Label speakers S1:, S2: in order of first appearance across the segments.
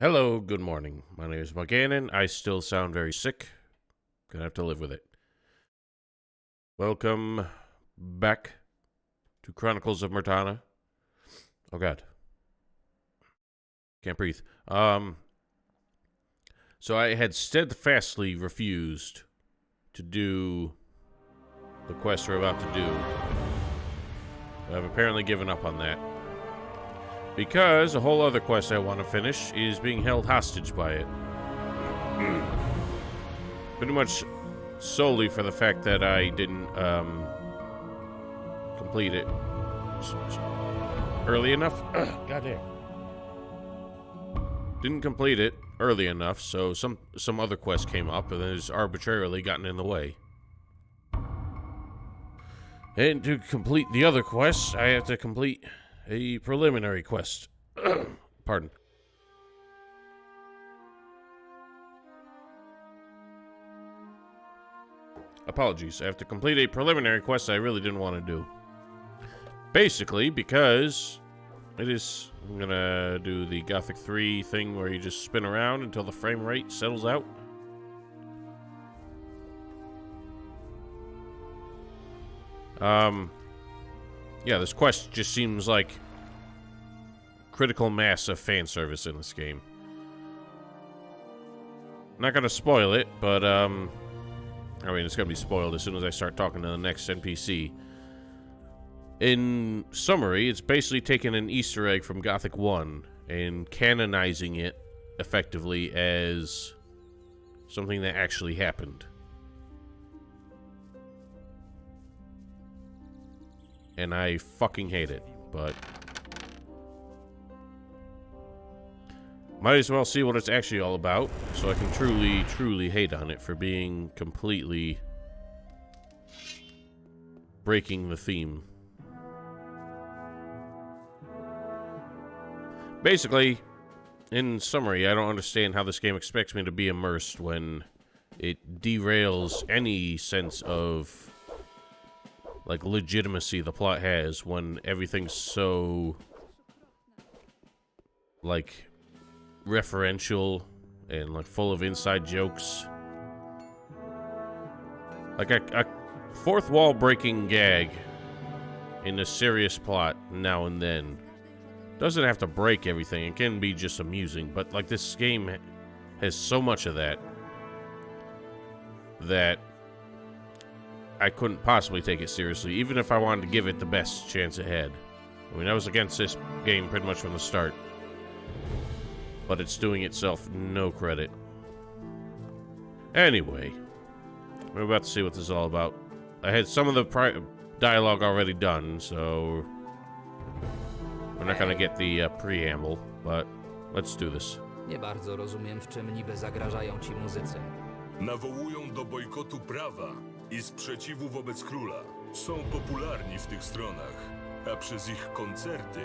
S1: Hello, good morning. My name is Buchanan. I still sound very sick. Gonna have to live with it. Welcome back to Chronicles of Myrtana. Oh god. Can't breathe. So I had steadfastly refused to do the quest we're about to do. I've apparently given up on that. Because a whole other quest I want to finish is being held hostage by it. Pretty much solely for the fact that I didn't complete it early enough. Goddamn. Didn't complete it early enough, so some other quest came up and then it's arbitrarily gotten in the way. And to complete the other quests, I have to complete a preliminary quest. Pardon. Apologies. I have to complete a preliminary quest I really didn't want to do. Basically, because I'm gonna do the Gothic 3 thing where you just spin around until the frame rate settles out. Yeah, this quest just seems like critical mass of fan service in this game. I'm not gonna spoil it, but I mean, it's gonna be spoiled as soon as I start talking to the next NPC. In summary, it's basically taking an Easter egg from Gothic 1 and canonizing it effectively as something that actually happened. And I fucking hate it, but might as well see what it's actually all about, so I can truly hate on it for being completely breaking the theme. Basically, in summary, I don't understand how this game expects me to be immersed when it derails any sense of like legitimacy the plot has when everything's so like referential and like full of inside jokes. Like a fourth wall breaking gag in a serious plot now and then doesn't have to break everything. It can be just amusing, but like this game has so much of that I couldn't possibly take it seriously, even if I wanted to give it the best chance it had. I mean, I was against this game pretty much from the start, but it's doing itself no credit. Anyway, we're about to see what this is all about. I had some of the dialogue already done, so we're not gonna get the preamble, but let's do this.
S2: Nie bardzo rozumiem, w czym niby zagrażają ci muzycy.
S3: Nawołują do bojkotu prawa i sprzeciwu wobec króla. Są popularni w tych stronach, a przez ich koncerty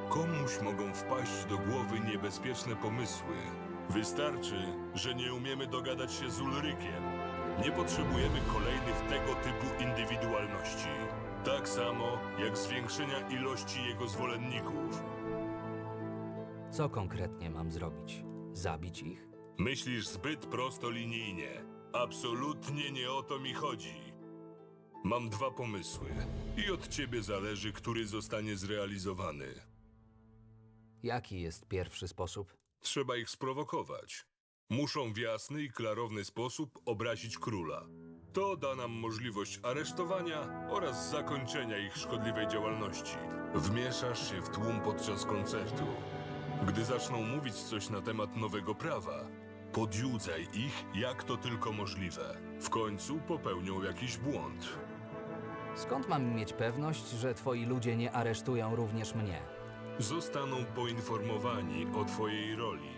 S3: komuś mogą wpaść do głowy niebezpieczne pomysły. Wystarczy, że nie umiemy dogadać się z Ulrykiem. Nie potrzebujemy kolejnych tego typu indywidualności. Tak samo jak zwiększenia ilości jego zwolenników.
S2: Co konkretnie mam zrobić? Zabić ich?
S3: Myślisz zbyt prostolinijnie. Absolutnie nie o to mi chodzi. Mam dwa pomysły i od ciebie zależy, który zostanie zrealizowany.
S2: Jaki jest pierwszy sposób?
S3: Trzeba ich sprowokować. Muszą w jasny i klarowny sposób obrazić króla. To da nam możliwość aresztowania oraz zakończenia ich szkodliwej działalności. Wmieszasz się w tłum podczas koncertu. Gdy zaczną mówić coś na temat nowego prawa, podjudzaj ich jak to tylko możliwe. W końcu popełnią jakiś błąd.
S2: Skąd mam mieć pewność, że twoi ludzie nie aresztują również mnie?
S3: Zostaną poinformowani o twojej roli.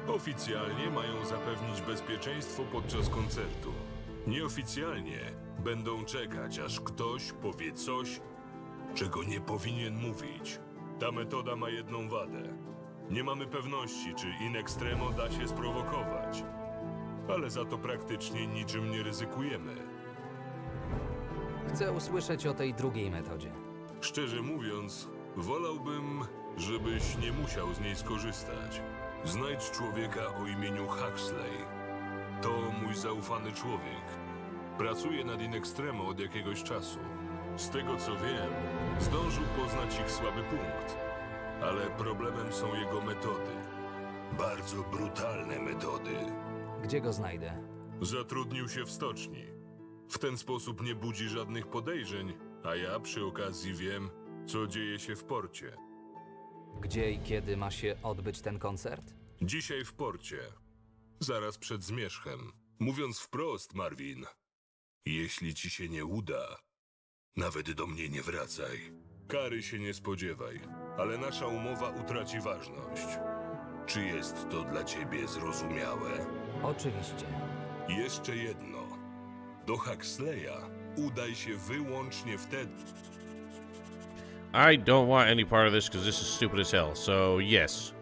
S3: Oficjalnie mają zapewnić bezpieczeństwo podczas koncertu. Nieoficjalnie będą czekać, aż ktoś powie coś, czego nie powinien mówić. Ta metoda ma jedną wadę. Nie mamy pewności, czy in extremo da się sprowokować. Ale za to praktycznie niczym nie ryzykujemy.
S2: Chcę usłyszeć o tej drugiej metodzie.
S3: Szczerze mówiąc, wolałbym, żebyś nie musiał z niej skorzystać. Znajdź człowieka o imieniu Huxley. To mój zaufany człowiek. Pracuje nad In Extremo od jakiegoś czasu. Z tego co wiem, zdążył poznać ich słaby punkt. Ale problemem są jego metody. Bardzo brutalne metody.
S2: Gdzie go znajdę?
S3: Zatrudnił się w stoczni. W ten sposób nie budzi żadnych podejrzeń, a ja przy okazji wiem, co dzieje się w porcie.
S2: Gdzie i kiedy ma się odbyć ten koncert?
S3: Dzisiaj w porcie. Zaraz przed zmierzchem. Mówiąc wprost, Marvin, jeśli ci się nie uda, nawet do mnie nie wracaj. Kary się nie spodziewaj, ale nasza umowa utraci ważność. Czy jest to dla ciebie zrozumiałe?
S2: Oczywiście.
S3: Jeszcze jedno. Do Huxleya udaj się wyłącznie wtedy.
S1: I don't want any part of this because this is stupid as hell. So, yes.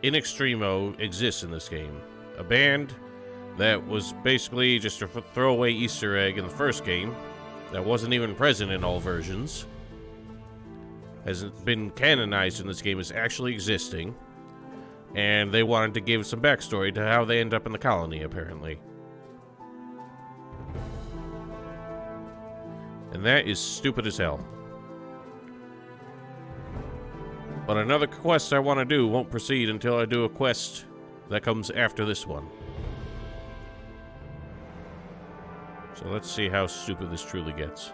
S1: In Extremo exists in this game. A band that was basically just a throwaway Easter egg in the first game that wasn't even present in all versions. Has been canonized in this game as actually existing. And they wanted to give some backstory to how they end up in the colony, apparently. And that is stupid as hell. But another quest I want to do won't proceed until I do a quest that comes after this one. So let's see how stupid this truly gets.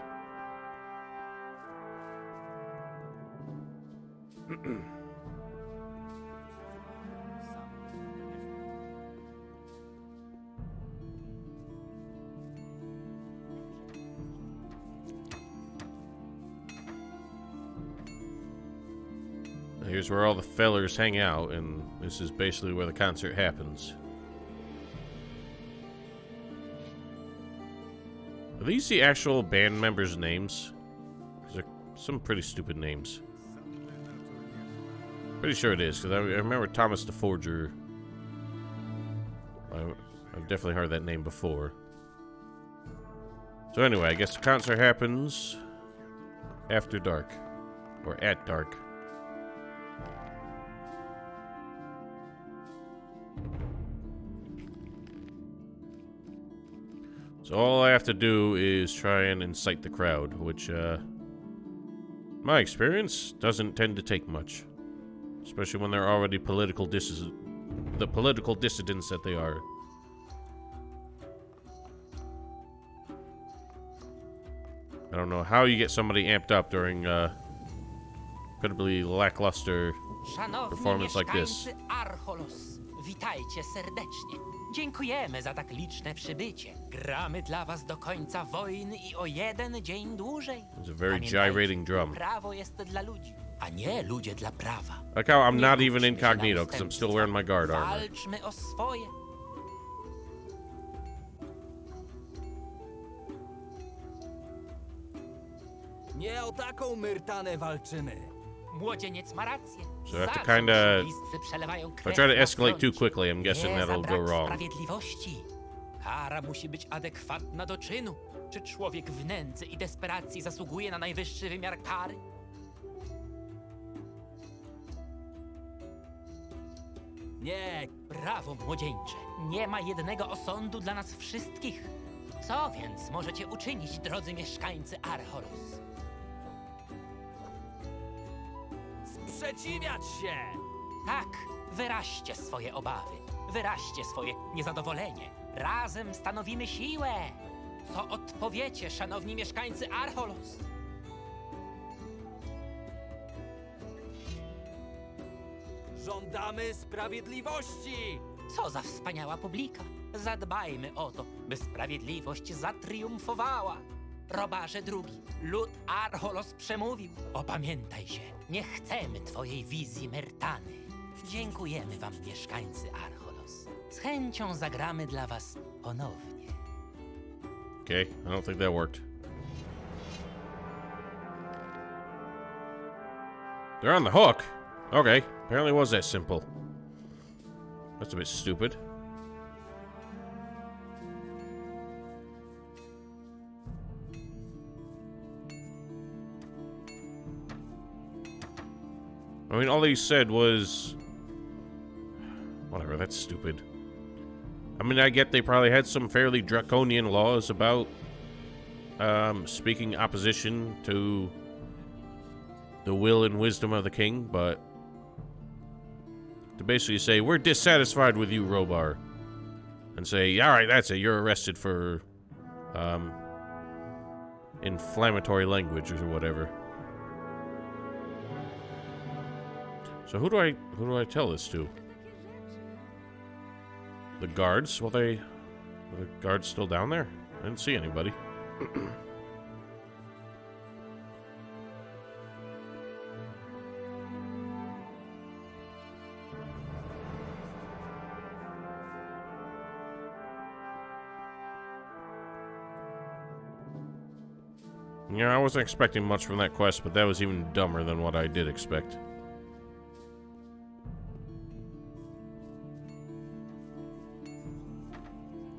S1: Here's where all the fellers hang out, and this is basically where the concert happens. Are these the actual band members' names? Because they're some pretty stupid names. Pretty sure it is, because I remember Thomas the Forger. I've definitely heard that name before. So anyway, I guess the concert happens after dark. Or at dark. So all I have to do is try and incite the crowd, which, my experience, doesn't tend to take much. Especially when they're already the political dissidents that they are. I don't know how you get somebody amped up during, incredibly lackluster performance like this.
S4: Archolos, witajcie serdecznie. Dziękujemy za tak liczne przybycie. Gramy dla was do końca wojny i o jeden dzień dłużej.
S1: It's a very
S4: Pamiętajcie,
S1: gyrating drum.
S4: prawo jest dla ludzi, a nie ludzie dla prawa.
S1: Like how I'm
S4: Nie
S1: not even
S4: bójmy się
S1: incognito
S4: na
S1: because I'm still
S4: ustępstwa.
S1: wearing my guard armor.
S4: Walczmy o swoje.
S2: Nie o taką Myrtanę walczymy.
S4: Młodzieniec ma rację.
S1: So I have to
S4: Za co
S1: kinda-
S4: bliscy przelewają
S1: If I
S4: krew
S1: try to
S4: na
S1: escalate too
S4: froncie?
S1: quickly, I'm guessing
S4: Nie za
S1: that'll go
S4: brak
S1: wrong.
S4: sprawiedliwości. Kara musi być adekwatna do czynu. Czy człowiek w nędzy i desperacji zasługuje na najwyższy wymiar kary?
S2: Nie,
S4: Brawo, młodzieńcze. Nie ma jednego osądu dla nas wszystkich. Co więc możecie uczynić, drodzy mieszkańcy Archolos?
S2: sprzeciwiać się!
S4: Tak, wyraźcie swoje obawy. Wyraźcie swoje niezadowolenie. Razem stanowimy siłę. Co odpowiecie, szanowni mieszkańcy Archolos?
S2: Żądamy sprawiedliwości!
S4: Co za wspaniała publika. Zadbajmy o to, by sprawiedliwość zatriumfowała. Robarze drugi, lud Archolos przemówił. Opamiętaj się, nie chcemy twojej wizji Myrtany. Dziękujemy wam, mieszkańcy Archolos. Z chęcią zagramy dla was ponownie.
S1: Okay, I don't think that worked. They're on the hook? Okay, apparently it was that simple. That's a bit stupid. I mean, all he said was Whatever, that's stupid. I mean, I get they probably had some fairly draconian laws about speaking opposition to the will and wisdom of the king, but to basically say, we're dissatisfied with you, Robar, and say, alright, that's it, you're arrested for inflammatory language or whatever. So who do I tell this to? The guards? Are the guards still down there? I didn't see anybody. Yeah, I wasn't expecting much from that quest, but that was even dumber than what I did expect.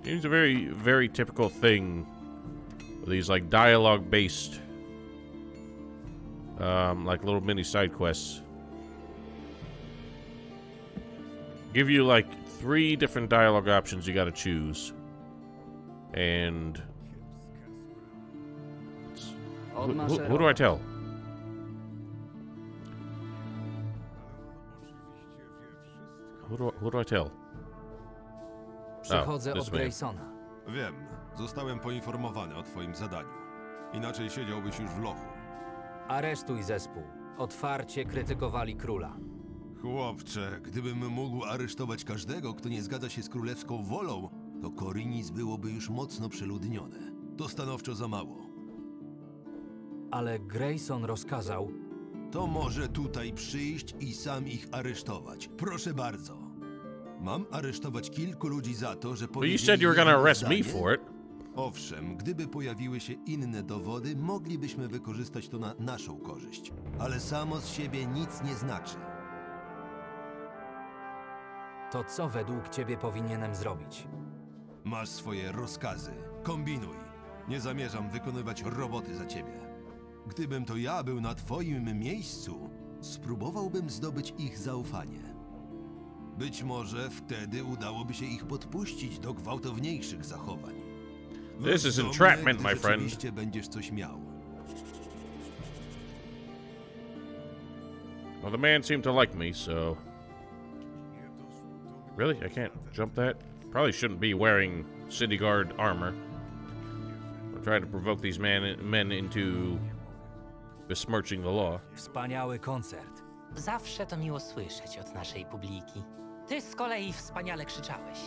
S1: It's a very, very typical thing with these, like, dialogue-based, like, little mini side quests. Give you, like, 3 different dialogue options you gotta choose. And... Who do I tell? Who do I tell?
S2: Przychodzę
S1: this
S2: od
S1: man.
S2: Graysona.
S5: Wiem, zostałem poinformowany o twoim zadaniu. Inaczej siedziałbyś już w lochu.
S2: Aresztuj zespół. Otwarcie krytykowali króla.
S5: Chłopcze, gdybym mógł aresztować każdego, kto nie zgadza się z królewską wolą, to Korinis byłoby już mocno przeludnione. To stanowczo za mało.
S2: Ale Grayson rozkazał...
S5: To może tutaj przyjść i sam ich aresztować. Proszę bardzo. Mam aresztować kilku ludzi za to, że
S1: Well, you said you were gonna
S5: jedno
S1: arrest me
S5: zdanie?
S1: for it.
S5: Owszem, gdyby pojawiły się inne dowody, moglibyśmy wykorzystać to na naszą korzyść. Ale samo z siebie nic nie znaczy.
S2: To co według ciebie powinienem zrobić?
S5: Masz swoje rozkazy. Kombinuj. Nie zamierzam wykonywać roboty za ciebie. Gdybym to ja był na twoim miejscu, spróbowałbym zdobyć ich zaufanie. Być może wtedy udałoby się ich podpuścić do gwałtowniejszych zachowań.
S1: This is
S5: Wróć do
S1: entrapment,
S5: mnie, gdy
S1: my friend.
S5: rzeczywiście będziesz coś miał.
S1: Well, the man seemed to like me, so... Really? I can't jump that? Probably shouldn't be wearing city guard armor. I'm trying to provoke these men into besmirching the law.
S2: Wspaniały koncert.
S4: Zawsze to miło słyszeć od naszej publiki. Ty z kolei wspaniale krzyczałeś.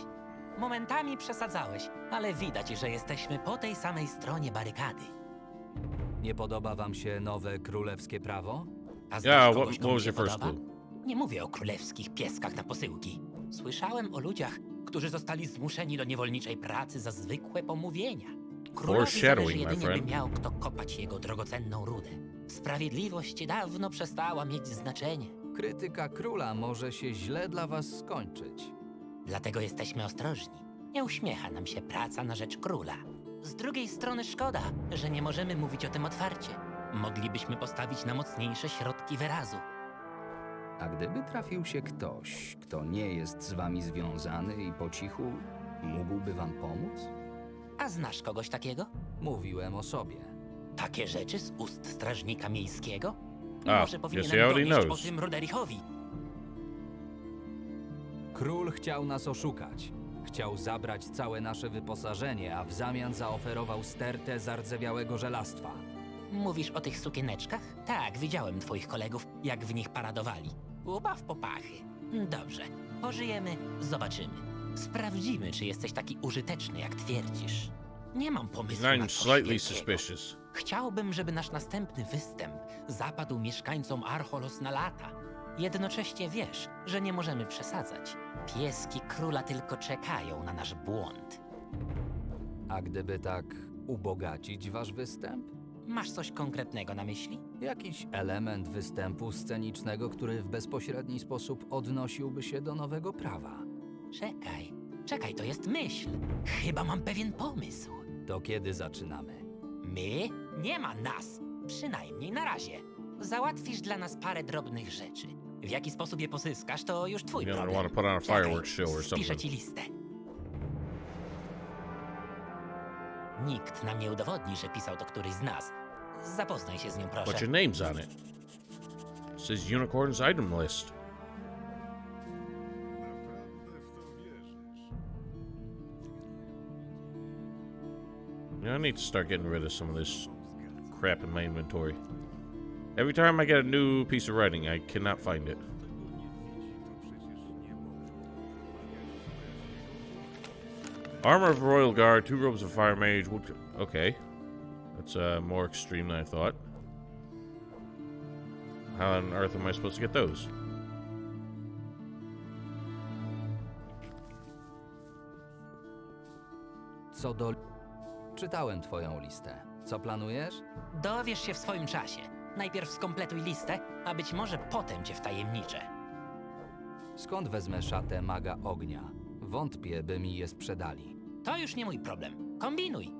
S4: Momentami przesadzałeś, ale widać, że jesteśmy po tej samej stronie barykady.
S2: Nie podoba wam się nowe królewskie prawo?
S4: A znasz
S1: Yeah,
S4: kogoś,
S1: what
S4: komu
S1: was
S4: się
S1: your first
S4: podoba?
S1: clue?
S4: Nie mówię o królewskich pieskach na posyłki. Słyszałem o ludziach, którzy zostali zmuszeni do niewolniczej pracy za zwykłe pomówienia. Królowi zależy
S1: Foreshadowing, my
S4: jedynie, by
S1: friend.
S4: miał kto kopać jego drogocenną rudę. Sprawiedliwość dawno przestała mieć znaczenie.
S2: Krytyka króla może się źle dla was skończyć.
S4: Dlatego jesteśmy ostrożni. Nie uśmiecha nam się praca na rzecz króla. Z drugiej strony szkoda, że nie możemy mówić o tym otwarcie. Moglibyśmy postawić na mocniejsze środki wyrazu.
S6: A gdyby trafił się ktoś, kto nie jest z wami związany i po cichu mógłby wam pomóc?
S4: A znasz kogoś takiego?
S2: Mówiłem o sobie.
S4: Takie rzeczy z ust strażnika miejskiego?
S1: A,
S4: Może
S1: yes,
S4: powinienem
S1: he already
S4: donieść o
S1: knows.
S4: tym Roderichowi.
S2: Król chciał nas oszukać. Chciał zabrać całe nasze wyposażenie, a w zamian zaoferował stertę zardzewiałego żelastwa.
S4: Mówisz o tych sukieneczkach? Tak, widziałem twoich kolegów, jak w nich paradowali. Ubaw popachy. Dobrze, pożyjemy, zobaczymy. Sprawdzimy, czy jesteś taki użyteczny, jak twierdzisz. Nie mam pomysłu na
S1: I'm
S4: coś
S1: slightly
S4: wielkiego.
S1: suspicious.
S4: Chciałbym, żeby nasz następny występ zapadł mieszkańcom Archolos na lata. Jednocześnie wiesz, że nie możemy przesadzać. Pieski króla tylko czekają na nasz błąd.
S2: A gdyby tak ubogacić wasz występ?
S4: Masz coś konkretnego na myśli?
S2: Jakiś element występu scenicznego, który w bezpośredni sposób odnosiłby się do nowego prawa.
S4: Czekaj, to jest myśl. Chyba mam pewien pomysł.
S2: To kiedy zaczynamy?
S4: My? Nie ma nas. Przynajmniej na razie. Załatwisz dla nas parę drobnych rzeczy. W jaki sposób je pozyskasz, to już twój
S1: You're gonna
S4: problem.
S1: want to put on a
S4: Czekaj,
S1: fireworks show or
S4: spiszę
S1: something.
S4: ci listę. Nikt nam nie udowodni, że pisał to któryś z nas. Zapoznaj się z nią, proszę.
S1: But your name's on it. It says Unicorn's item list. Yeah, I need to start getting rid of some of this crap in my inventory. Every time I get a new piece of writing, I cannot find it. Armor of Royal Guard, 2 robes of Fire Mage. Okay. That's more extreme than I thought. How on earth am I supposed to get those?
S2: Co do... Czytałem twoją listę. Co planujesz?
S4: Dowiesz się w swoim czasie. Najpierw skompletuj listę, a być może potem cię wtajemniczę.
S2: Skąd wezmę szatę maga ognia? Wątpię, by mi je sprzedali.
S4: To już nie mój problem. Kombinuj.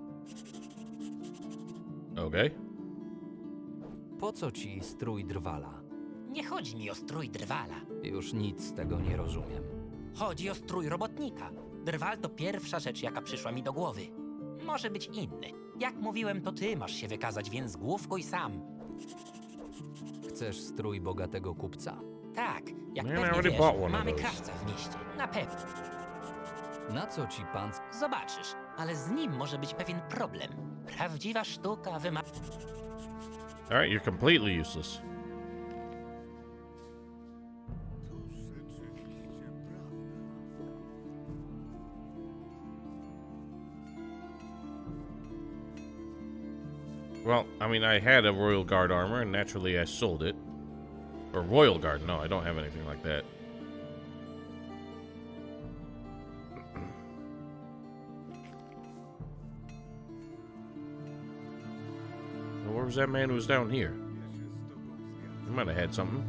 S1: Okay.
S2: Po co ci strój drwala?
S4: Nie chodzi mi o strój drwala.
S2: Już nic z tego nie rozumiem.
S4: Chodzi o strój robotnika. Drwal to pierwsza rzecz, jaka przyszła mi do głowy. Może być inny. Jak mówiłem, to ty masz się wykazać, więc główkuj sam.
S2: Chcesz strój bogatego kupca?
S4: Tak, jak
S1: Man, I
S4: pewnie
S1: already
S4: wiesz,
S1: bought one of
S4: mamy
S1: those.
S4: krawca w mieście. Na pewno.
S2: Na co ci pan...
S4: Zobaczysz, ale z nim może być pewien problem. Prawdziwa sztuka wymaga...
S1: Alright, you're completely useless. Well, I mean, I had a Royal Guard armor, and naturally I sold it. Or Royal Guard, no, I don't have anything like that. Well, where was that man who was down here? He might have had something.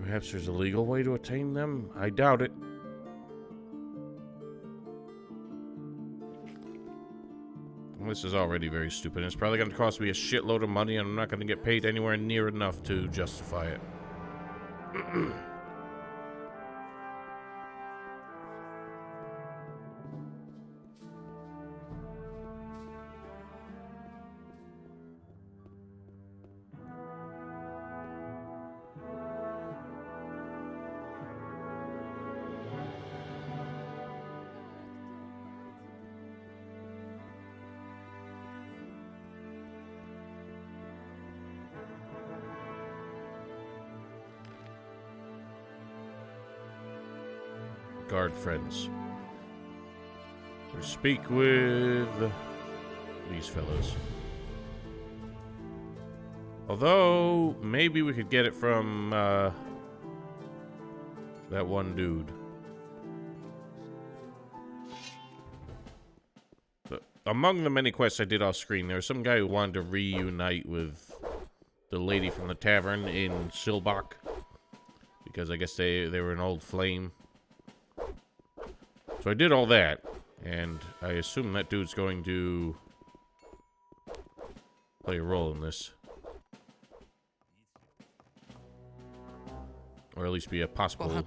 S1: Perhaps there's a legal way to attain them? I doubt it. Well, this is already very stupid. It's probably going to cost me a shitload of money, and I'm not going to get paid anywhere near enough to justify it. Guard friends. So speak with these fellows. Although, maybe we could get it from that one dude. But among the many quests I did off screen, there was some guy who wanted to reunite with the lady from the tavern in Silbach. Because I guess they were an old flame. So I did all that, and I assume that dude's going to play a role in this. Or at least be a possible,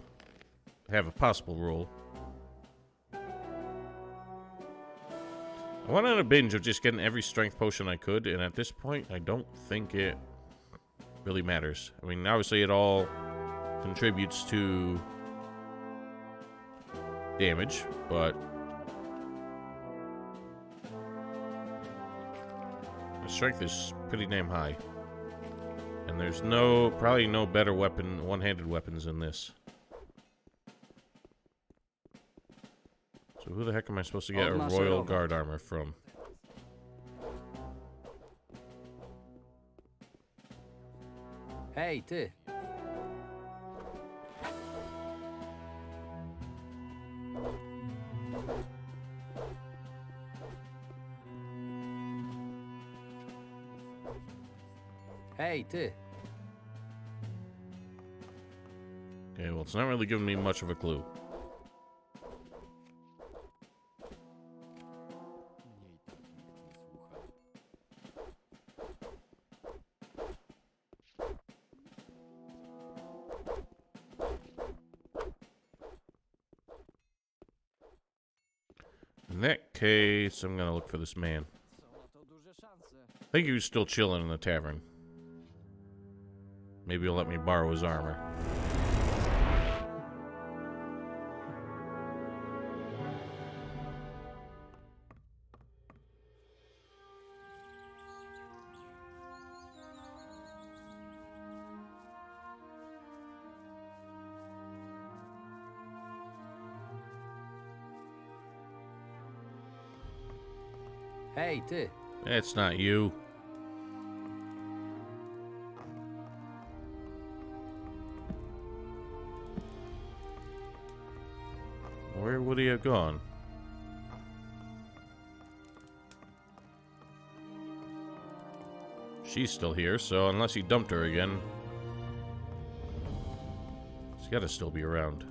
S1: have a possible role. I went on a binge of just getting every strength potion I could, and at this point, I don't think it really matters. I mean, obviously it all contributes to damage, but my strength is pretty damn high. And there's probably no better weapon, one-handed weapons than this. So who the heck am I supposed to get a Royal Guard armor from?
S2: Hej, ty!
S6: Hej, ty!
S1: Okay, well, it's not really giving me much of a clue. In that case, I'm gonna look for this man. I think he was still chilling in the tavern. Maybe he'll let me borrow his armor.
S6: Hej, ty!
S1: It's not you. Where would he have gone? She's still here, so unless he dumped her again, he's gotta still be around.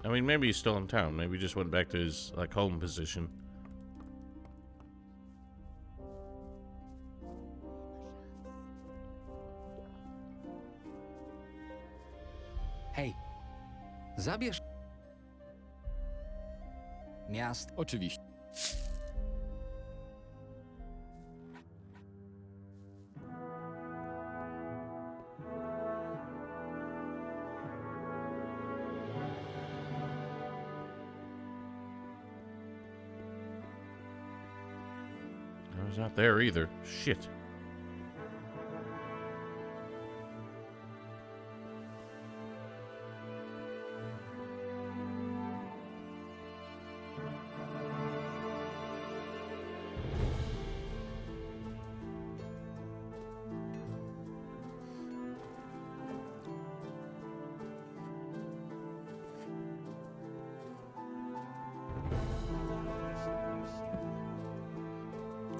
S1: I mean, maybe he's still in town. Maybe he just went back to his, like, home position.
S6: Hej! Zabierz... Miast...
S7: Oczywiście.
S1: I was not there either. Shit.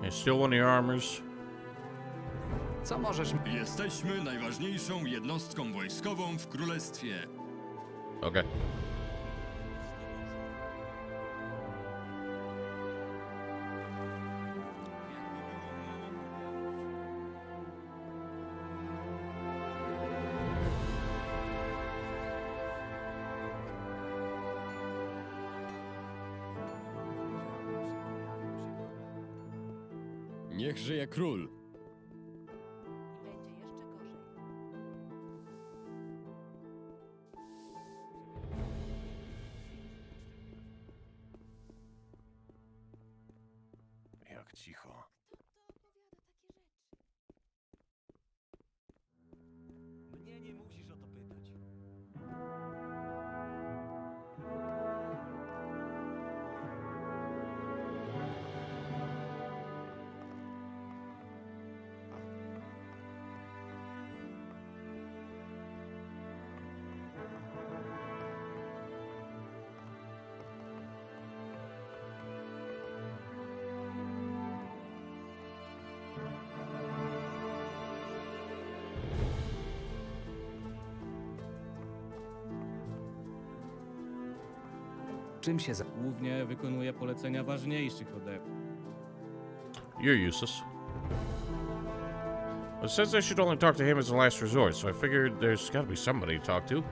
S1: I still want the armors.
S6: Co możesz...
S7: Jesteśmy najważniejszą jednostką wojskową w królestwie.
S1: Okay.
S7: Niech żyje król.
S8: Będzie jeszcze gorzej.
S5: Jak cicho.
S9: Mnie nie musisz o to pytać.
S6: Czym się za...
S9: Głównie wykonuję polecenia ważniejszych ode mnie.
S1: You're useless. It says I should only talk to him as a last resort, so I figured there's gotta be somebody to talk to.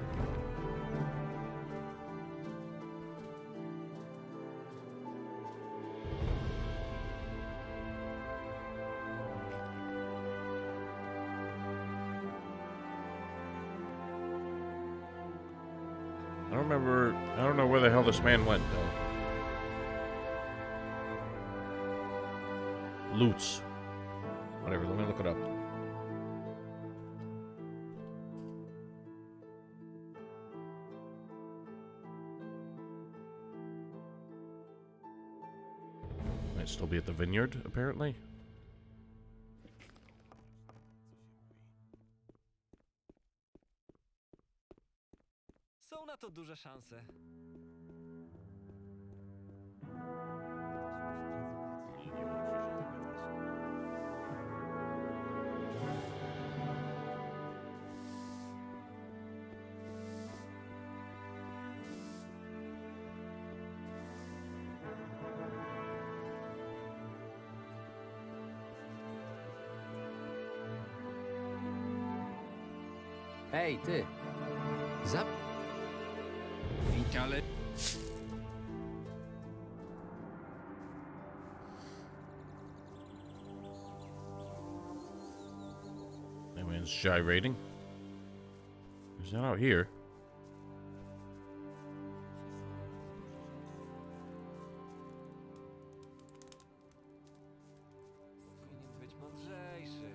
S1: I don't know where the hell this man went, though. Loots. Whatever, let me look it up. Might still be at the vineyard, apparently.
S9: Są duże szanse.
S6: Hej, ty!
S2: Ale
S1: That man's gyrating. He's not out here.
S9: Powinien być mądrzejszy.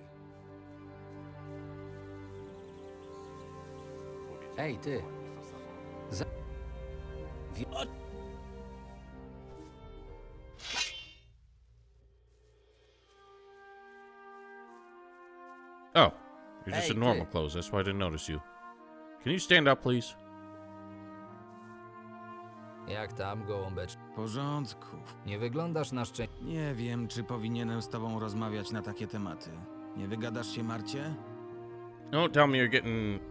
S6: Hej, ty!
S1: Oh, you're just
S6: Hey,
S1: in normal
S6: kid.
S1: clothes. That's why I didn't notice you. Can you stand up, please?
S6: Jak tam, gołąbecz?
S8: W porządku.
S6: Nie wyglądasz na szczęście.
S8: Nie wiem, czy powinienem z tobą rozmawiać na takie tematy. Nie wygadasz się, Marcie?
S1: Don't tell me you're getting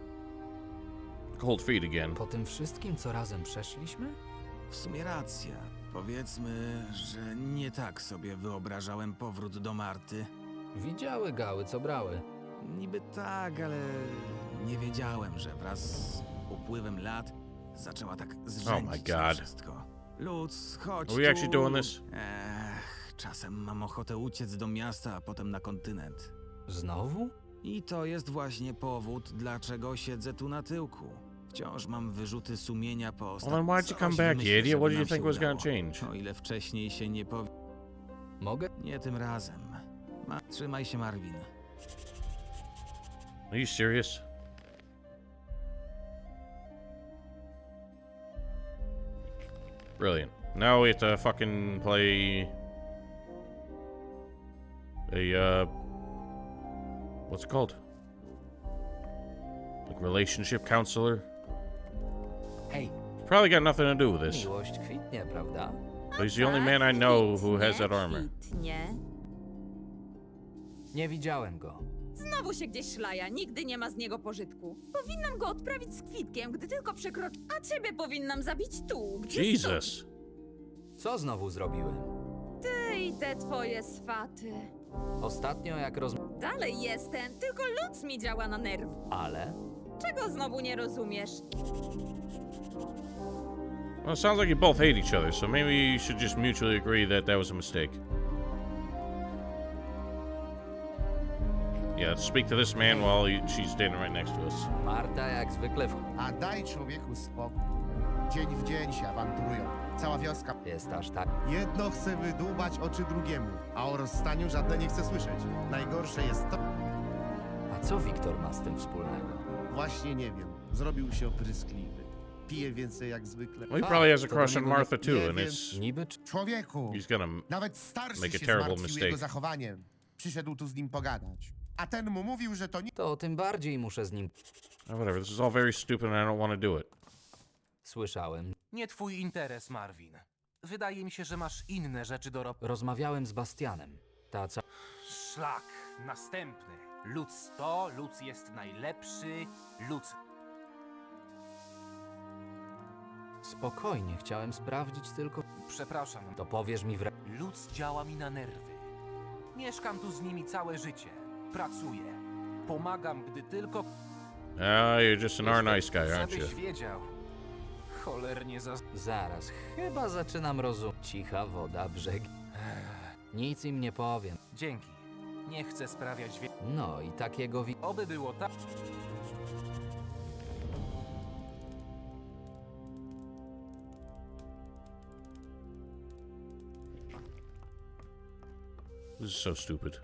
S1: cold feet again.
S6: Po tym wszystkim, co razem przeszliśmy?
S8: W sumie racja. Powiedzmy, że nie tak sobie wyobrażałem powrót do Marty.
S6: Widziały gały, co brały.
S8: Niby tak, ale nie wiedziałem, że wraz z upływem lat zaczęła tak zrzędzić
S1: God.
S8: wszystko. Luz, chodź
S1: Are we actually
S8: tu.
S1: doing this?
S8: Czasem mam ochotę uciec do miasta, a potem na kontynent.
S6: Znowu?
S8: I to jest właśnie powód, dlaczego siedzę tu na tyłku. Wciąż mam wyrzuty sumienia po
S1: Well, then why'd you come
S8: Coś
S1: back, you
S8: myślę,
S1: idiot?
S8: żeby
S1: What do you
S8: nam się
S1: think was gonna
S8: udało.
S1: change?
S8: O ile wcześniej się nie powie...
S6: Mogę?
S8: Nie tym razem. Trzymaj się, Marvin.
S1: Are you serious? Brilliant. Now we have to fucking play a what's it called? Like relationship counselor?
S6: Hej,
S1: Probably got nothing to do with this.
S6: miłość kwitnie, prawda?
S1: But he's the only man I know who has that armor.
S10: Kwitnie.
S6: Nie widziałem go.
S10: Znowu się gdzieś szlaja, nigdy nie ma z niego pożytku. Powinnam go odprawić z kwitkiem, gdy tylko przekroczy... A ciebie powinnam zabić tu, gdzie
S1: Jesus.
S6: Co znowu zrobiłem?
S10: Ty i te twoje swaty.
S6: Ostatnio jak
S10: Dalej jestem, tylko lud mi działa na nerwy.
S6: Ale?
S10: Czego znowu nie rozumiesz?
S1: Well, it sounds like you both hate each other, so maybe you should just mutually agree that that was a mistake. Yeah, let's speak to this man while she's standing right next to us.
S6: Marta jak zwykle
S11: A daj człowieku spokój. Dzień w dzień się awanturują. Cała wioska.
S6: jest aż tak.
S11: Jedno chce wydłubać oczy drugiemu, a o rozstaniu żadne nie chce słyszeć. Najgorsze jest to...
S6: A co Wiktor ma z tym wspólnego?
S11: Właśnie nie wiem. Zrobił się opryskliwy. Pije więcej jak zwykle.
S1: Well, he probably has a
S6: to
S1: crush
S6: do
S1: on
S6: niego
S1: Martha too,
S11: nie
S1: and
S11: wiem.
S1: it's
S6: Niby
S11: Człowieku!
S1: he's gonna.
S11: Nawet starszy
S1: Make a
S11: się
S1: terrible
S11: zmartwił
S1: mistake.
S11: jego zachowaniem. Przyszedł tu z nim pogadać. A ten mu mówił, że to nie...
S6: to tym bardziej muszę z nim...
S1: Oh, whatever. This is all very stupid, and I don't want to do it.
S6: Słyszałem.
S12: Nie twój interes, Marvin. Wydaje mi się, że masz inne rzeczy do roboty.
S6: Rozmawiałem z Bastianem. Ta ca...
S12: Szlak. Następny. Lutz to, Lutz jest najlepszy, Lutz...
S6: Spokojnie, chciałem sprawdzić tylko...
S12: Przepraszam,
S6: To powiesz mi
S12: Lutz działa mi na nerwy. Mieszkam tu z nimi całe życie. Pracuję. Pomagam, gdy tylko...
S1: You're just an nice guy, aren't you?
S12: Żebyś wiedział. Cholernie za...
S6: Zaraz, chyba zaczynam rozumieć. Cicha woda, brzegi. Nic im nie powiem.
S12: Dzięki. Nie chcę sprawiać
S6: No i takiego
S12: Oby było tak...
S1: This is so stupid.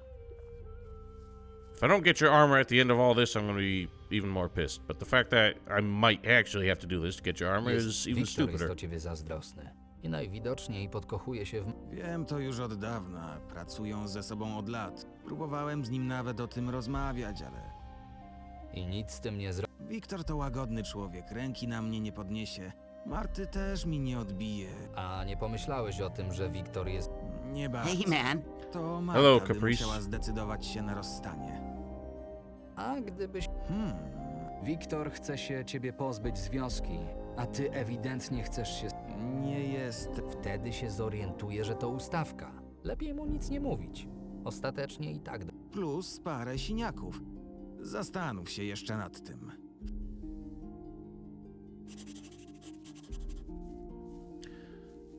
S1: If I don't get your armor at the end of all this, I'm gonna be even more pissed. But the fact that I might actually have to do this to get your armor is even
S6: Wiktor jest
S1: stupider.
S6: do ciebie zazdrosny. I najwidoczniej podkochuje się w...
S8: Wiem to już od dawna. Pracują ze sobą od lat. Próbowałem z nim nawet o tym rozmawiać, ale...
S6: I nic z tym nie
S8: Wiktor to łagodny człowiek, ręki na mnie nie podniesie. Marty też mi nie odbije.
S2: A nie pomyślałeś o tym, że Wiktor jest...
S8: Nie bardzo.
S13: Hey, man.
S8: To
S1: Hello,
S8: Marta by
S1: Caprice.
S8: musiała zdecydować się na rozstanie.
S2: A gdybyś...
S8: Hmm,
S2: Wiktor chce się ciebie pozbyć z wioski, a ty ewidentnie chcesz się...
S8: nie jest...
S2: Wtedy się zorientuje, że to ustawka. Lepiej mu nic nie mówić. Ostatecznie i tak...
S8: Plus parę siniaków. Zastanów się jeszcze nad tym.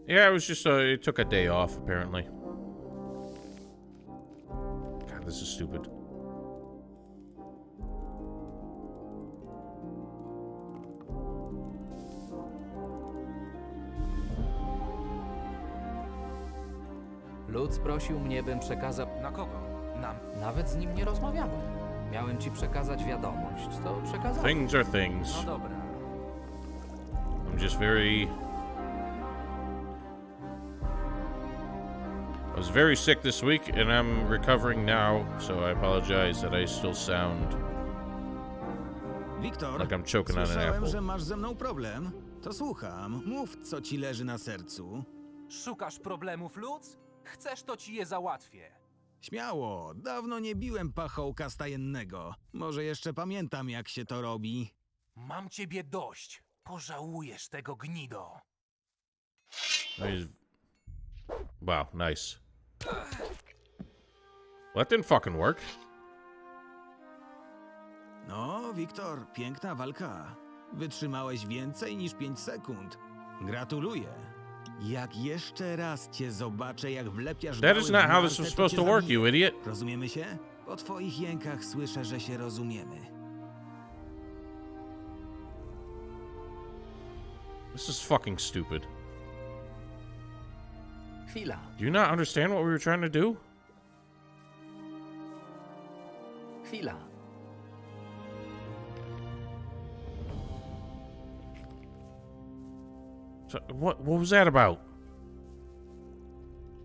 S1: Yeah, it was just it took a day off apparently. God, this is stupid.
S2: Lud prosił mnie, bym przekazał...
S12: Na kogo? Nam.
S2: Nawet z nim nie rozmawiałem. Miałem ci przekazać wiadomość, to przekazałem.
S1: Things are things.
S12: No dobra.
S1: I'm just very... I was very sick this week, and I'm recovering now, so I apologize that I still sound
S8: Wiktor,
S1: like I'm choking on an
S8: słyszałem,
S1: apple.
S8: że masz ze mną problem. To słucham. Mów, co ci leży na sercu.
S12: Szukasz problemów, Lutz? Chcesz, to ci je załatwię.
S8: Śmiało, dawno nie biłem pachołka stajennego. Może jeszcze pamiętam, jak się to robi.
S12: Mam ciebie dość. Pożałujesz tego, gnido.
S1: Wow, nice. Well, that didn't fucking work.
S8: No, Wiktor, piękna walka. Wytrzymałeś więcej niż 5 sekund. Gratuluję. Jak jeszcze raz cię zobaczę, jak wlepiasz
S1: That is
S8: gały
S1: not
S8: w
S1: how
S8: walkę,
S1: this was
S8: to
S1: supposed
S8: cię
S1: to work,
S8: zabiję.
S1: you idiot.
S8: Rozumiemy się? Po twoich jękach słyszę, że się rozumiemy.
S1: This is fucking stupid.
S2: Chwila.
S1: Do you not understand what we were trying to do?
S2: Chwila.
S1: So, what was that about?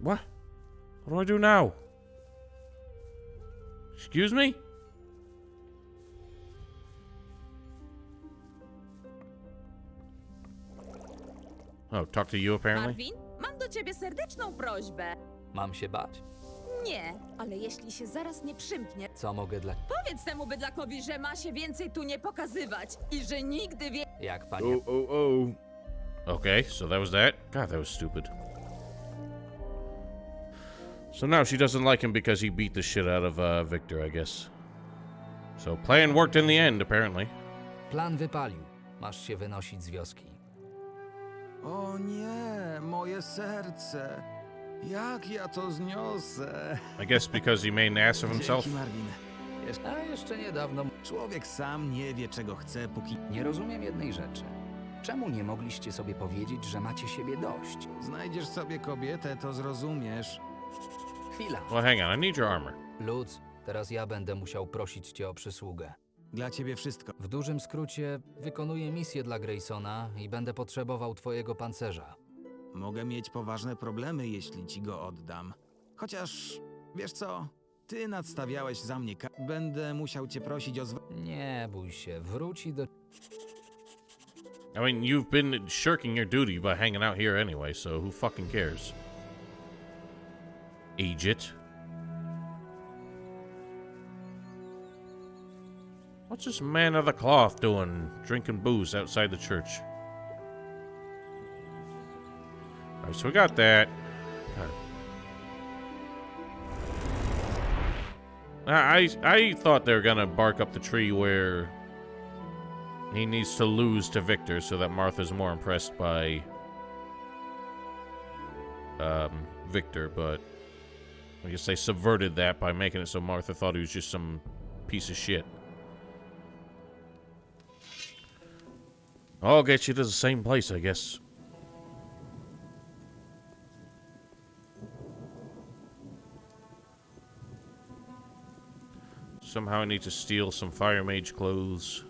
S1: What? What do I do now? Excuse me? Oh, talk to you apparently?
S10: Marvin, mam do ciebie serdeczną prośbę.
S2: Mam się bać?
S10: Nie, ale jeśli się zaraz nie przymknie,
S2: Co mogę dla...
S10: powiedz temu bydlakowi, że ma się więcej tu nie pokazywać i że nigdy
S2: Jak panie...
S1: Okay, so that was that? God, that was stupid. So now she doesn't like him because he beat the shit out of Victor, I guess. So plan worked in the end, apparently.
S2: Plan wypalił. Masz się wynosić z wioski.
S8: O nie, moje serce. Jak ja to zniosę?
S1: I guess because he made an ass of himself.
S8: Dzięki, Marvin.
S2: A jeszcze niedawno...
S8: Człowiek sam nie wie, czego chce, póki...
S6: Nie rozumiem jednej rzeczy. Czemu nie mogliście sobie powiedzieć, że macie siebie dość?
S8: Znajdziesz sobie kobietę, to zrozumiesz.
S2: Chwila.
S1: Well, hang on, I need your armor.
S2: Lutz, teraz ja będę musiał prosić cię o przysługę.
S8: Dla ciebie wszystko.
S2: W dużym skrócie, wykonuję misję dla Graysona i będę potrzebował twojego pancerza.
S8: Mogę mieć poważne problemy, jeśli ci go oddam. Chociaż, wiesz co? Ty nadstawiałeś za mnie Będę musiał cię prosić o
S2: Nie bój się, wróci do...
S1: I mean, you've been shirking your duty by hanging out here anyway, so who fucking cares? Egypt. What's this man of the cloth doing, drinking booze outside the church? Alright, so we got that. God. I thought they were gonna bark up the tree where he needs to lose to Victor so that Martha's more impressed by Victor, but I guess they subverted that by making it so Martha thought he was just some piece of shit. I'll get you to the same place, I guess. Somehow I need to steal some fire mage clothes.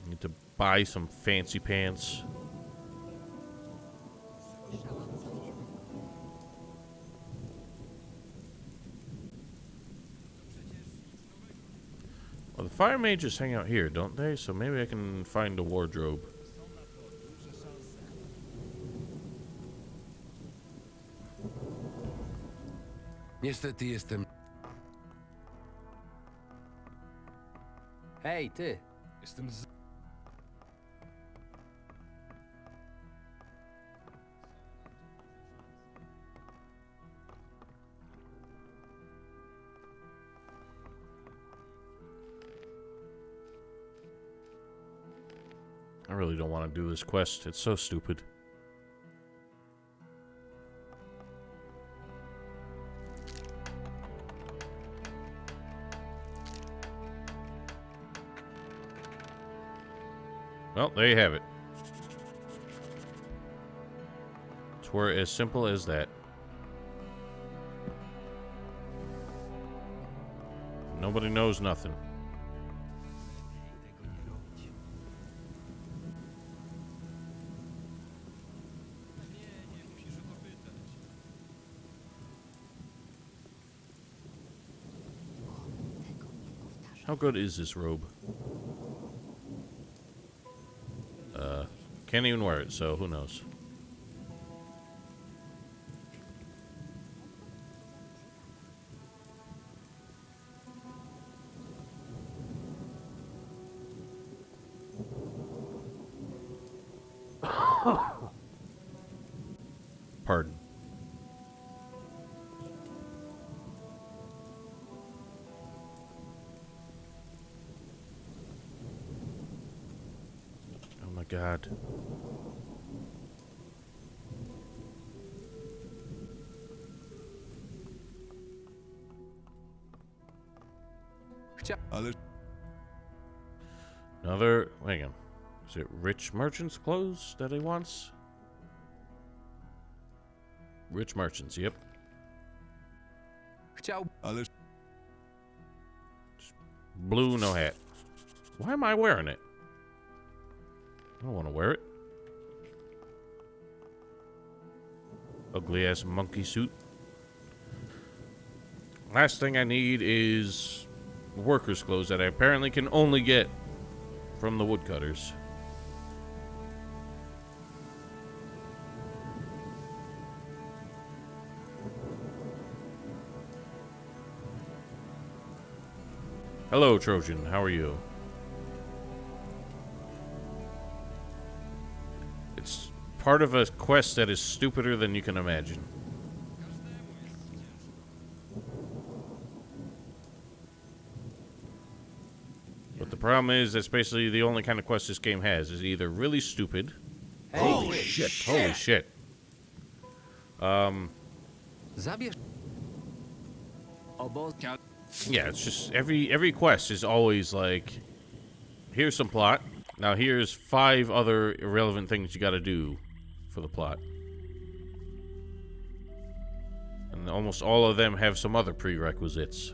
S1: Need to buy some fancy pants. fire mages hang out here, don't they? So maybe I can find a wardrobe.
S13: Niestety jestem...
S6: Hej, ty!
S13: Jestem z...
S1: I really don't want to do this quest. It's so stupid. Well, there you have it. It's where as simple as that. Nobody knows nothing. How good is this robe? Can't even wear it, so who knows? Pardon. Oh my God.
S5: Ale
S1: Another, hang on. Is it rich merchant's clothes that he wants? Rich merchants, yep.
S5: ale
S1: Blue, no hat. Why am I wearing it? I don't want to wear it. Ugly ass monkey suit. Last thing I need is workers' clothes that I apparently can only get from the woodcutters. Hello, Trojan. How are you? It's part of a quest that is stupider than you can imagine. But the problem is that's basically the only kind of quest this game has. Is either really stupid.
S6: Holy shit!
S1: Holy shit.
S6: Zabierz...
S1: Yeah, it's just every quest is always like, here's some plot. Now here's 5 other irrelevant things you gotta do for the plot. And almost all of them have some other prerequisites.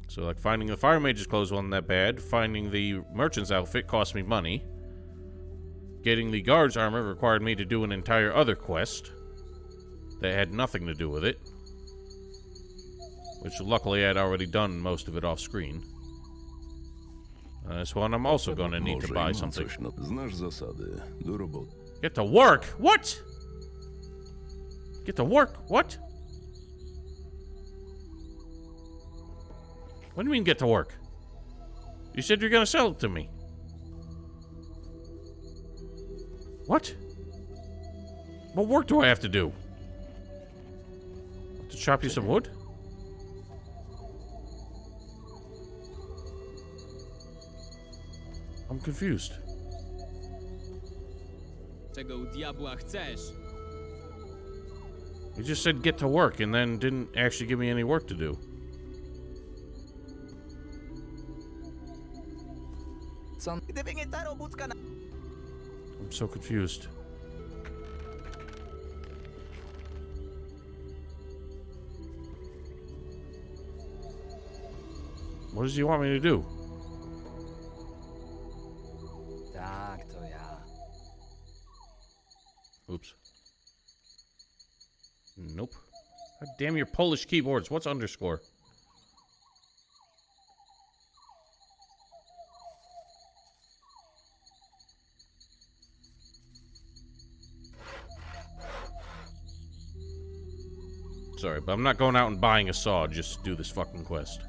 S1: So like finding the fire mage's clothes wasn't that bad. Finding the merchant's outfit cost me money. Getting the guard's armor required me to do an entire other quest that had nothing to do with it. Which luckily I'd already done most of it off screen. This one I'm also gonna need to buy something. Get to work? What? Get to work? What? What do you mean get to work? You said you're gonna sell it to me. What? What work do I have to do? To chop you some wood? I'm confused.
S14: Czego u diabła chcesz?
S1: You just said get to work and then didn't actually give me any work to do. I'm so confused. What does he want me to do?
S6: Tak, to ja.
S1: Oops. Nope. God damn your Polish keyboards. What's underscore? Sorry, but I'm not going out and buying a saw just to do this fucking quest.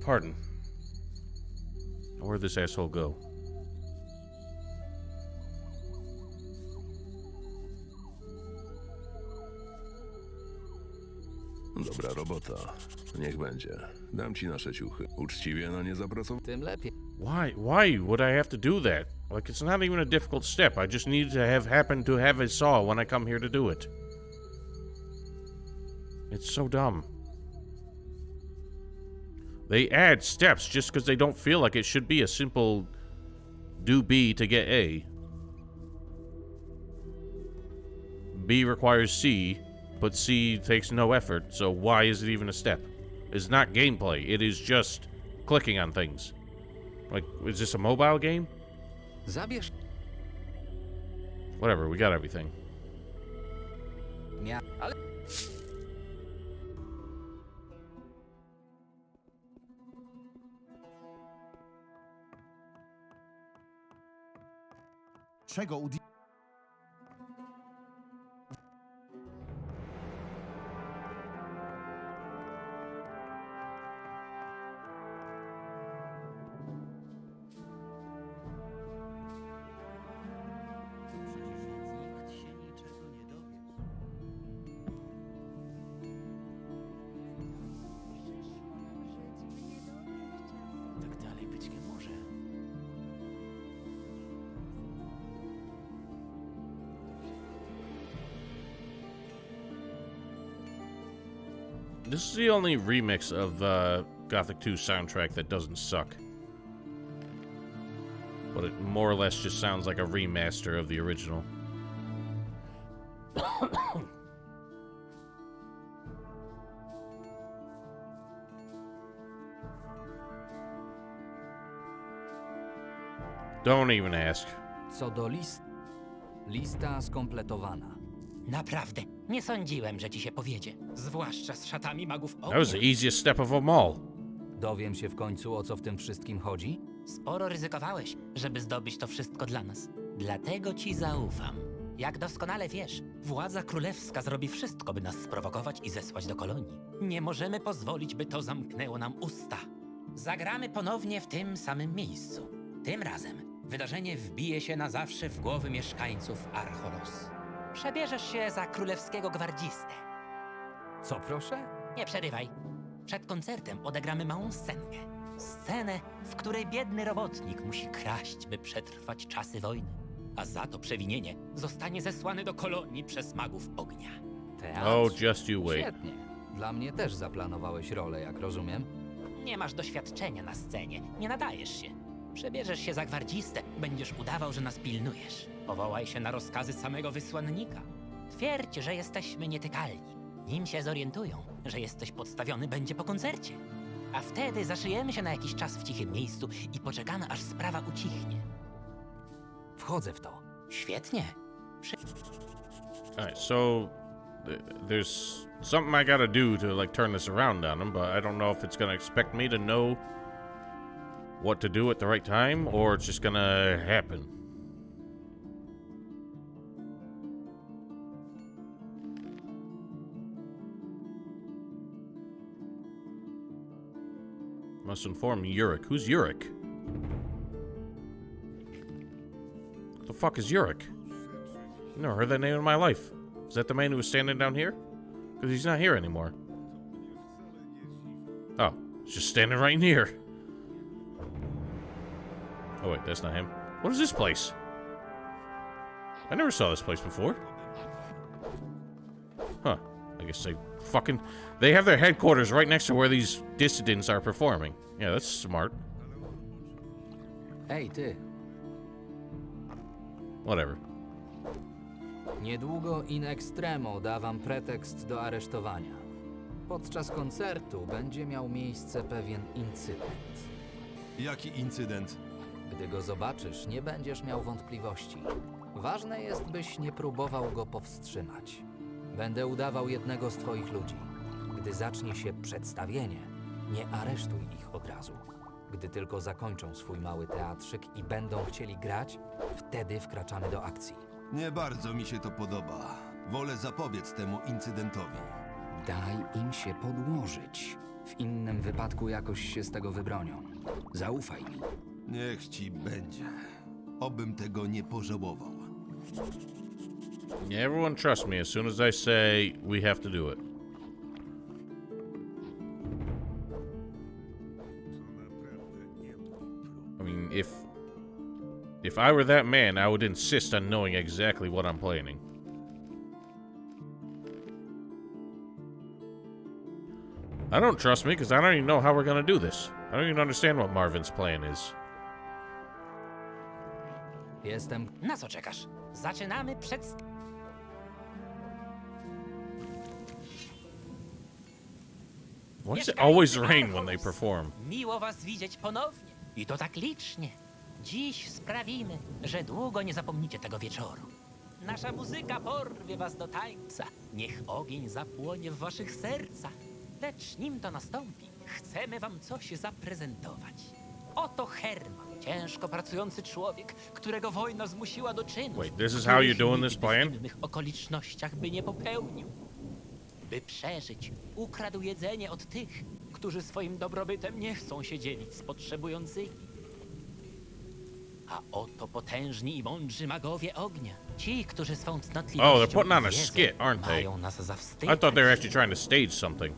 S1: Pardon. Where'd this asshole go?
S15: Dobra robota. Niech będzie. Dam ci nasze ciuchy. Uczciwie na nie zapracować.
S2: Tym lepiej.
S1: Why would I have to do that? Like, it's not even a difficult step. I just need to have happened to have a saw when I come here to do it. It's so dumb. They add steps just because they don't feel like it should be a simple do B to get A. B requires C, but C takes no effort, so why is it even a step? It's not gameplay, it is just clicking on things. Like, is this a mobile game?
S2: Zabierz...
S1: Whatever, we got everything.
S2: Ale...
S11: Czego u
S4: Tak dalej być nie może.
S1: This is the only remix of Gothic 2 soundtrack that doesn't suck. But it more or less just sounds like a remaster of the original. Don't even ask.
S2: Co do lista skompletowana.
S4: Naprawdę, nie sądziłem, że ci się powiedzie. Zwłaszcza z szatami magów ognia.
S1: That was the easiest step of them all.
S2: Dowiem się w końcu, o co w tym wszystkim chodzi?
S4: Sporo ryzykowałeś, żeby zdobyć to wszystko dla nas. Dlatego ci zaufam. Jak doskonale wiesz, władza królewska zrobi wszystko, by nas sprowokować i zesłać do kolonii. Nie możemy pozwolić, by to zamknęło nam usta. Zagramy ponownie w tym samym miejscu. Tym razem wydarzenie wbije się na zawsze w głowy mieszkańców Archolos. Przebierzesz się za królewskiego gwardzistę.
S2: Co proszę?
S4: Nie przerywaj. Przed koncertem odegramy małą scenkę. Scenę, w której biedny robotnik musi kraść, by przetrwać czasy wojny. A za to przewinienie zostanie zesłany do kolonii przez magów ognia.
S2: Teatr?
S1: Oh, just you wait.
S2: Świetnie. Dla mnie też zaplanowałeś rolę, jak rozumiem.
S4: Nie masz doświadczenia na scenie, nie nadajesz się. Przebierzesz się za gwardzistę, będziesz udawał, że nas pilnujesz. Powołaj się na rozkazy samego wysłannika. Twierdź, że jesteśmy nietykalni. Nim się zorientują, że jesteś podstawiony, będzie po koncercie. A wtedy zaszyjemy się na jakiś czas w cichym miejscu i poczekamy, aż sprawa ucichnie.
S2: Wchodzę w to.
S4: Świetnie.
S1: Alright, so there's something I gotta do to like turn this around on him, but I don't know if it's gonna expect me to know what to do at the right time, or it's just gonna happen. Must inform Yurik. Who's Yurik? What the fuck is Yurik? I've never heard that name in my life. Is that the man who was standing down here? Because he's not here anymore. Oh, he's just standing right in here. Oh wait, that's not him. What is this place? I never saw this place before. Huh. I guess they have their headquarters right next to where these dissidents are performing. Yeah, that's smart.
S2: Ej, ty.
S1: Whatever.
S2: Niedługo in extremo da wam pretekst do aresztowania. Podczas koncertu będzie miał miejsce pewien incydent.
S5: Jaki incydent?
S2: Gdy go zobaczysz, nie będziesz miał wątpliwości. Ważne jest, byś nie próbował go powstrzymać. Będę udawał jednego z twoich ludzi. Gdy zacznie się przedstawienie, nie aresztuj ich od razu. Gdy tylko zakończą swój mały teatrzyk i będą chcieli grać, wtedy wkraczamy do akcji.
S5: Nie bardzo mi się to podoba. Wolę zapobiec temu incydentowi.
S6: Daj im się podłożyć. W innym wypadku jakoś się z tego wybronią. Zaufaj mi.
S5: Niech ci będzie. Obym tego nie pożałował.
S1: Everyone trust me as soon as I say we have to do it. I mean, if I were that man, I would insist on knowing exactly what I'm planning. I don't trust me because I don't even know how we're gonna do this. I don't even understand what Marvin's plan is.
S2: Jestem.
S4: Na co czekasz? Zaczynamy
S1: Why does it always rain when they perform?
S4: Miło was widzieć ponownie. I to tak licznie. Dziś sprawimy, że długo nie zapomnicie tego wieczoru. Nasza muzyka porwie was do tańca. Niech ogień zapłonie w waszych sercach. Lecz nim to nastąpi, chcemy wam coś zaprezentować. Oto Herman, ciężko pracujący człowiek, którego wojna zmusiła do czynów.
S1: Wait, this is how you're doing this plan?
S4: W innych okolicznościach by nie popełnił. By przeżyć, ukradł jedzenie od tych, którzy swoim dobrobytem nie chcą się dzielić z potrzebującymi. A oto potężni i mądrzy magowie ognia. Ci, którzy swą cnotliwością
S1: Oh, they're putting on a
S4: i wiedzą
S1: skit, aren't they?
S4: mają nas za wstyd.
S1: I thought they were actually trying to stage something.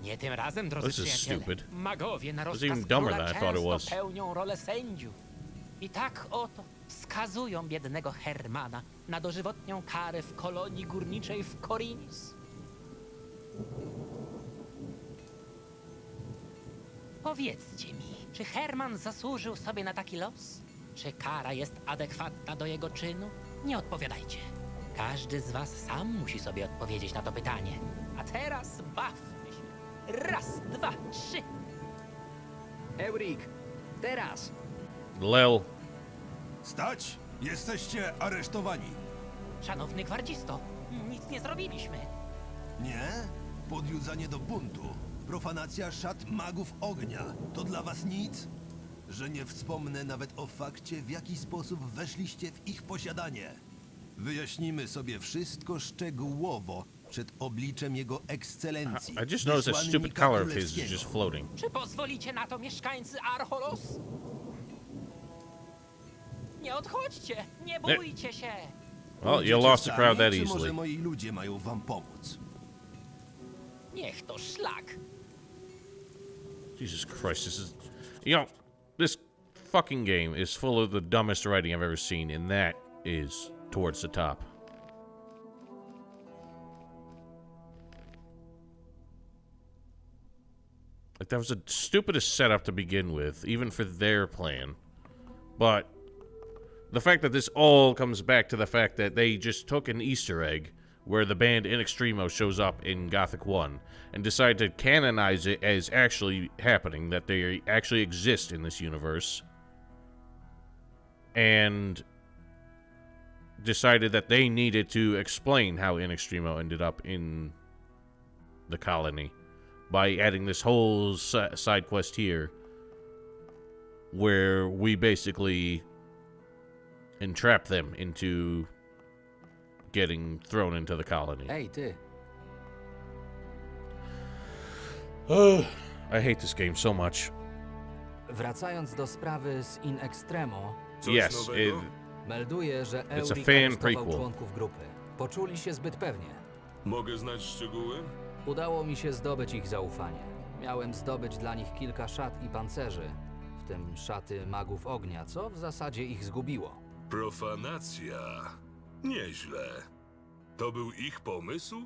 S4: Nie tym razem, drodzy
S1: This is
S4: przyjaciele.
S1: stupid.
S4: Magowie na
S1: This is
S4: rozkaz
S1: even dumber
S4: króla
S1: than I thought it
S4: często
S1: was.
S4: pełnią rolę sędziów. I tak oto skazują biednego Hermana na dożywotnią karę w kolonii górniczej w Korinis. Powiedzcie mi, czy Herman zasłużył sobie na taki los? Czy kara jest adekwatna do jego czynu? Nie odpowiadajcie. Każdy z was sam musi sobie odpowiedzieć na to pytanie. A teraz bawmy się. Raz, dwa, trzy.
S6: Eurik, teraz!
S1: Lel.
S5: Stać! Jesteście aresztowani.
S4: Szanowny gwardzisto, nic nie zrobiliśmy.
S5: Nie? Podjudzanie do buntu. Profanacja szat magów ognia. To dla was nic? Że nie wspomnę nawet o fakcie, w jaki sposób weszliście w ich posiadanie. Wyjaśnimy sobie wszystko szczegółowo przed obliczem jego ekscelencji.
S1: I just noticed that stupid color of his is just floating.
S4: Czy pozwolicie na to, mieszkańcy Archolos? Nie odchodźcie, nie bójcie się.
S1: Well, you lost the crowd that
S5: Czy
S1: easily.
S5: może moi ludzie mają wam pomóc?
S4: Niech to szlak.
S1: Jesus Christ, this is... You know, this fucking game is full of the dumbest writing I've ever seen, and that is towards the top. Like, that was the stupidest setup to begin with, even for their plan. But the fact that this all comes back to the fact that they just took an Easter egg where the band In Extremo shows up in Gothic 1 and decide to canonize it as actually happening, that they actually exist in this universe, and decided that they needed to explain how In Extremo ended up in the colony by adding this whole side quest here where we basically entrap them into getting thrown into the colony.
S6: Ej, ty.
S1: I hate this game so much.
S2: Wracając do sprawy z In Extremo,
S1: Yes,
S2: melduję, że
S1: it's a
S2: Eurik
S1: fan
S2: aresztował
S1: prequel.
S2: członków grupy. Poczuli się zbyt pewnie.
S3: Mogę znać szczegóły?
S2: Udało mi się zdobyć ich zaufanie. Miałem zdobyć dla nich kilka szat i pancerzy, w tym szaty magów ognia, co w zasadzie ich zgubiło.
S3: Profanacja. Nieźle. To był ich pomysł?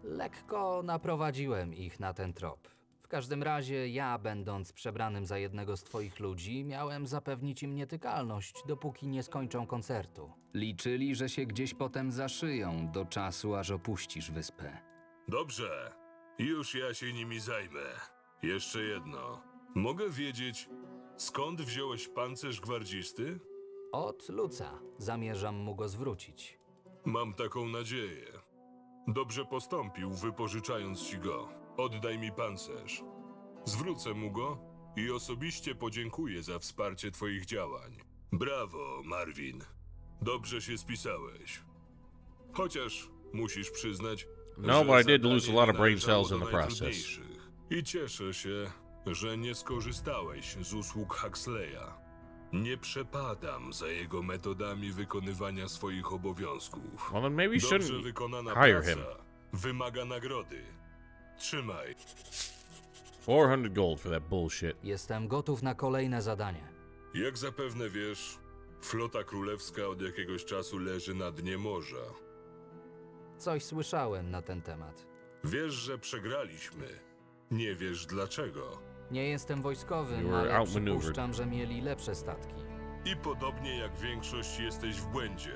S2: Lekko naprowadziłem ich na ten trop. W każdym razie ja, będąc przebranym za jednego z twoich ludzi, miałem zapewnić im nietykalność, dopóki nie skończą koncertu.
S6: Liczyli, że się gdzieś potem zaszyją do czasu, aż opuścisz wyspę.
S3: Dobrze. Już ja się nimi zajmę. Jeszcze jedno. Mogę wiedzieć, skąd wziąłeś pancerz gwardzisty?
S2: Od Luca. Zamierzam mu go zwrócić.
S3: Mam taką nadzieję. Dobrze postąpił, wypożyczając ci go. Oddaj mi pancerz. Zwrócę mu go i osobiście podziękuję za wsparcie twoich działań. Brawo, Marvin. Dobrze się spisałeś. Chociaż musisz przyznać,
S1: No,
S3: że
S1: but I did lose a
S3: zadanie
S1: lot of brain
S3: należało
S1: cells in
S3: do
S1: the process.
S3: najtrudniejszych. I cieszę się, że nie skorzystałeś z usług Huxleya. Nie przepadam za jego metodami wykonywania swoich obowiązków.
S1: Well, then maybe you
S3: Dobrze
S1: shouldn't
S3: wykonana
S1: hire
S3: praca
S1: him.
S3: wymaga nagrody. Trzymaj.
S1: 400 gold for that bullshit.
S2: Jestem gotów na kolejne zadanie.
S3: Jak zapewne wiesz, flota królewska od jakiegoś czasu leży na dnie morza.
S2: Coś słyszałem na ten temat.
S3: Wiesz, że przegraliśmy. Nie wiesz dlaczego.
S2: Nie jestem
S1: You
S2: wojskowym,
S1: were
S2: ale
S1: outmaneuvered.
S2: przypuszczam, że mieli lepsze statki.
S3: I podobnie jak większość jesteś w błędzie.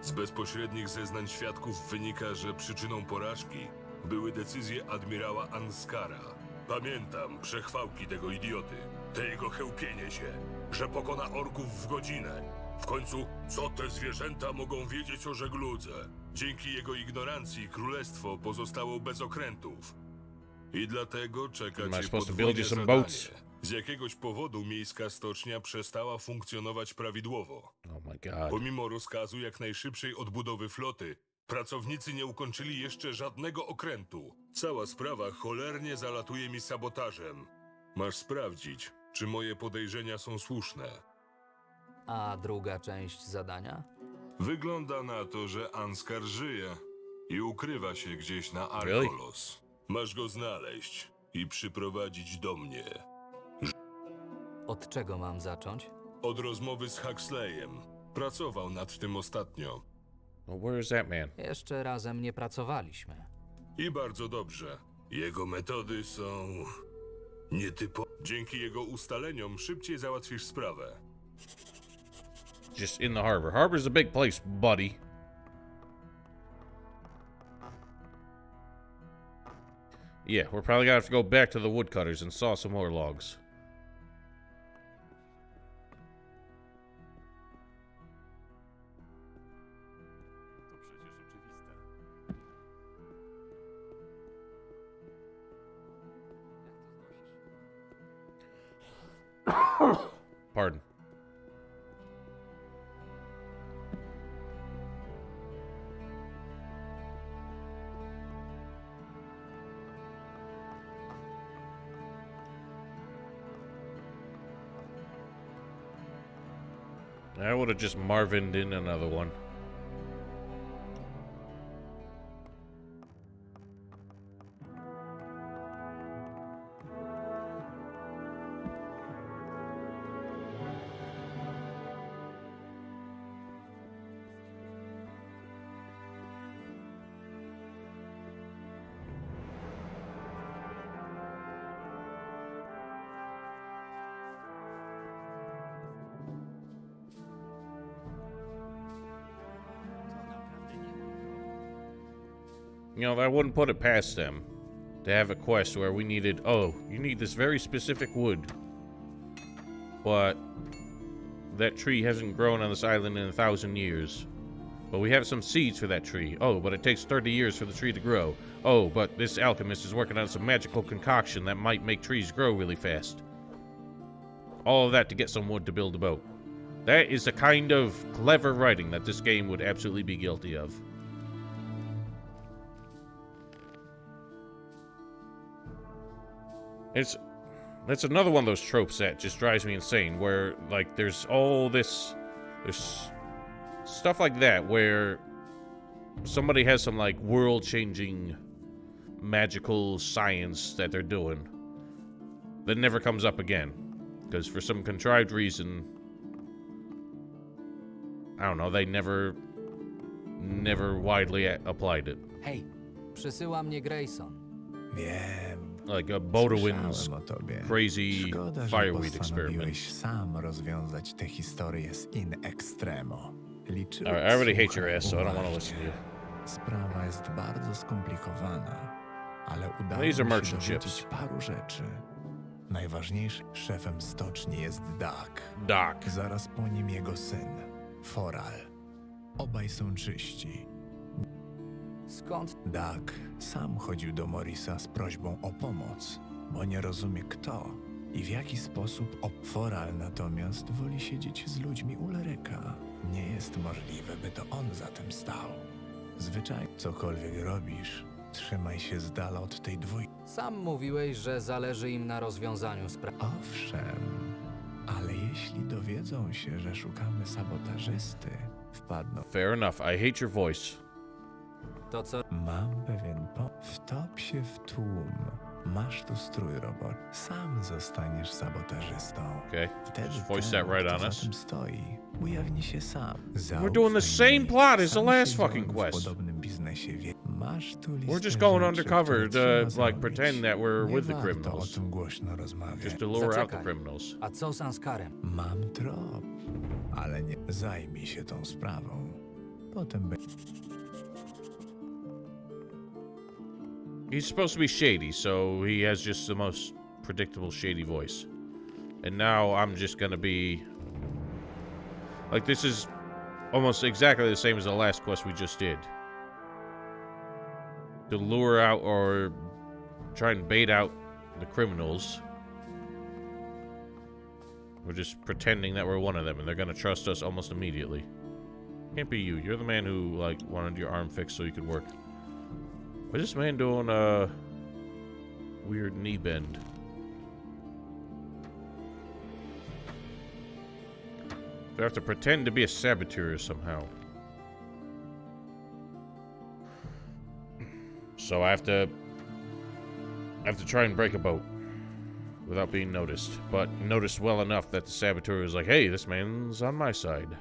S3: Z bezpośrednich zeznań świadków wynika, że przyczyną porażki były decyzje admirała Anskara. Pamiętam przechwałki tego idioty. Te jego chełpienie się, że pokona orków w godzinę. W końcu, co te zwierzęta mogą wiedzieć o żegludze? Dzięki jego ignorancji królestwo pozostało bez okrętów. I dlatego czeka
S1: Am I
S3: cię
S1: supposed to build
S3: podwójne
S1: you some
S3: zadanie.
S1: boats?
S3: Z jakiegoś powodu miejska stocznia przestała funkcjonować prawidłowo.
S1: Oh my god.
S3: Pomimo rozkazu jak najszybszej odbudowy floty, pracownicy nie ukończyli jeszcze żadnego okrętu. Cała sprawa cholernie zalatuje mi sabotażem. Masz sprawdzić, czy moje podejrzenia są słuszne.
S2: A druga część zadania?
S3: Wygląda na to, że Anskar żyje i ukrywa się gdzieś na
S1: Really?
S3: Arkolos. Masz go znaleźć i przyprowadzić do mnie.
S2: Od czego mam zacząć?
S3: Od rozmowy z Huxleyem. Pracował nad tym ostatnio.
S1: Well, where is that man?
S2: Jeszcze razem nie pracowaliśmy.
S3: I bardzo dobrze. Jego metody są nietypowe. Dzięki jego ustaleniom szybciej załatwisz sprawę.
S1: Just in the harbor. Harbor's a big place, buddy. Yeah, we're probably gonna have to go back to the woodcutters and saw some more logs. Pardon. I would have just Marvined in another one. You know, I wouldn't put it past them to have a quest where we needed, oh, you need this very specific wood. But that tree hasn't grown on this island in 1,000 years. But we have some seeds for that tree. Oh, but it takes 30 years for the tree to grow. Oh, but this alchemist is working on some magical concoction that might make trees grow really fast. All of that to get some wood to build a boat. That is the kind of clever writing that this game would absolutely be guilty of. That's another one of those tropes that just drives me insane, where, like, there's stuff like that, where somebody has some, like, world-changing magical science that they're doing that never comes up again. Because for some contrived reason, I don't know, they never widely applied it.
S2: Hej, przysyła mnie Grayson.
S16: Wiem.
S1: Like a Bodawin's
S16: Słyszałem o tobie.
S1: crazy
S16: Szkoda, że
S1: fireweed experiment.
S16: postanowiłeś sam rozwiązać tę historię z in extremo. Liczyłem,
S1: Alright, I already hate your
S16: słuchaj
S1: ass, so I don't want to
S16: uważnie.
S1: listen to you.
S16: Sprawa jest bardzo skomplikowana, ale udało
S1: These
S16: mi
S1: are
S16: się
S1: merchant
S16: dowiedzieć
S1: ships.
S16: paru rzeczy. Najważniejszym szefem stoczni jest Dak.
S1: Dak.
S16: Zaraz po nim jego syn, Foral. Obaj są czyści.
S2: Skąd?
S16: Dak sam chodził do Morisa z prośbą o pomoc, bo nie rozumie kto i w jaki sposób Foral natomiast woli siedzieć z ludźmi Ulryka. Nie jest możliwe, by to on za tym stał. Zwyczaj, cokolwiek robisz, trzymaj się z dala od tej dwójki.
S2: Sam mówiłeś, że zależy im na rozwiązaniu sprawy.
S16: Owszem, ale jeśli dowiedzą się, że szukamy sabotażysty, wpadną.
S1: Fair enough. I hate your voice.
S2: To co?
S16: Mam pewien Wtop się w tłum. Masz tu strój roboczy. Sam zostaniesz sabotażystą.
S1: Okay.
S16: Wtedy
S1: Just voice
S16: ten,
S1: that right
S16: kto
S1: on
S16: za
S1: us.
S16: tym stoi, ujawni się sam.
S1: We're doing the same plot as the last fucking
S16: W
S1: quest.
S16: podobnym biznesie masz tu
S1: We're
S16: listę
S1: just going
S16: rzeczy,
S1: undercover
S16: które
S1: to,
S16: trzeba
S1: like, pretend
S16: zrobić.
S1: that we're
S16: Nie
S1: with the
S16: warto
S1: criminals.
S16: o tym głośno rozmawiać.
S1: Just to lure out the
S2: Zaczekaj.
S1: criminals.
S2: A co z Anskarem?
S16: Mam trop, ale nie zajmij się tą sprawą. Potem będzie.
S1: He's supposed to be shady, so he has just the most predictable shady voice. And now I'm just gonna be... Like, this is almost exactly the same as the last quest we just did. To lure out or try and bait out the criminals. We're just pretending that we're one of them, and they're gonna trust us almost immediately. Can't be you. You're the man who, like, wanted your arm fixed so you could work. What's this man doing a weird knee bend? Do I have to pretend to be a saboteur somehow? So I have to try and break a boat without being noticed, but noticed well enough that the saboteur is like, "Hey, this man's on my side."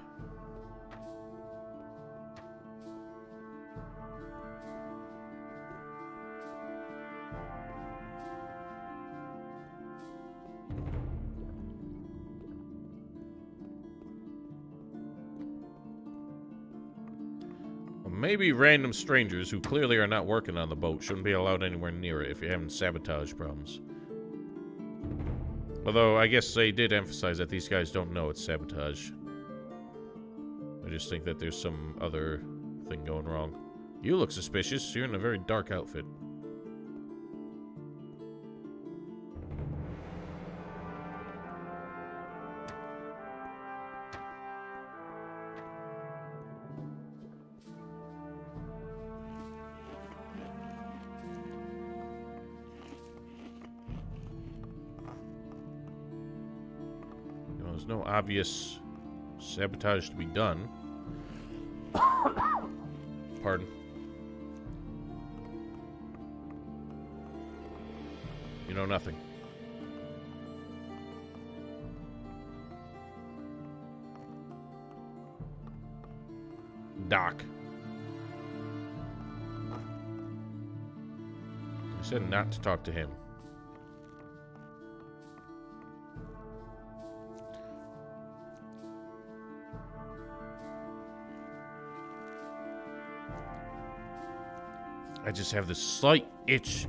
S1: Maybe random strangers who clearly are not working on the boat shouldn't be allowed anywhere near it if you're having sabotage problems. Although, I guess they did emphasize that these guys don't know it's sabotage. I just think that there's some other thing going wrong. You look suspicious. You're in a very dark outfit. There's no obvious sabotage to be done. Pardon. You know nothing. Doc. I said not to talk to him. I just have this slight itch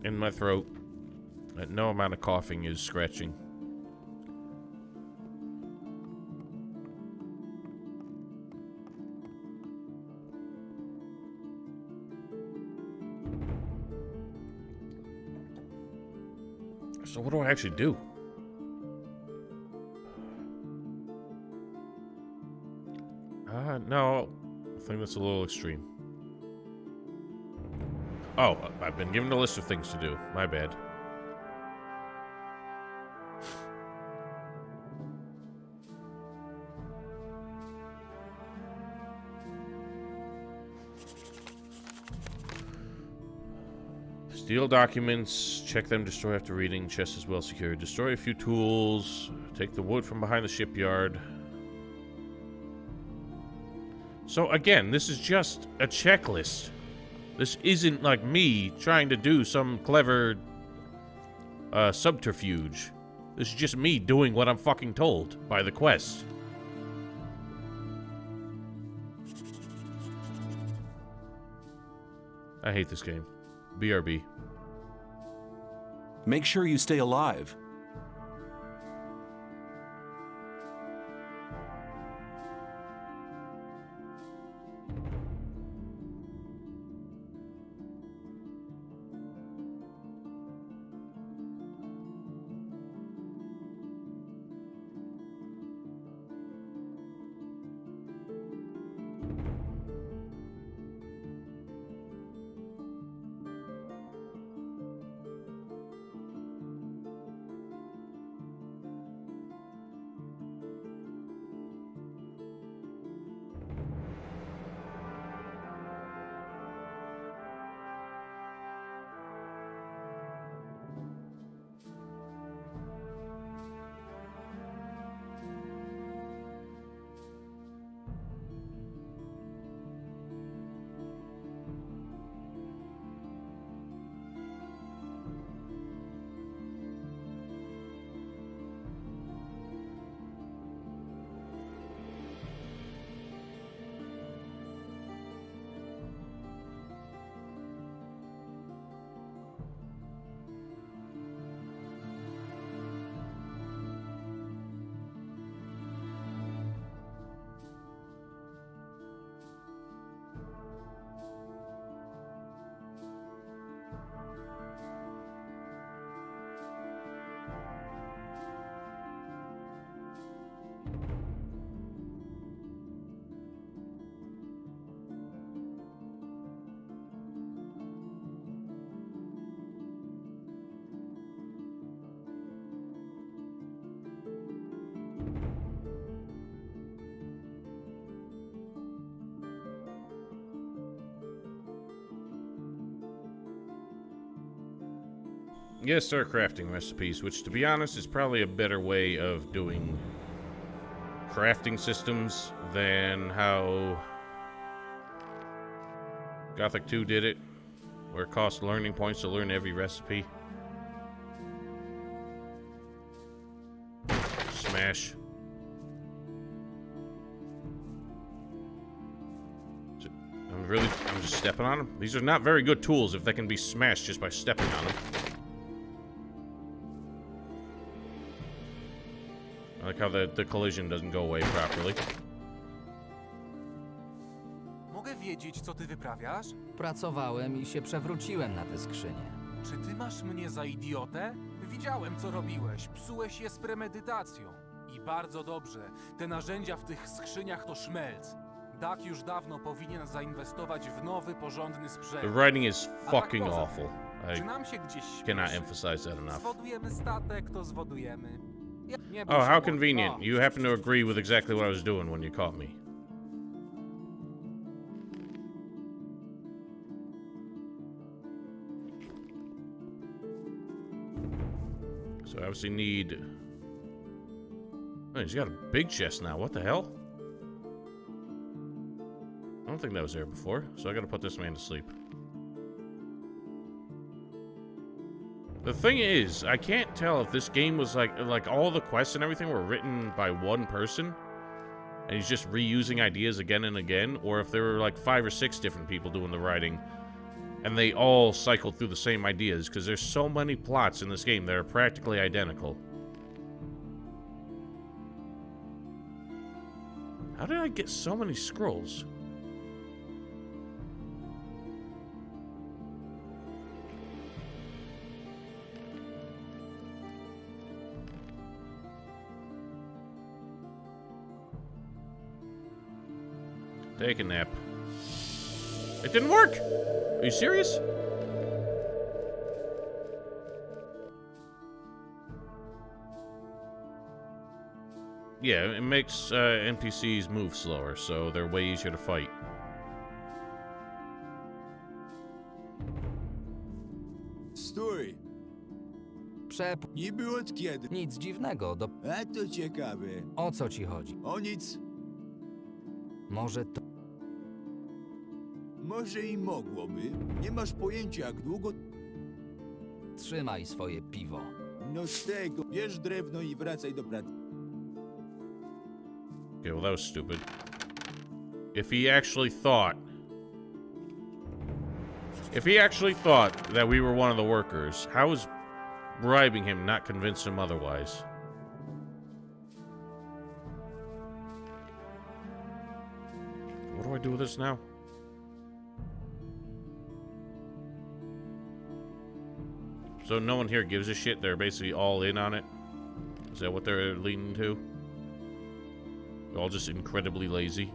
S1: in my throat that no amount of coughing is scratching. So what do I actually do? No, I think that's a little extreme. Oh, I've been given a list of things to do. My bad. Steal documents, check them, destroy after reading, chest is well secured. Destroy a few tools, take the wood from behind the shipyard. So again, this is just a checklist. This isn't like me trying to do some clever subterfuge. This is just me doing what I'm fucking told by the quest. I hate this game. BRB.
S17: Make sure you stay alive.
S1: Yes, there are crafting recipes, which, to be honest, is probably a better way of doing crafting systems than how Gothic 2 did it, where it cost learning points to learn every recipe. Smash. I'm just stepping on them. These are not very good tools if they can be smashed just by stepping on them. I like how the collision doesn't go away properly.
S12: Mogę wiedzieć, co ty wyprawiasz?
S2: Pracowałem i się przewróciłem na tę skrzynię.
S12: Czy ty masz mnie za idiotę? Widziałem, co robiłeś. Psułeś je z premedytacją. I bardzo dobrze. Te narzędzia w tych skrzyniach to szmelc. Dak już dawno powinien zainwestować w nowy, porządny sprzęt.
S1: The writing is
S12: A tak
S1: fucking
S12: poza
S1: awful.
S12: tym, czy nam się gdzieś
S1: Cannot
S12: śpieszy?
S1: emphasize that enough.
S12: Zwodujemy statek, to zwodujemy. Nie bój
S1: Oh,
S12: się,
S1: how
S12: Mord.
S1: convenient.
S12: O,
S1: You happen to agree with exactly what I was doing when you caught me. So I obviously need... Oh, he's got a big chest now. What the hell? I don't think that was there before, so I gotta put this man to sleep. The thing is, I can't tell if this game was like all the quests and everything were written by one person, and he's just reusing ideas again and again, or if there were like 5 or 6 different people doing the writing, and they all cycled through the same ideas, because there's so many plots in this game that are practically identical. How did I get so many scrolls? Take a nap. It didn't work! Are you serious? Yeah, it makes NPCs move slower, so they're way easier to fight.
S17: Stój! Niby od kiedy?
S2: Nic dziwnego,
S17: A to ciekawe.
S2: O co ci chodzi?
S17: O nic.
S2: Może to...
S17: Może i mogłoby. Nie masz pojęcia, jak długo...
S2: Trzymaj swoje piwo.
S17: No z tego. Bierz drewno i wracaj do pracy.
S1: Okay, well that was stupid. If he actually thought that we were one of the workers, how is bribing him not convince him otherwise? What do I do with this now? So no one here gives a shit? They're basically all in on it? Is that what they're leaning to? They're all just incredibly lazy?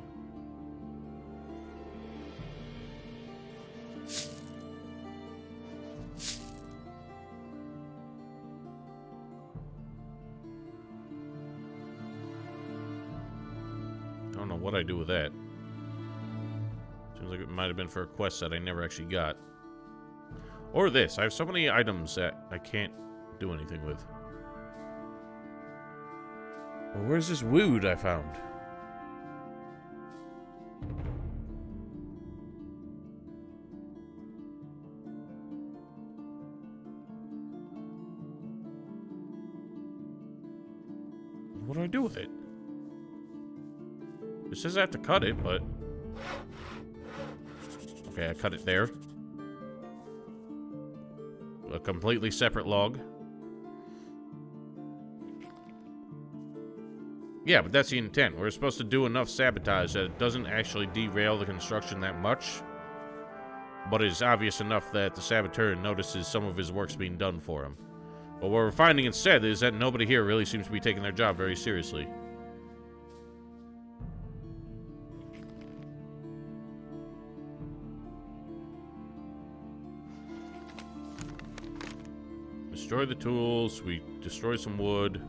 S1: I don't know what I do with that. Seems like it might have been for a quest that I never actually got. Or this. I have so many items that I can't do anything with. Well, where's this wood I found? What do I do with it? It says I have to cut it, but... Okay, I cut it there. A completely separate log. Yeah, but that's the intent. We're supposed to do enough sabotage that it doesn't actually derail the construction that much. But it's obvious enough that the saboteur notices some of his work's being done for him. But what we're finding instead is that nobody here really seems to be taking their job very seriously. Destroy the tools, we destroy some wood.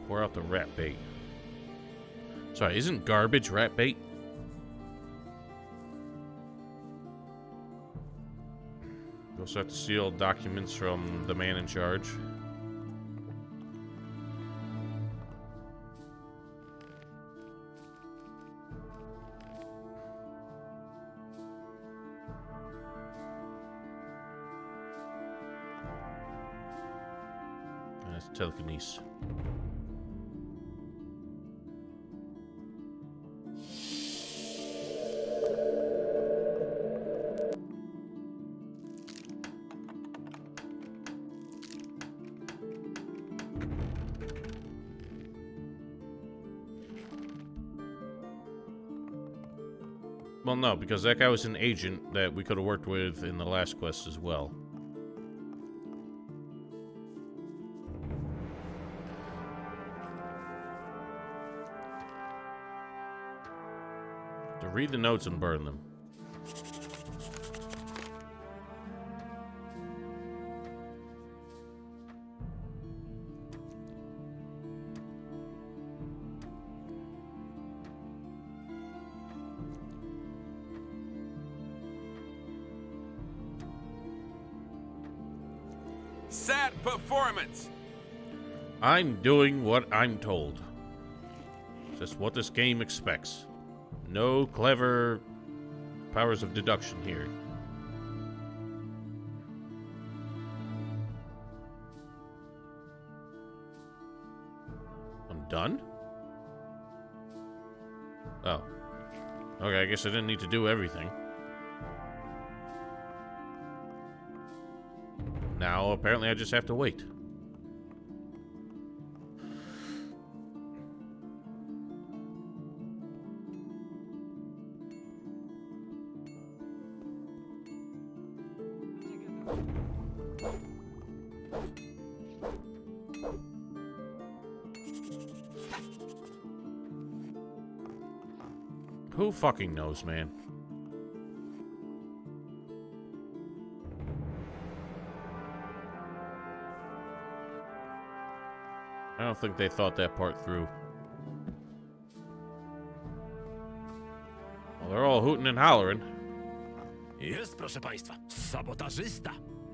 S1: Pour out the rat bait. Sorry, isn't garbage rat bait? We also have to steal documents from the man in charge. That's telekinesis. Well, no, because that guy was an agent that we could have worked with in the last quest as well. To read the notes and burn them.
S18: Sad performance.
S1: I'm doing what I'm told. That's what this game expects. No clever powers of deduction here. I'm done? Oh. Okay, I guess I didn't need to do everything. Now, apparently I just have to wait. Who fucking knows, man? I don't think they thought that part through. Well, they're all hooting and hollering.
S19: Jest, proszę państwa, sabotażysta.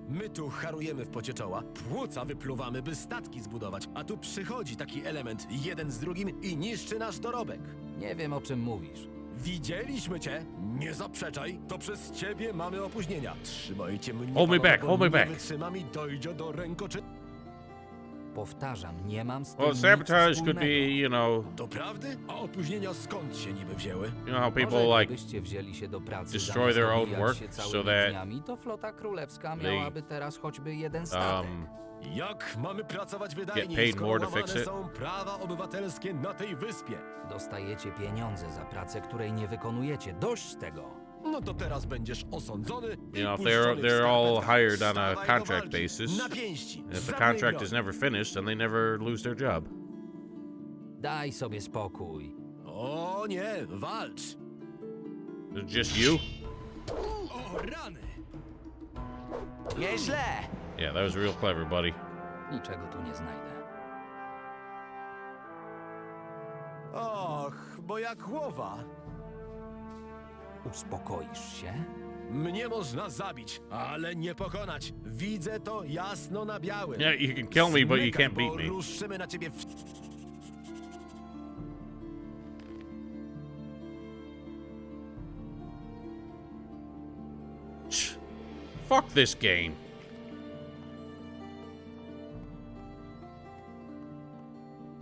S19: My tu harujemy w pocie czoła, płuca wypluwamy, by statki zbudować, a tu przychodzi taki element, jeden z drugim i niszczy nasz dorobek.
S2: Nie wiem, o czym mówisz.
S19: Widzieliśmy cię, nie zaprzeczaj, to przez ciebie mamy opóźnienia. Trzymajcie mnie,
S1: Hold me
S19: panowie,
S1: back,
S19: bo
S1: hold me
S19: nie
S1: back.
S19: wytrzymam i dojdzie do rękoczy...
S2: Powtarzam, nie mam z tym
S1: Well,
S2: nic
S1: sabotage could
S2: wspólnego.
S1: be, you know,
S19: Doprawdy? A opóźnienia skąd się niby wzięły?
S1: you know how people
S2: Może
S1: like
S2: gdybyście wzięli się do pracy,
S1: destroy their
S2: zamiast
S1: own
S2: obijać
S1: work
S2: się
S1: so
S2: całymi
S1: that
S2: dniami, to flota królewska
S1: they,
S2: miałaby teraz choćby jeden statek.
S19: Jak mamy pracować wydajnie,
S1: paid
S19: skoro
S1: more to
S19: łamane
S1: fix it?
S19: są prawa obywatelskie na tej wyspie?
S2: Dostajecie pieniądze za pracę, której nie wykonujecie. Dość tego!
S19: No to teraz będziesz osądzony
S1: you know, if
S19: puszczony w
S1: they're all
S19: skarpetkach.
S1: hired on a
S19: Wstawaj do
S1: contract
S19: walki.
S1: basis,
S19: Na pięści.
S1: and if the
S19: Żadnej
S1: contract
S19: broni.
S1: is never finished, then they never lose their job.
S2: Daj sobie spokój.
S19: O nie, walcz!
S1: Just you?
S19: O rany!
S2: Nieźle!
S1: Yeah, that was real clever, buddy.
S2: Niczego tu nie znajdę.
S19: Och, moja głowa!
S2: Uspokoisz się?
S19: Mnie można zabić, ale nie pokonać. Widzę to jasno na białym.
S1: Yeah, you can kill me, but you
S19: Zmykaj,
S1: can't beat
S19: bo
S1: me.
S19: ruszymy na ciebie w...
S1: Fuck this game.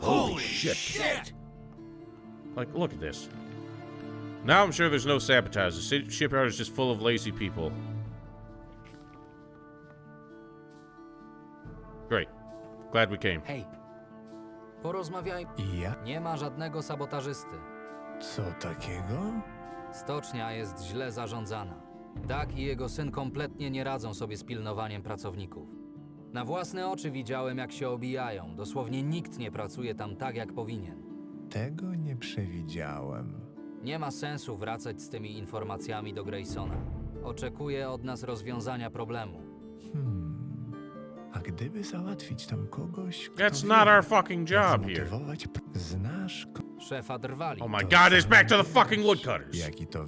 S1: Holy shit. Like, look at this. Now I'm sure there's no sabotage. The shipyard is just full of lazy people. Great. Glad we came.
S2: Hej, porozmawiaj.
S16: Ja?
S2: Nie ma żadnego sabotażysty.
S16: Co takiego?
S2: Stocznia jest źle zarządzana. Dak i jego syn kompletnie nie radzą sobie z pilnowaniem pracowników. Na własne oczy widziałem, jak się obijają. Dosłownie nikt nie pracuje tam tak, jak powinien.
S16: Tego nie przewidziałem.
S2: Nie ma sensu wracać z tymi informacjami do Graysona. Oczekuje od nas rozwiązania problemu.
S16: A gdyby załatwić tam kogoś, kto
S1: That's
S16: wie,
S1: not our fucking
S16: jak
S1: job here.
S16: zmotywować Znasz
S2: Szefa drwali.
S1: Oh my god, it's back to the fucking woodcutters.
S16: Jaki to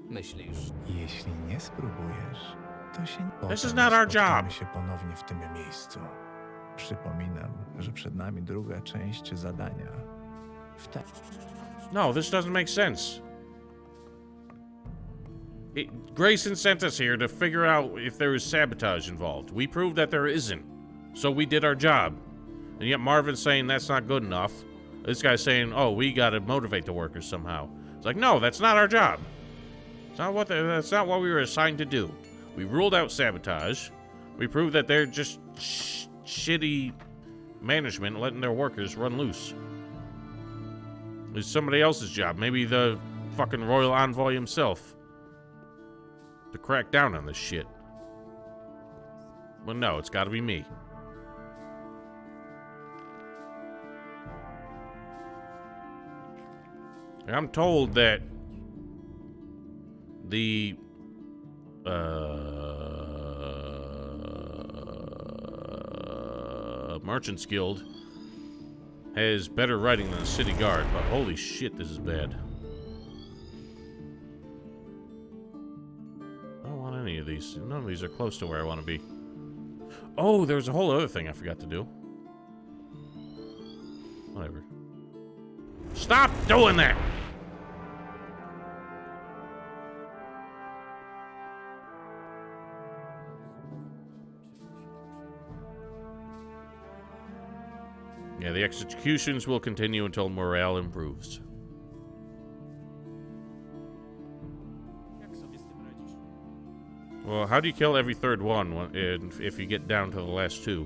S2: Myślisz?
S16: Jeśli nie spróbujesz, To się nie...
S1: This is
S16: Potem
S1: not our
S16: spotkamy
S1: job.
S16: się ponownie w tym miejscu. Przypominam, że przed nami druga część zadania.
S1: No, this doesn't make sense. Grayson sent us here to figure out if there is sabotage involved. We proved that there isn't. So we did our job. And yet Marvin's saying that's not good enough. This guy's saying, oh, we gotta motivate the workers somehow. It's like, no, that's not our job. That's not what we were assigned to do. We ruled out sabotage. We proved that they're just shitty management letting their workers run loose. It's somebody else's job. Maybe the fucking royal envoy himself. To crack down on this shit. Well, no, it's gotta be me. I'm told that the Merchants Guild has better writing than the City Guard, but holy shit, this is bad. I don't want any of these. None of these are close to where I want to be. Oh, there's a whole other thing I forgot to do. Whatever. Stop doing that! Yeah, the executions will continue until morale improves. Well, how do you kill every third one if you get down to the last two?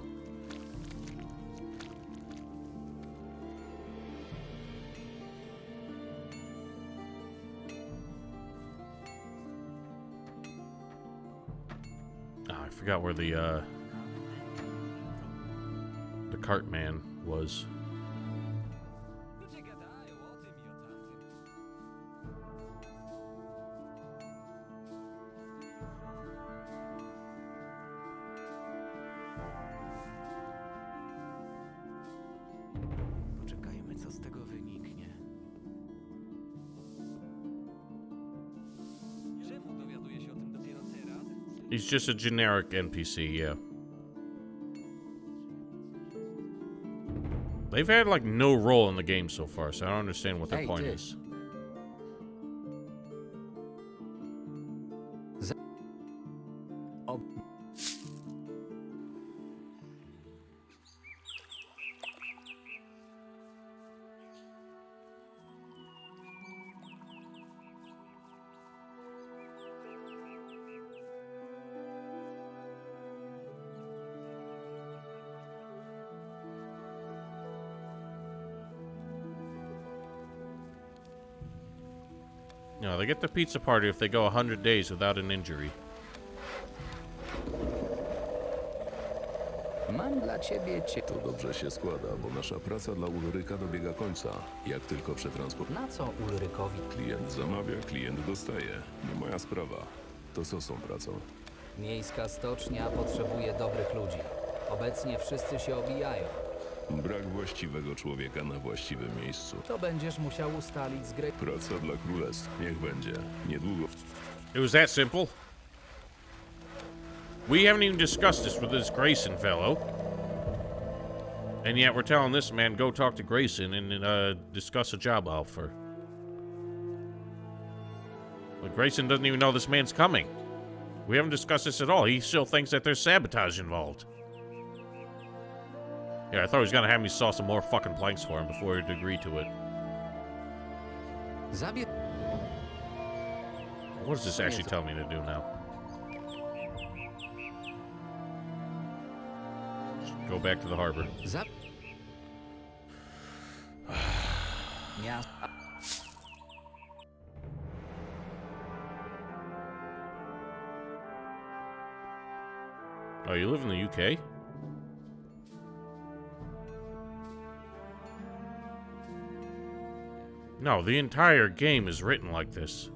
S1: I forgot where the cart man was.
S14: Poczekajmy, co z tego wyniknie. Czemu dowiaduję się o tym dopiero teraz?
S1: He's just a generic NPC, yeah. They've had, like, no role in the game so far, so I don't understand what their point is. No, they get the pizza party if they go 100 days without an injury.
S6: Mam dla ciebie
S15: To dobrze się składa, bo nasza praca dla Ulryka dobiega końca. Jak tylko przetransport...
S2: Na co Ulrykowi?
S15: Klient zamawia, klient dostaje. Nie moja sprawa. To co z tą pracą?
S2: Miejska stocznia potrzebuje dobrych ludzi. Obecnie wszyscy się obijają.
S15: Brak właściwego człowieka na właściwym miejscu.
S2: To będziesz musiał ustalić z gry.
S15: Praca dla królestw. Niech będzie. Niedługo.
S1: It was that simple. We haven't even discussed this with this Grayson fellow. And yet we're telling this man, go talk to Grayson and discuss a job offer. But Grayson doesn't even know this man's coming. We haven't discussed this at all. He still thinks that there's sabotage involved. Yeah, I thought he was gonna have me saw some more fucking planks for him before he'd agree to it. What does this actually tell me to do now? Go back to the harbor. Oh, you live in the UK? No, the entire game is written like this.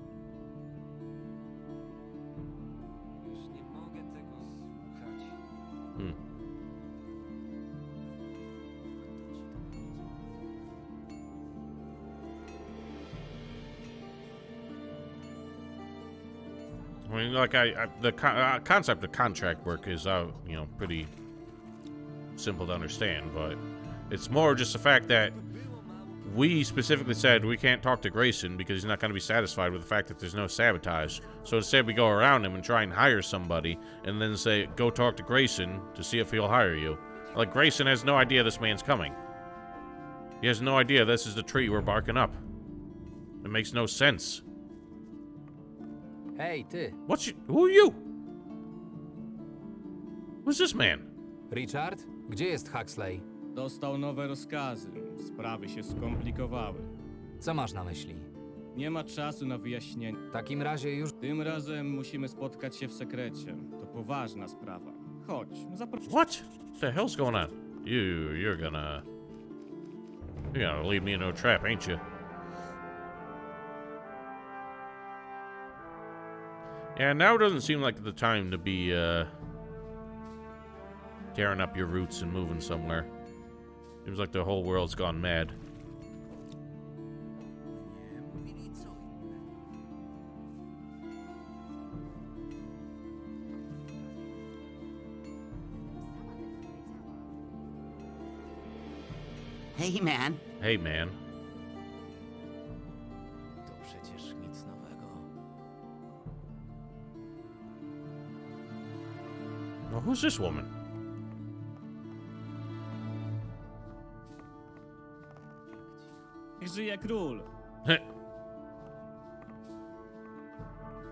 S1: I mean, like, the concept of contract work is, you know, pretty simple to understand, but it's more just the fact that we specifically said we can't talk to Grayson because he's not going to be satisfied with the fact that there's no sabotage. So instead we go around him and try and hire somebody and then say, go talk to Grayson to see if he'll hire you. Like, Grayson has no idea this man's coming. He has no idea this is the tree we're barking up. It makes no sense.
S2: Hej, ty.
S1: Who are you? Who's this man?
S2: Richard? Gdzie jest Huxley?
S20: Dostał nowe rozkazy. Sprawy się skomplikowały.
S2: Co masz na myśli?
S20: Nie ma czasu na wyjaśnienie.
S2: W takim razie już...
S20: Tym razem musimy spotkać się w sekrecie. To poważna sprawa. Chodź, zapraszam.
S1: What the hell's going on? You're gonna lead me into a trap, ain't you? Yeah, now doesn't seem like the time to be tearing up your roots and moving somewhere. Seems like the whole world's gone mad.
S21: Hey, man.
S1: Hey, man.
S14: To przecież nic nowego.
S1: Well, who's this woman?
S20: Niech żyje król.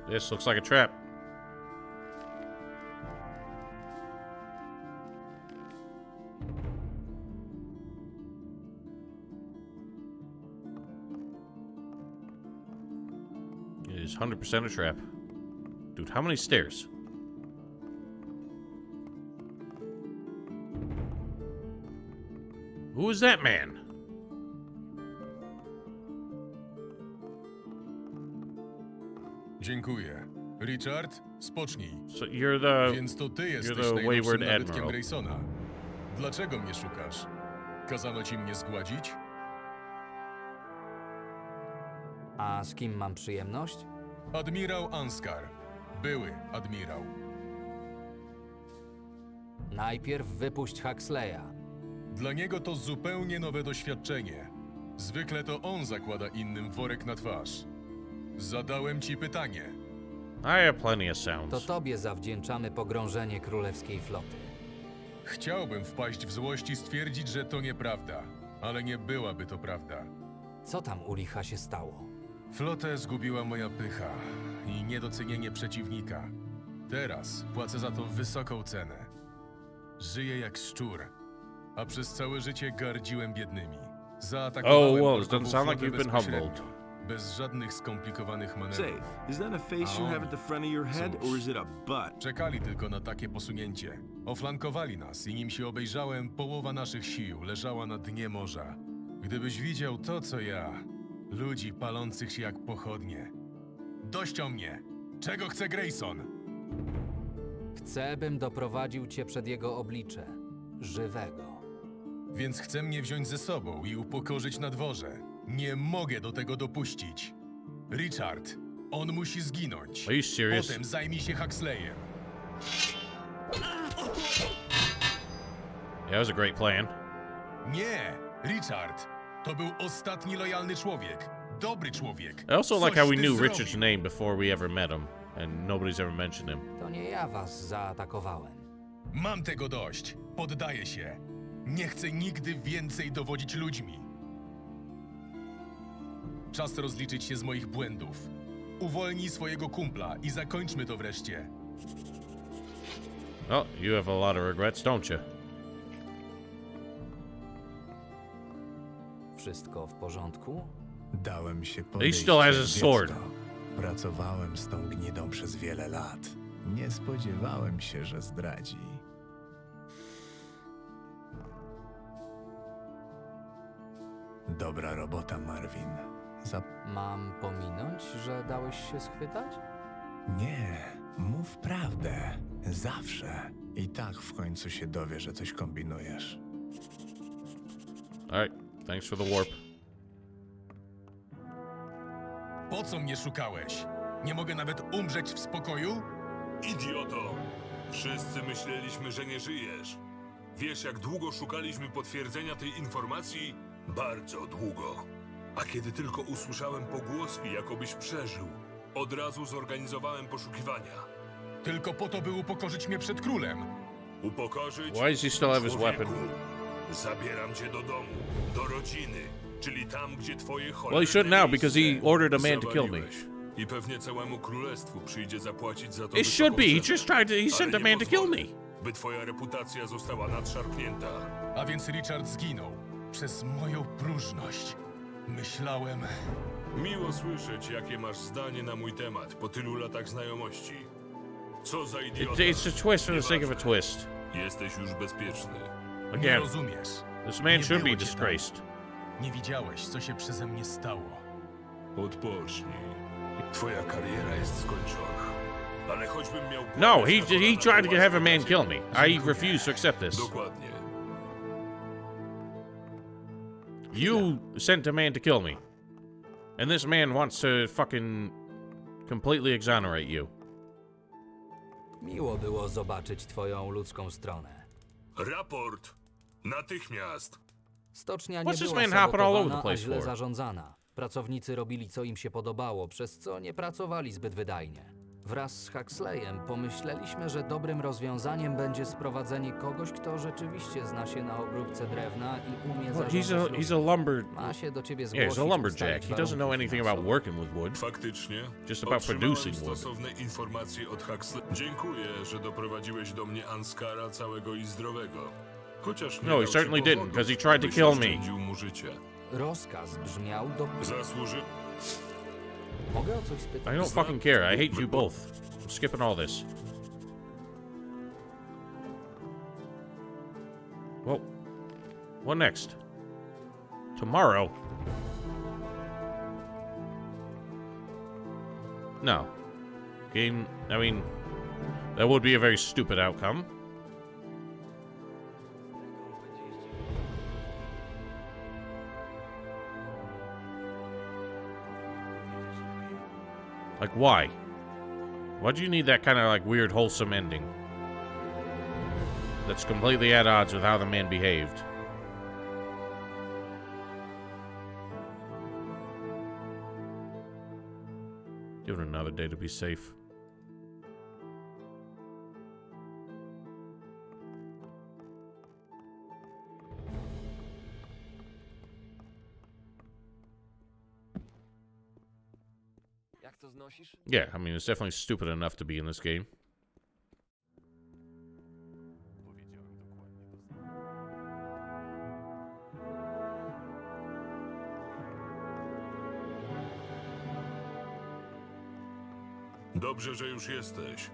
S1: This looks like a trap. It is 100% a trap. Dude, how many stairs? Who is that man?
S3: Dziękuję. Richard, spocznij.
S1: So you're the...
S3: Więc to ty jesteś
S1: the wayward
S3: najnowszym nabytkiem
S1: admiral.
S3: Graysona. Dlaczego mnie szukasz? Kazano ci mnie zgładzić?
S2: A z kim mam przyjemność?
S3: Admirał Anskar. Były admirał.
S2: Najpierw wypuść Huxleya.
S3: Dla niego to zupełnie nowe doświadczenie. Zwykle to on zakłada innym worek na twarz. Zadałem ci pytanie.
S1: I have plenty of sounds.
S2: To tobie zawdzięczamy pogrążenie królewskiej floty.
S3: Chciałbym wpaść w złość i stwierdzić, że to nieprawda, ale nie byłaby to prawda.
S2: Co tam u licha się stało?
S3: Flotę zgubiła moja pycha i niedocenienie przeciwnika. Teraz płacę za to wysoką cenę. Żyję jak szczur, a przez całe życie gardziłem biednymi. Zaatakowałem
S1: well, it doesn't
S3: orków
S1: sound like
S3: flotę
S1: you've been humbled.
S3: bezpośrednio, bez żadnych skomplikowanych manewrów.
S22: Say, is that a face you have at the front of your head, or is it a butt?
S3: Czekali tylko na takie posunięcie. Oflankowali nas i nim się obejrzałem, połowa naszych sił leżała na dnie morza. Gdybyś widział to, co ja, ludzi palących się jak pochodnie. Dość o mnie! Czego chce Grayson?
S2: Chcę, bym doprowadził cię przed jego oblicze. Żywego.
S3: Więc chce mnie wziąć ze sobą i upokorzyć na dworze. Nie mogę do tego dopuścić. Richard, on musi zginąć.
S1: Are you serious?
S3: Potem zajmij się Huxleyem.
S1: Yeah, that was a great plan.
S3: Nie, Richard. To był ostatni lojalny człowiek. Dobry człowiek.
S1: I also like
S3: Coś
S1: how we
S3: ty
S1: knew
S3: zrobił.
S1: Richard's name before we ever met him, and nobody's ever mentioned him.
S2: To nie ja was zaatakowałem.
S3: Mam tego dość. Poddaję się. Nie chcę nigdy więcej dowodzić ludźmi. Czas rozliczyć się z moich błędów. Uwolnij swojego kumpla i zakończmy to wreszcie.
S1: Oh, you have a lot of regrets, don't you?
S2: Wszystko w porządku?
S16: Dałem się
S1: He
S16: podejść
S1: still has
S16: jak
S1: his sword.
S16: dziecko. Pracowałem z tą gnidą przez wiele lat. Nie spodziewałem się, że zdradzi. Dobra robota, Marvin.
S2: Mam pominąć, że dałeś się schwytać?
S16: Nie, mów prawdę. Zawsze. I tak w końcu się dowie, że coś kombinujesz.
S1: Alright, thanks for the warp.
S3: Po co mnie szukałeś?
S7: Nie mogę nawet umrzeć w spokoju?
S3: Idioto! Wszyscy myśleliśmy, że nie żyjesz. Wiesz, jak długo szukaliśmy potwierdzenia tej informacji? Bardzo długo. A kiedy tylko usłyszałem pogłoski, jakobyś przeżył, od razu zorganizowałem poszukiwania.
S7: Tylko po to, by upokorzyć mnie przed królem.
S3: Upokorzyć?
S1: Why does he still have his weapon?
S3: Zabieram cię do domu, do rodziny, czyli tam, gdzie twoje cholerne
S1: Well, he should now because he
S3: miejsce
S1: ordered a man to kill me.
S3: zawaliłeś. I pewnie całemu królestwu przyjdzie zapłacić za to.
S1: It should be. He
S3: wysoką
S1: just
S3: cenę.
S1: tried to. He sent a
S3: Ale nie
S1: man to kill
S3: pozwolę,
S1: me.
S3: by twoja reputacja została nadszarpnięta.
S7: A więc Richard zginął przez moją próżność. Myślałem...
S3: Miło słyszeć, jakie masz zdanie na mój temat po tylu latach znajomości. Co za idiota.
S1: It's a twist for the sake of a twist.
S3: Jesteś już bezpieczny.
S7: Nie
S1: Again,
S7: rozumiesz.
S1: this man
S7: Nie
S1: should be
S7: było cię tam.
S1: disgraced.
S7: Nie widziałeś, co się przeze mnie stało.
S3: Odpocznij. Twoja kariera jest skończona. Ale choćbym miał...
S1: No, he tried to have a man kill me. I refuse to accept this.
S3: Dokładnie.
S1: You sent a man to kill me. And this man wants to fucking completely exonerate you.
S2: Miło było zobaczyć twoją ludzką stronę.
S3: Raport! Natychmiast!
S2: Stocznia nie
S1: What's this
S2: była
S1: man hopping all over the
S2: sabotowana, a
S1: place
S2: źle
S1: for?
S2: zarządzana. Pracownicy robili, co im się podobało, przez co nie pracowali zbyt wydajnie. Wraz z Huxleyem pomyśleliśmy, że dobrym rozwiązaniem będzie sprowadzenie kogoś, kto rzeczywiście zna się na obróbce drewna i umie zarządzać
S1: He's a
S2: ludźmi.
S1: lumber.
S2: Ma się do ciebie
S1: Yeah,
S2: zgłosić,
S1: he's a lumberjack.
S2: ustalić
S1: He doesn't know
S2: warunki
S1: anything about
S2: finansowe.
S1: working with wood.
S3: Faktycznie.
S1: Just about
S3: Otrzymałem
S1: producing wood.
S3: stosowne informacje od Huxley. Dziękuję, że doprowadziłeś do mnie Anskara całego i zdrowego. Chociaż nie
S1: No, he
S3: dał ci
S1: certainly didn't,
S3: powodów,
S1: 'cause he tried to
S3: byś
S1: kill me.
S3: oszczędził mu życie.
S2: Rozkaz brzmiał do...
S3: Zasłuży...
S2: Mogę o coś spytać?
S1: I don't fucking care. I hate you both. I'm skipping all this. Well, what next? Tomorrow? No. Game, I mean, that would be a very stupid outcome. Like, why? Why do you need that kind of, like, weird, wholesome ending? That's completely at odds with how the man behaved. Give it another day to be safe.
S9: Jak to znosisz?
S1: Yeah, I mean, it's definitely stupid enough to be in this game.
S3: Dobrze, że już jesteś.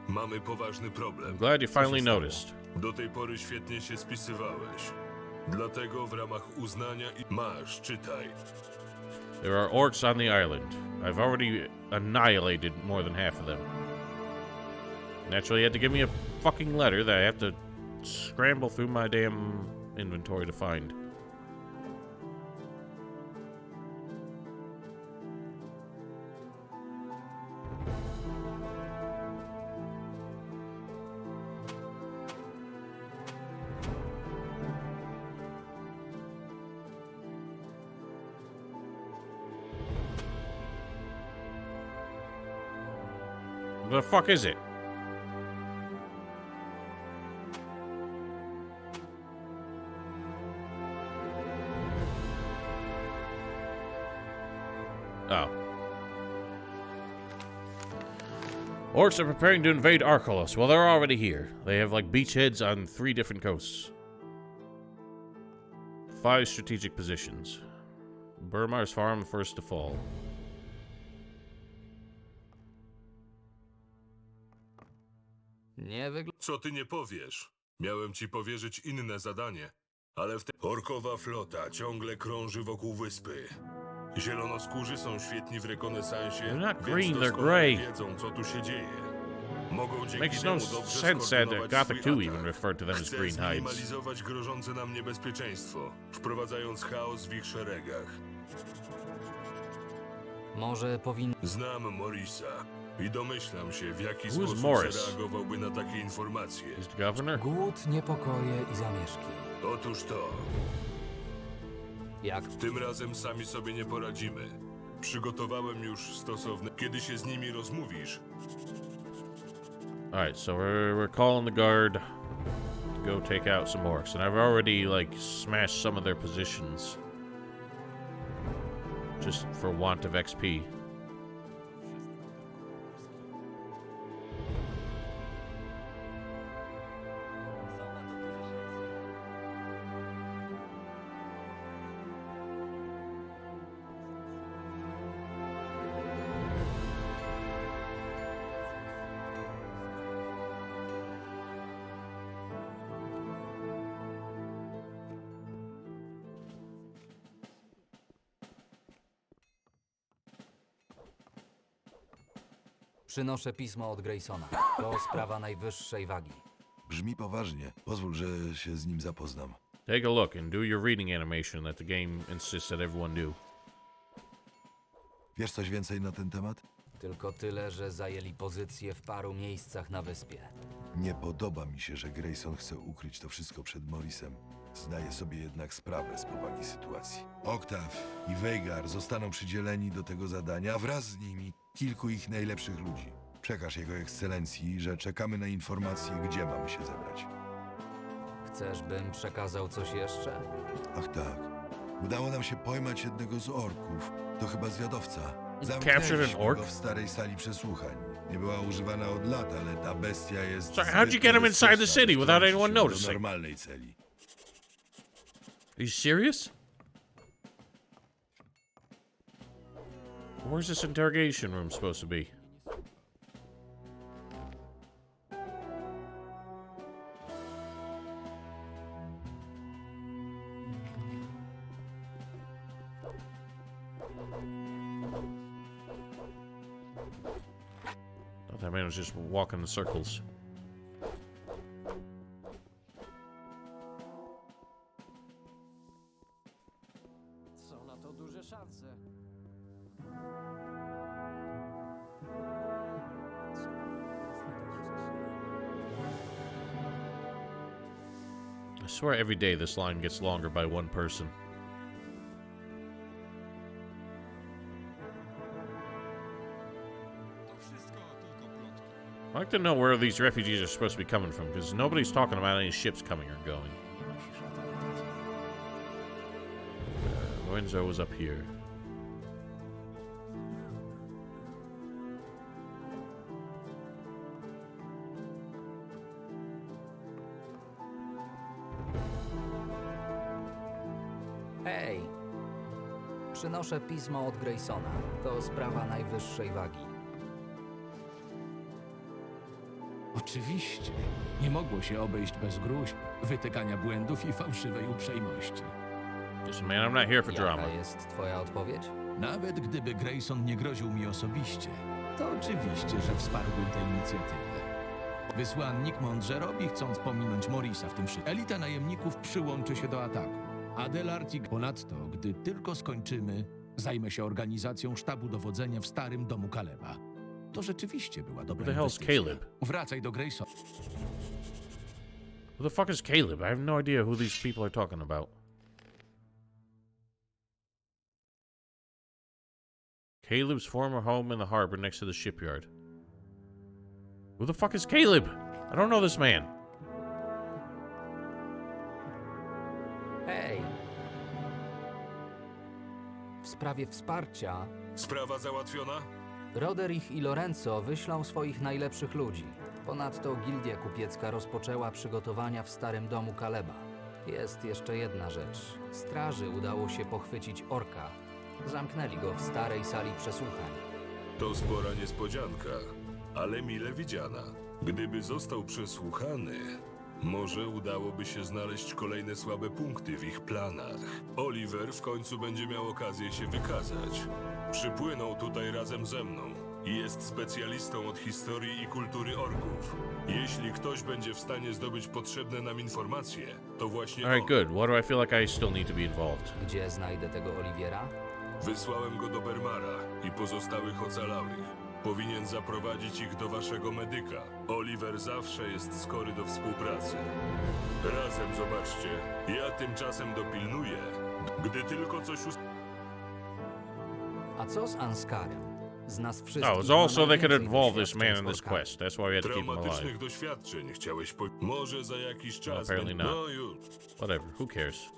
S3: Mamy poważny problem.
S1: I'm glad you
S3: Co się
S1: finally
S3: stało?
S1: noticed.
S3: Do tej pory świetnie się spisywałeś. Dlatego w ramach uznania i... Masz, czytaj.
S1: There are orcs on the island. I've already annihilated more than half of them. Naturally, you had to give me a fucking letter that I have to scramble through my damn inventory to find. What the fuck is it? Oh. Orcs are preparing to invade Archolos. Well, they're already here. They have, like, beachheads on 3 different coasts. 5 strategic positions. Burmar's farm first to fall.
S2: Nie wygląda...
S3: Co ty nie powiesz? Miałem ci powierzyć inne zadanie, ale w tej... Orkowa flota ciągle krąży wokół wyspy. Zielonoskórzy są świetni w rekonesansie,
S1: They're not
S3: więc
S1: green, they're
S3: doskonale
S1: grey.
S3: wiedzą, co tu się dzieje. Mogą dzięki
S1: Makes
S3: temu
S1: no
S3: dobrze
S1: sense that
S3: skoordynować
S1: Gothic
S3: swój
S1: 2
S3: atak.
S1: even referred to them as
S3: Chcę
S1: green hides.
S3: zminimalizować grożące nam niebezpieczeństwo, wprowadzając chaos w ich szeregach.
S2: Może powinien...
S3: Znam Morrisa i domyślam się, w jaki
S1: Who's
S3: sposób
S1: Morris?
S3: zareagowałby na takie informacje.
S1: He's the governor?
S2: Głód, niepokoje i zamieszki.
S3: Otóż to.
S2: Jak?
S3: Tym razem sami sobie nie poradzimy. Przygotowałem już stosowne... Kiedy się z nimi rozmówisz,
S1: Alright, so we're calling the guard to go take out some orcs. And I've already, like, smashed some of their positions. Just for want of XP.
S2: Przynoszę pismo od Graysona. To sprawa najwyższej wagi.
S10: Brzmi poważnie. Pozwól, że się z nim zapoznam.
S1: Take a look and do your reading animation that the game insists that everyone do.
S10: Wiesz coś więcej na ten temat?
S2: Tylko tyle, że zajęli pozycję w paru miejscach na wyspie.
S10: Nie podoba mi się, że Grayson chce ukryć to wszystko przed Morrisem. Zdaję sobie jednak sprawę z powagi sytuacji. Octave i Veigar zostaną przydzieleni do tego zadania, a wraz z nimi kilku ich najlepszych ludzi. Przekaż jego ekscelencji, że czekamy na informacje, gdzie mamy się zebrać.
S2: Chcesz, bym przekazał coś jeszcze?
S10: Ach tak. Udało nam się pojmać jednego z orków. To chyba zwiadowca.
S1: Captured an
S10: Zamknęliśmy
S1: orc?
S10: go w starej sali przesłuchań. Nie była używana od lat, ale ta bestia jest...
S1: Sorry, how'd you get him inside the city without anyone noticing?
S10: Do normalnej celi.
S1: Are you serious? Where's this interrogation room supposed to be? Thought that man was just walking in circles.
S14: Są na to duże szanse.
S1: I swear every day this line gets longer by one person. I'd like to know where these refugees are supposed to be coming from, because nobody's talking about any ships coming or going. Lorenzo was up here.
S2: Hej! Przynoszę pismo od Graysona. To sprawa najwyższej wagi.
S21: Oczywiście. Nie mogło się obejść bez gruźb, wytykania błędów i fałszywej uprzejmości.
S1: Listen, man, I'm not here for drama.
S2: Jaka jest twoja odpowiedź?
S21: Nawet gdyby Grayson nie groził mi osobiście, to oczywiście, że wsparłbym tę inicjatywę. Wysłannik mądrze robi, chcąc pominąć Morrisa w tym wszystkim. Elita najemników przyłączy się do ataku. Adelard i... Ponadto, gdy tylko skończymy, zajmę się organizacją sztabu dowodzenia w starym domu Kaleba. To rzeczywiście była dobra
S1: Who the hell's
S21: inwestycja.
S1: Caleb?
S21: Wracaj do Graysona.
S1: Who the fuck is Caleb? I have no idea who these people are talking about. Caleb's former home in the harbor next to the shipyard. Who the fuck is Caleb? I don't know this man.
S2: Hej! W sprawie wsparcia
S3: sprawa załatwiona?
S2: Roderich i Lorenzo wyślą swoich najlepszych ludzi. Ponadto gildia kupiecka rozpoczęła przygotowania w starym domu Kaleba. Jest jeszcze jedna rzecz. Straży udało się pochwycić orka. Zamknęli go w starej sali przesłuchań.
S3: To spora niespodzianka, ale mile widziana. Gdyby został przesłuchany, może udałoby się znaleźć kolejne słabe punkty w ich planach. Oliver w końcu będzie miał okazję się wykazać. Przypłynął tutaj razem ze mną i jest specjalistą od historii i kultury orków. Jeśli ktoś będzie w stanie zdobyć potrzebne nam informacje, to właśnie
S1: Alright, good. Why do I feel like I still need to be involved?
S2: Gdzie znajdę tego Oliwiera?
S3: Wysłałem go do Bermara i pozostałych ocalałych. Powinien zaprowadzić ich do waszego medyka. Oliver zawsze jest skory do współpracy. Razem zobaczcie. Ja tymczasem dopilnuję. Gdy tylko coś
S2: A co z Anskarem? Z nas wszystkich
S1: Oh, it's also
S2: ma
S1: they could
S2: najwięcej
S1: involve this
S2: doświadczeń
S1: man in
S2: z
S1: this
S2: orkami.
S1: quest. That's why we had to keep him alive.
S3: traumatycznych doświadczeń chciałeś Może za jakiś czas...
S1: apparently not.
S3: No już.
S1: Whatever, who cares?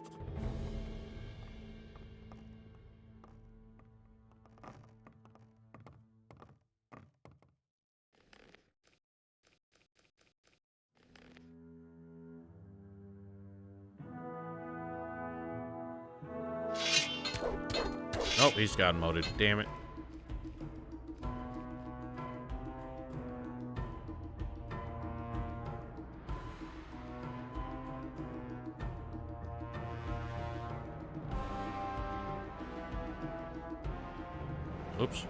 S1: Oh, he's God moded. Damn it. Oops.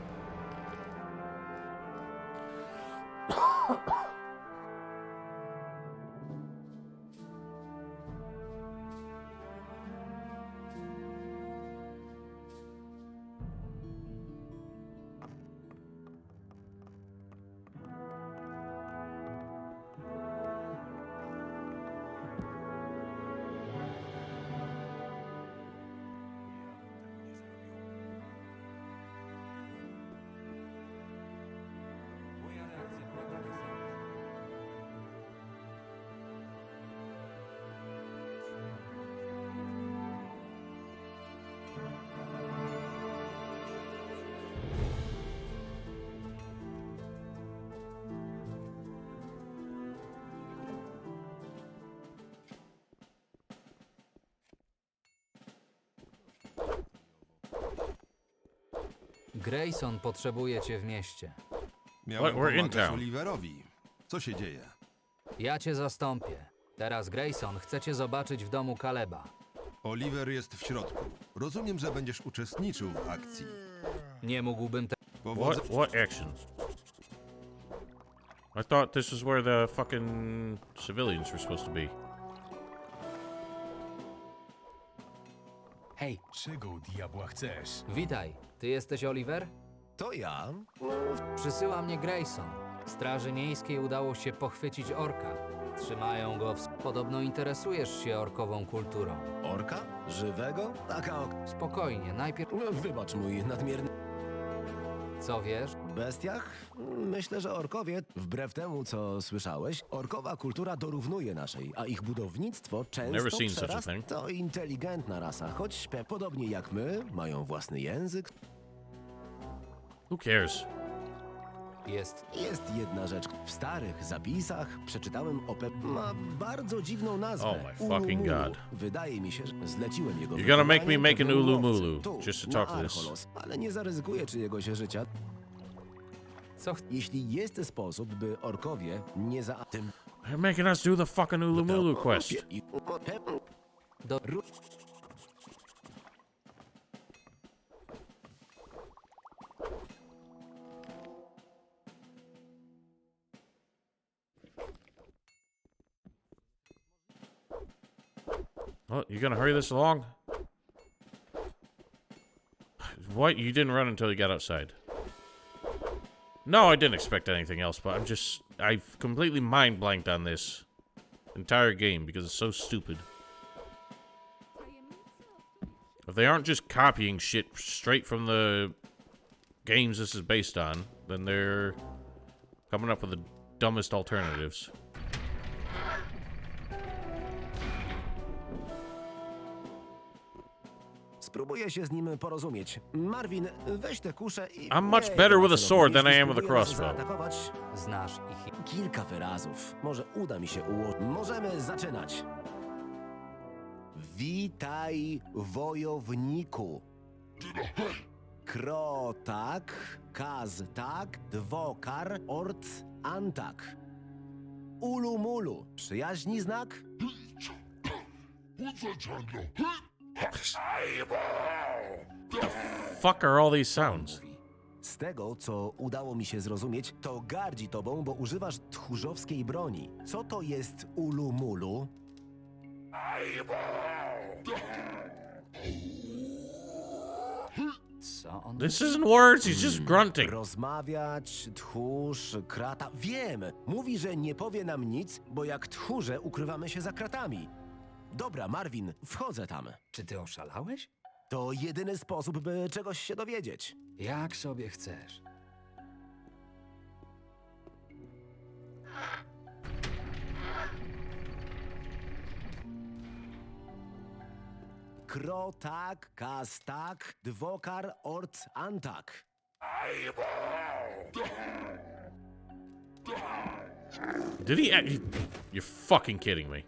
S2: Grayson potrzebuje cię w mieście.
S5: Miałem
S1: We're in
S5: pomagać
S1: town.
S5: Oliverowi. Co się dzieje?
S2: Ja cię zastąpię. Teraz Grayson chce cię zobaczyć w domu Kaleba.
S5: Oliver jest w środku. Rozumiem, że będziesz uczestniczył w akcji.
S2: Nie mógłbym
S1: What action? I thought this is where the fucking civilians were supposed to be.
S7: Hej, czego diabła chcesz?
S2: Witaj, ty jesteś Oliver?
S19: To ja.
S2: Przysyła mnie Grayson. Straży miejskiej udało się pochwycić orka. Trzymają go Podobno interesujesz się orkową kulturą.
S19: Orka? Żywego?
S2: Spokojnie, najpierw...
S19: Wybacz mój nadmierny...
S2: Co wiesz?
S19: W bestiach? Myślę, że orkowie, wbrew temu co słyszałeś, orkowa kultura dorównuje naszej, a ich budownictwo
S1: Never
S19: często
S1: seen such a
S19: przerasta.
S1: thing.
S19: To inteligentna rasa, choć podobnie jak my, mają własny język.
S1: Who cares?
S19: Jest jedna rzecz. W starych zapisach przeczytałem o ma bardzo dziwną nazwę.
S1: Oh my fucking
S19: Ulumulu.
S1: God.
S19: Wydaje mi się, że zleciłem jego
S1: You're gonna make me
S19: wykonywanie
S1: make an
S19: pewnemu
S1: Ulumulu
S19: łowcy, tu,
S1: just to
S19: na
S1: talk to this.
S19: Archolos, ale nie zaryzykuję czyjegoś życia. Jeśli jest sposób, by orkowie nie za tym...
S1: They're making us do the fucking Ulumulu quest. Well, you gonna hurry this along? What? You didn't run until you got outside. No, I didn't expect anything else, but I've completely mind blanked on this entire game because it's so stupid. If they aren't just copying shit straight from the games this is based on, then they're coming up with the dumbest alternatives.
S19: Spróbuję się z nim porozumieć. Marvin, weź tę kuszę i...
S1: I'm much better with a sword than I am with a
S19: Jeśli
S1: crossbow.
S19: zaatakować,
S2: Znasz ich.
S19: kilka wyrazów. Może uda mi się ułożyć. Możemy zaczynać. Witaj, wojowniku. Krotak, kaztak, dwokar, ort, antak. Ulumulu. Przyjaźni znak?
S1: Fuck are all these sounds?
S19: Z tego, co udało mi się zrozumieć, to gardzi tobą, bo używasz tchórzowskiej broni. Co to jest ulumulu?
S1: This isn't words, he's just grunting.
S19: Rozmawiać, tchórz, krata. Wiem, mówi, że nie powie nam nic, bo jak tchórze ukrywamy się za kratami. Dobra, Marvin, wchodzę tam.
S2: Czy ty oszalałeś?
S19: To jedyny sposób, by czegoś się dowiedzieć.
S2: Jak sobie chcesz.
S19: Krotak, kastak, dwokar, ort, antak.
S1: Did he actually... You're fucking kidding me.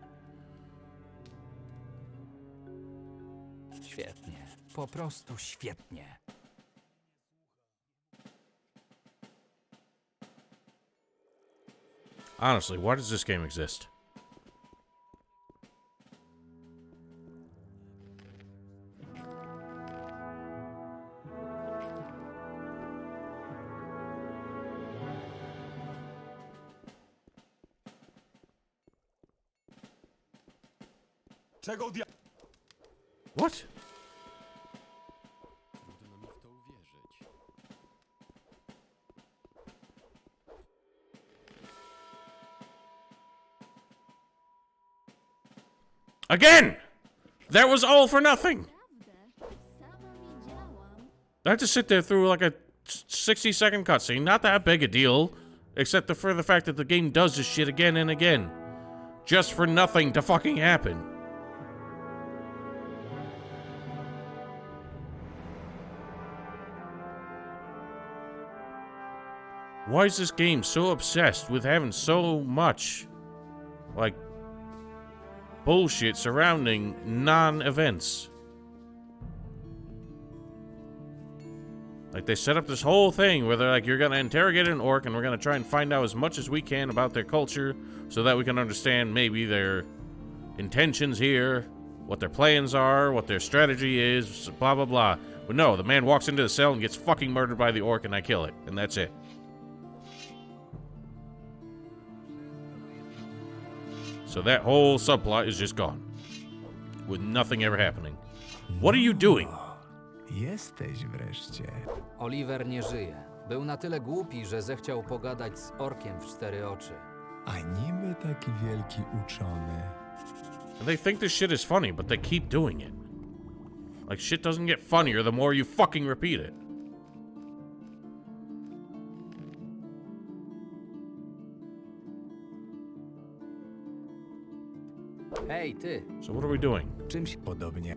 S2: Świetnie. Po prostu świetnie.
S1: Honestly, why does this game exist?
S19: Czego dia...
S1: What?
S9: Trudno mi w to uwierzyć.
S1: Again! That was all for nothing! I had to sit there through like a 60-second cutscene. Not that big a deal, except for the fact that the game does this shit again and again. Just for nothing to fucking happen. Why is this game so obsessed with having so much, like, bullshit surrounding non-events? Like, they set up this whole thing where they're like, you're gonna interrogate an orc and we're gonna try and find out as much as we can about their culture so that we can understand maybe their intentions here, what their plans are, what their strategy is, blah, blah, blah. But no, the man walks into the cell and gets fucking murdered by the orc and I kill it, and that's it. So that whole subplot is just gone. With nothing ever happening. What are you doing?
S16: Jesteś wreszcie.
S2: Oliver nie żyje. Był na tyle głupi, że zechciał pogadać z orkiem w 4 oczy.
S16: A niby taki wielki uczony.
S1: And they think this shit is funny, but they keep doing it. Like, shit doesn't get funnier the more you fucking repeat it.
S2: Hej, ty!
S1: So what are we doing?
S2: Czymś
S16: podobnie.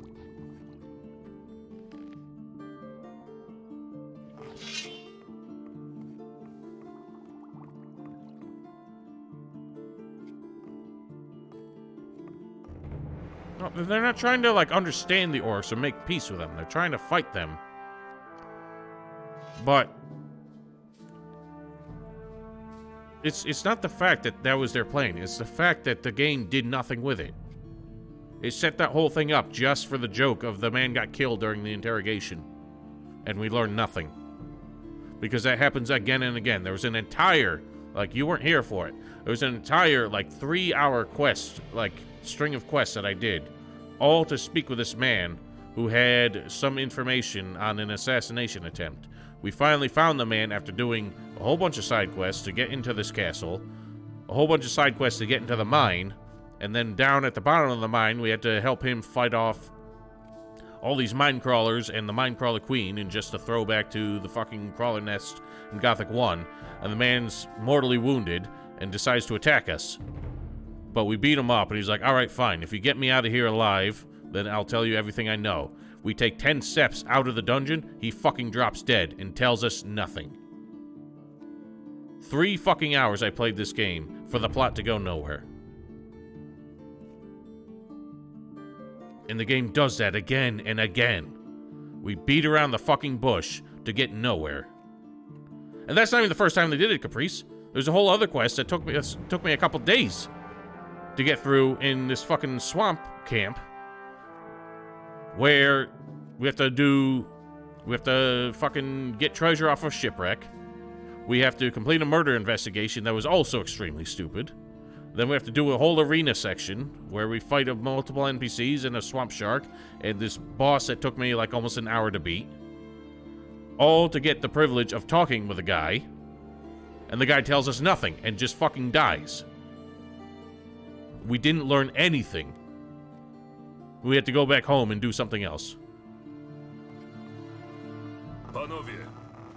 S1: No, they're not trying to, like, understand the orcs or make peace with them. They're trying to fight them. But it's not the fact that that was their plan. It's the fact that the game did nothing with it. It set that whole thing up just for the joke of the man got killed during the interrogation. And we learned nothing. Because that happens again and again. There was an entire, like, you weren't here for it. There was an entire, like, 3-hour quest, like, string of quests that I did. All to speak with this man who had some information on an assassination attempt. We finally found the man after doing a whole bunch of side quests to get into this castle, a whole bunch of side quests to get into the mine, and then down at the bottom of the mine, we had to help him fight off all these mine crawlers and the mine crawler queen, and just a throwback to the fucking crawler nest in Gothic 1, and the man's mortally wounded and decides to attack us. But we beat him up, and he's like, alright, fine, if you get me out of here alive, then I'll tell you everything I know. We take 10 steps out of the dungeon, he fucking drops dead and tells us nothing. 3 fucking hours I played this game for the plot to go nowhere. And the game does that again and again. We beat around the fucking bush to get nowhere. And that's not even the first time they did it, Caprice. There's a whole other quest that took me a couple days to get through in this fucking swamp camp, where we have to fucking get treasure off of shipwreck. We have to complete a murder investigation that was also extremely stupid. Then we have to do a whole arena section where we fight multiple NPCs and a swamp shark and this boss that took me like almost an hour to beat. all to get the privilege of talking with a guy, and the guy tells us nothing and just fucking dies. We didn't learn anything. We had to go back home and do something else.
S3: Panowie,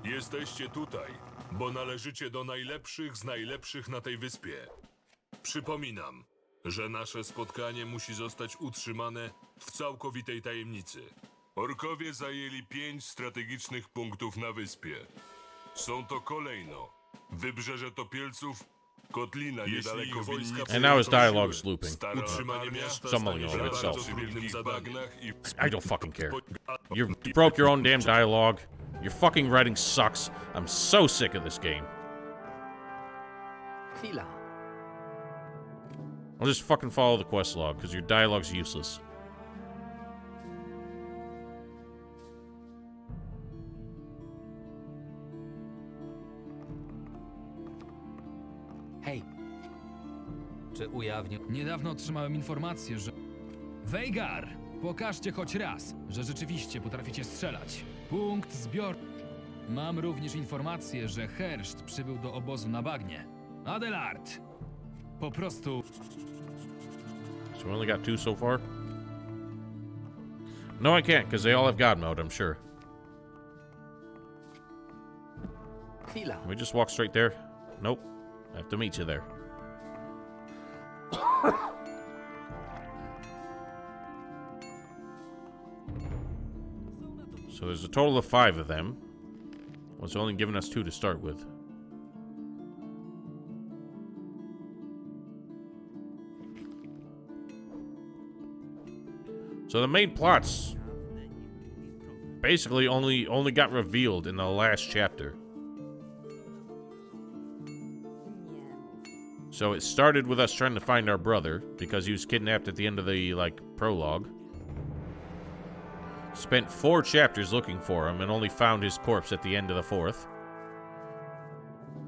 S3: jesteście tutaj, bo należycie do najlepszych z najlepszych na tej wyspie. Przypominam, że nasze spotkanie musi zostać utrzymane w całkowitej tajemnicy. Orkowie zajęli 5 strategicznych punktów na wyspie. Są to kolejno Wybrzeże Topielców, Kotlina niedaleko winnicy.
S1: And now his dialogue's looping.
S3: Utrzymanie miasta
S1: Stumbling
S3: stanie
S1: over
S3: się
S1: itself.
S3: bardzo trudnym zadaniem.
S1: I don't fucking care. You broke your own damn dialogue. Your fucking writing sucks. I'm so sick of this game.
S2: Chwila.
S1: I'll just fucking follow the quest log, because your dialogue's useless.
S2: Hej. Czy ujawnił...
S8: Niedawno otrzymałem informację, że... Veigar! Pokażcie choć raz, że rzeczywiście potraficie strzelać. Punkt zbior... Mam również informację, że Herszt przybył do obozu na bagnie. Adelard! Po prostu...
S1: So we only got 2 so far? No, I can't, because they all have God mode, I'm sure.
S2: Chwila.
S1: Can we just walk straight there? Nope. I have to meet you there. So there's a total of 5 of them. Well, it's only given us 2 to start with. So the main plots basically only got revealed in the last chapter. So it started with us trying to find our brother because he was kidnapped at the end of the prologue. Spent 4 chapters looking for him and only found his corpse at the end of the 4th.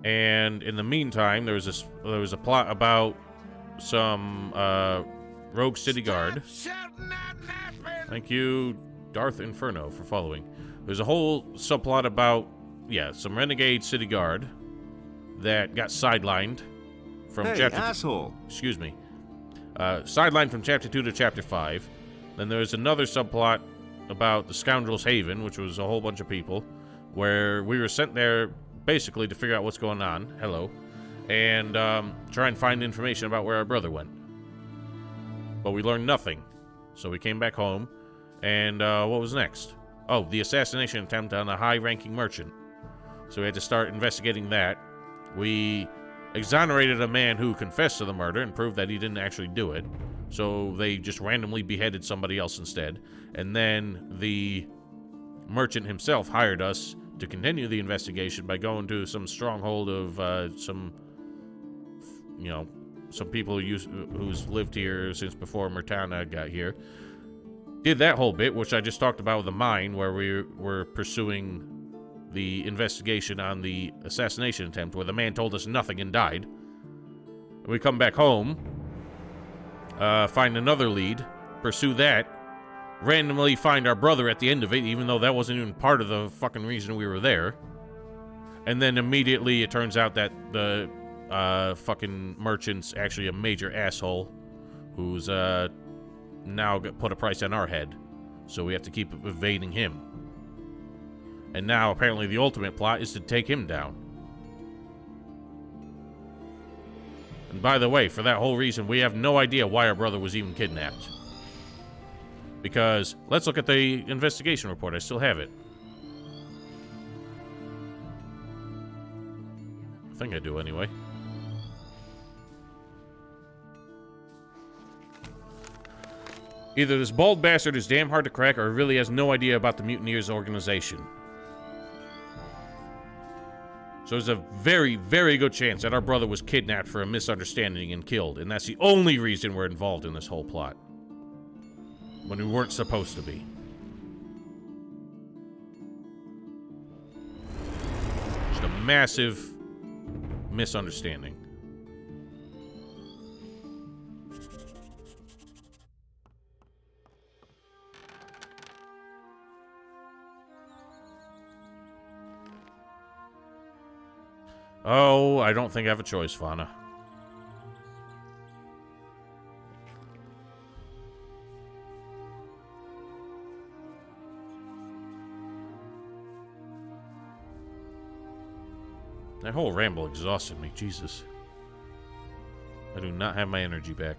S1: And in the meantime, there was a plot about some rogue city guard. Thank you, Darth Inferno, for following. There's a whole subplot about, some renegade city guard that got sidelined from chapter...
S22: asshole!
S1: Excuse me. Sidelined from chapter 2 to chapter 5. Then there's another subplot about the Scoundrel's Haven, which was a whole bunch of people, where we were sent there basically to figure out what's going on. Hello. And try and find information about where our brother went. But we learned nothing. So we came back home, and what was next? Oh, the assassination attempt on a high-ranking merchant. So we had to start investigating that. We exonerated a man who confessed to the murder and proved that he didn't actually do it. So they just randomly beheaded somebody else instead. And then the merchant himself hired us to continue the investigation by going to some stronghold of some people who's lived here since before Myrtana got here. Did that whole bit, which I just talked about with the mine, where we were pursuing the investigation on the assassination attempt, where the man told us nothing and died. We come back home, find another lead, pursue that, randomly find our brother at the end of it, even though that wasn't even part of the fucking reason we were there. And then immediately it turns out that the fucking merchant's actually a major asshole who's now put a price on our head. So we have to keep evading him. And now apparently the ultimate plot is to take him down. And by the way, for that whole reason, we have no idea why our brother was even kidnapped. Because, let's look at the investigation report. I still have it. I think I do anyway. Either this bald bastard is damn hard to crack or really has no idea about the Mutineers organization. So there's a very, very good chance that our brother was kidnapped for a misunderstanding and killed, and that's the only reason we're involved in this whole plot. When we weren't supposed to be. Just a massive misunderstanding. Oh, I don't think I have a choice, Fauna. That whole ramble exhausted me, Jesus. I do not have my energy back.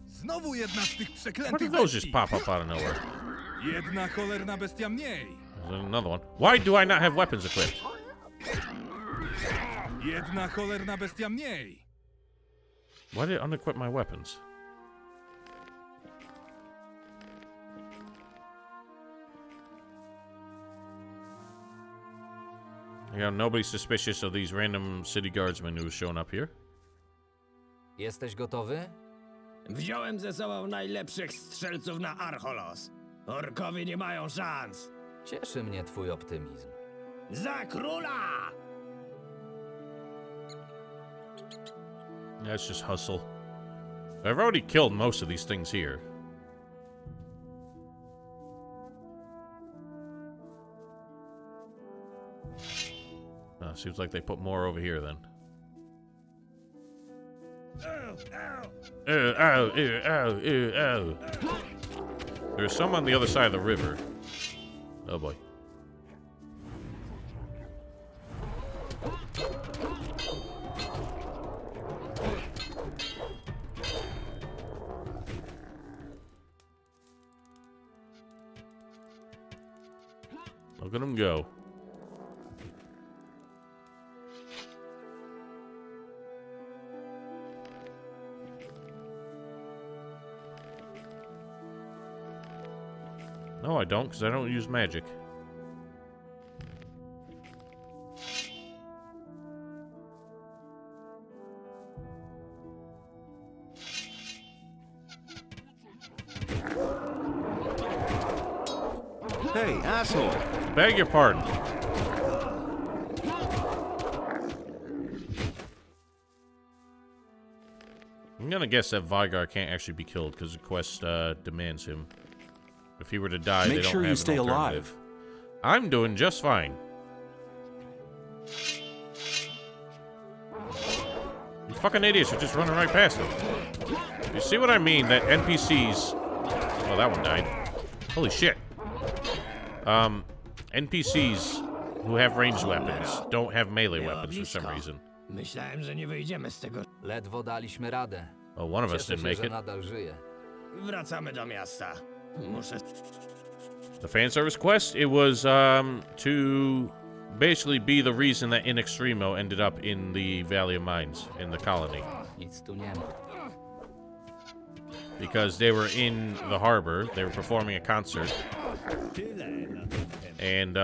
S12: Znowu jedna z tych
S1: Why
S12: przeklętych
S1: did those just
S12: bestii.
S1: pop up out of nowhere?
S12: Jedna cholerna bestia mniej.
S1: There's another one. Why do I not have weapons equipped?
S12: Jedna cholerna bestia mniej.
S1: Why did it unequip my weapons? You know, nobody's suspicious of these random city guardsmen who have shown up here.
S2: Jesteś gotowy?
S19: Wziąłem ze sobą najlepszych strzelców na Archolos. Orkowie nie mają szans.
S2: Cieszy mnie twój optymizm.
S19: Za króla!
S1: That's just hustle. I've already killed most of these things here. Seems like they put more over here then. Ow, ew, ow, ew, ow. There's some on the other side of the river. Oh boy. Look at him go. No, I don't, because I don't use magic.
S22: Hey, asshole!
S1: Beg your pardon. I'm gonna guess that Vygar can't actually be killed because the quest demands him. If he were to die, they
S22: Make
S1: don't
S22: sure
S1: have
S22: you
S1: an
S22: stay
S1: alternative.
S22: alive.
S1: I'm doing just fine. You fucking idiots are just running right past him. You see what I mean? That NPCs... Oh, that one died. Holy shit. NPCs who have ranged weapons don't have melee weapons for some reason.
S19: Myślałem, że nie wyjdziemy z tego.
S2: Ledwo daliśmy radę.
S1: Oh, one of us
S2: Cieszę
S1: didn't
S2: się,
S1: make
S2: że
S1: it.
S2: nadal żyje.
S19: Wracamy do miasta. Muszę...
S1: The fan service quest, it was to basically be the reason that In Extremo ended up in the Valley of Mines, in the colony.
S2: Nic tu nie ma.
S1: Because they were in the harbor, they were performing a concert. And,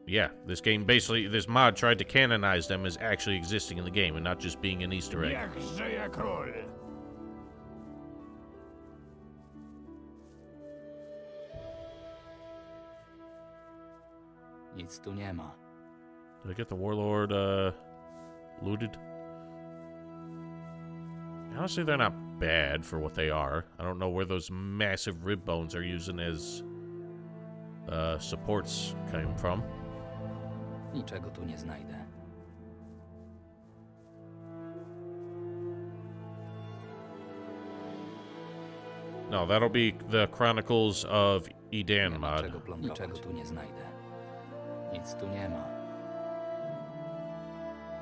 S1: yeah, this game basically, this mod tried to canonize them as actually existing in the game and not just being an Easter egg.
S19: Jak żyje król!
S2: Nic tu nie ma.
S1: Did I get the warlord, looted? Honestly, they're not bad for what they are. I don't know where those massive rib bones are using as, supports came from.
S2: Niczego tu nie znajdę.
S1: No, that'll be the Chronicles of Edan mod.
S2: Niczego tu nie znajdę. Nic tu nie ma.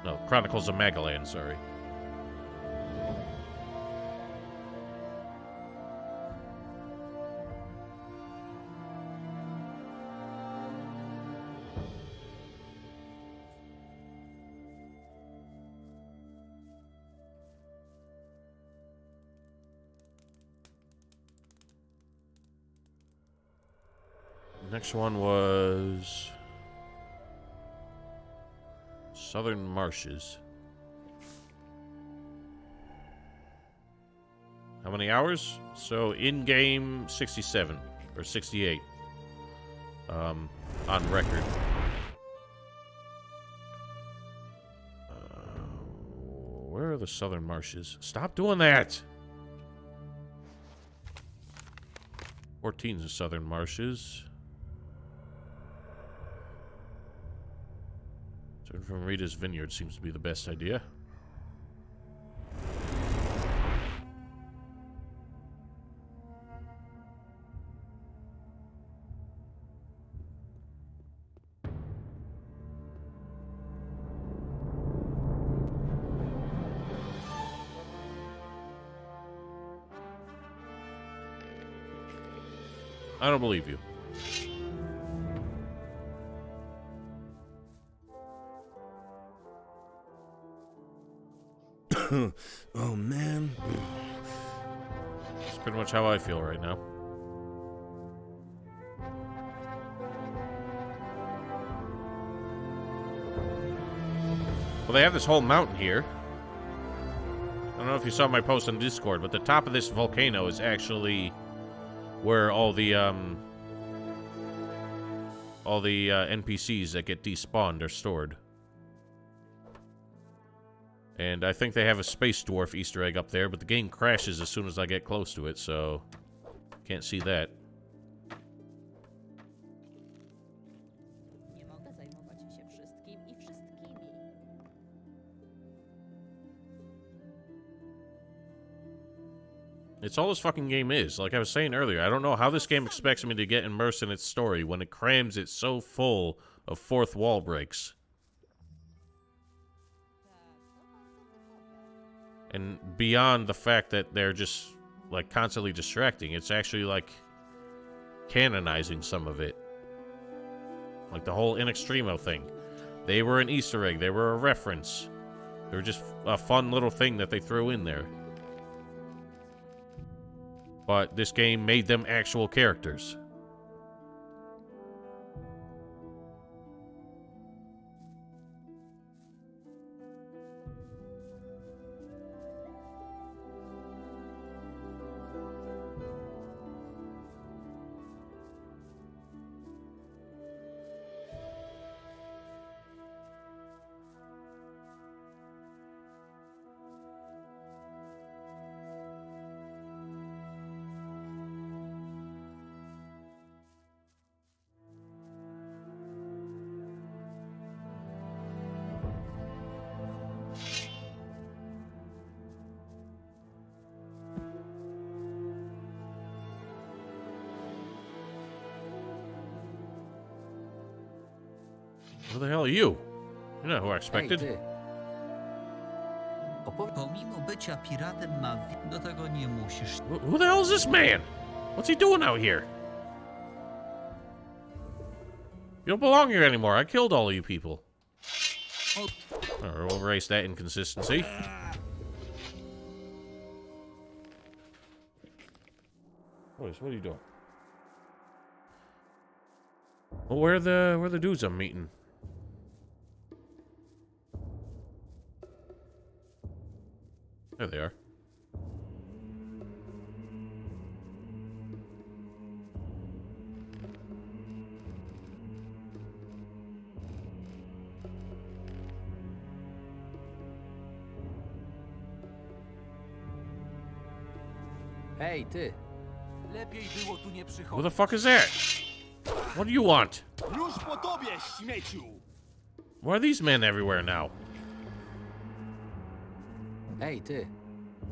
S1: No, Chronicles of Magalan, sorry. Next one was Southern Marshes. How many hours? So in-game 67 or 68 on record. Where are the southern marshes? Stop doing that! 14's the southern marshes. Turn from Rita's vineyard seems to be the best idea. I don't believe you.
S21: Oh, man.
S1: That's pretty much how I feel right now. Well, they have this whole mountain here. I don't know if you saw my post on Discord, but the top of this volcano is actually where all the NPCs that get despawned are stored. And I think they have a space dwarf Easter egg up there, but the game crashes as soon as I get close to it, so can't see that.
S11: Nie mogę zajmować się wszystkim i wszystkimi.
S1: It's all this fucking game is. Like I was saying earlier, I don't know how this game expects me to get immersed in its story when it crams it so full of fourth wall breaks. And beyond the fact that they're just, like, constantly distracting, it's actually, like, canonizing some of it. Like the whole In Extremo thing. They were an Easter egg. They were a reference. They were just a fun little thing that they threw in there. But this game made them actual characters. Who the hell are you? You're not who I expected.
S2: Ej, ty.
S13: Pomimo bycia piratem, do tego nie musisz.
S1: Who the hell is this man? What's he doing out here? You don't belong here anymore. I killed all of you people. Alright, we'll erase that inconsistency. Boys, what are you doing? Well, where are the dudes I'm meeting? There they are.
S2: Ej, ty.
S12: Lepiej było tu nie
S1: Who
S12: przychodzić.
S1: the fuck is that? What do you want?
S17: Już po tobie, śmieciu!
S1: Why are these men everywhere now?
S2: Ej, ty.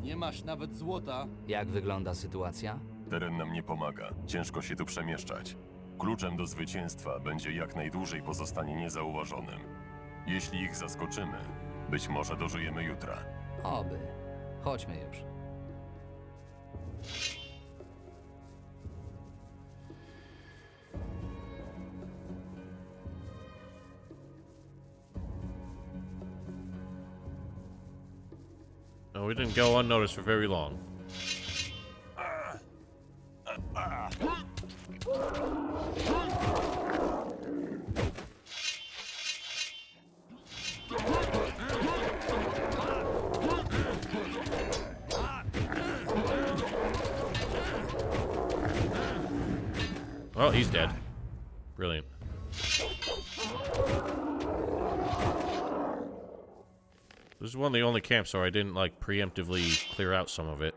S17: Nie masz nawet złota.
S2: Jak wygląda sytuacja?
S15: Teren nam nie pomaga. Ciężko się tu przemieszczać. Kluczem do zwycięstwa będzie jak najdłużej pozostanie niezauważonym. Jeśli ich zaskoczymy, być może dożyjemy jutra.
S2: Oby. Chodźmy już.
S1: No, we didn't go unnoticed for very long. Oh, he's dead. Brilliant. This is one of the only camps where I didn't, like, preemptively clear out some of it.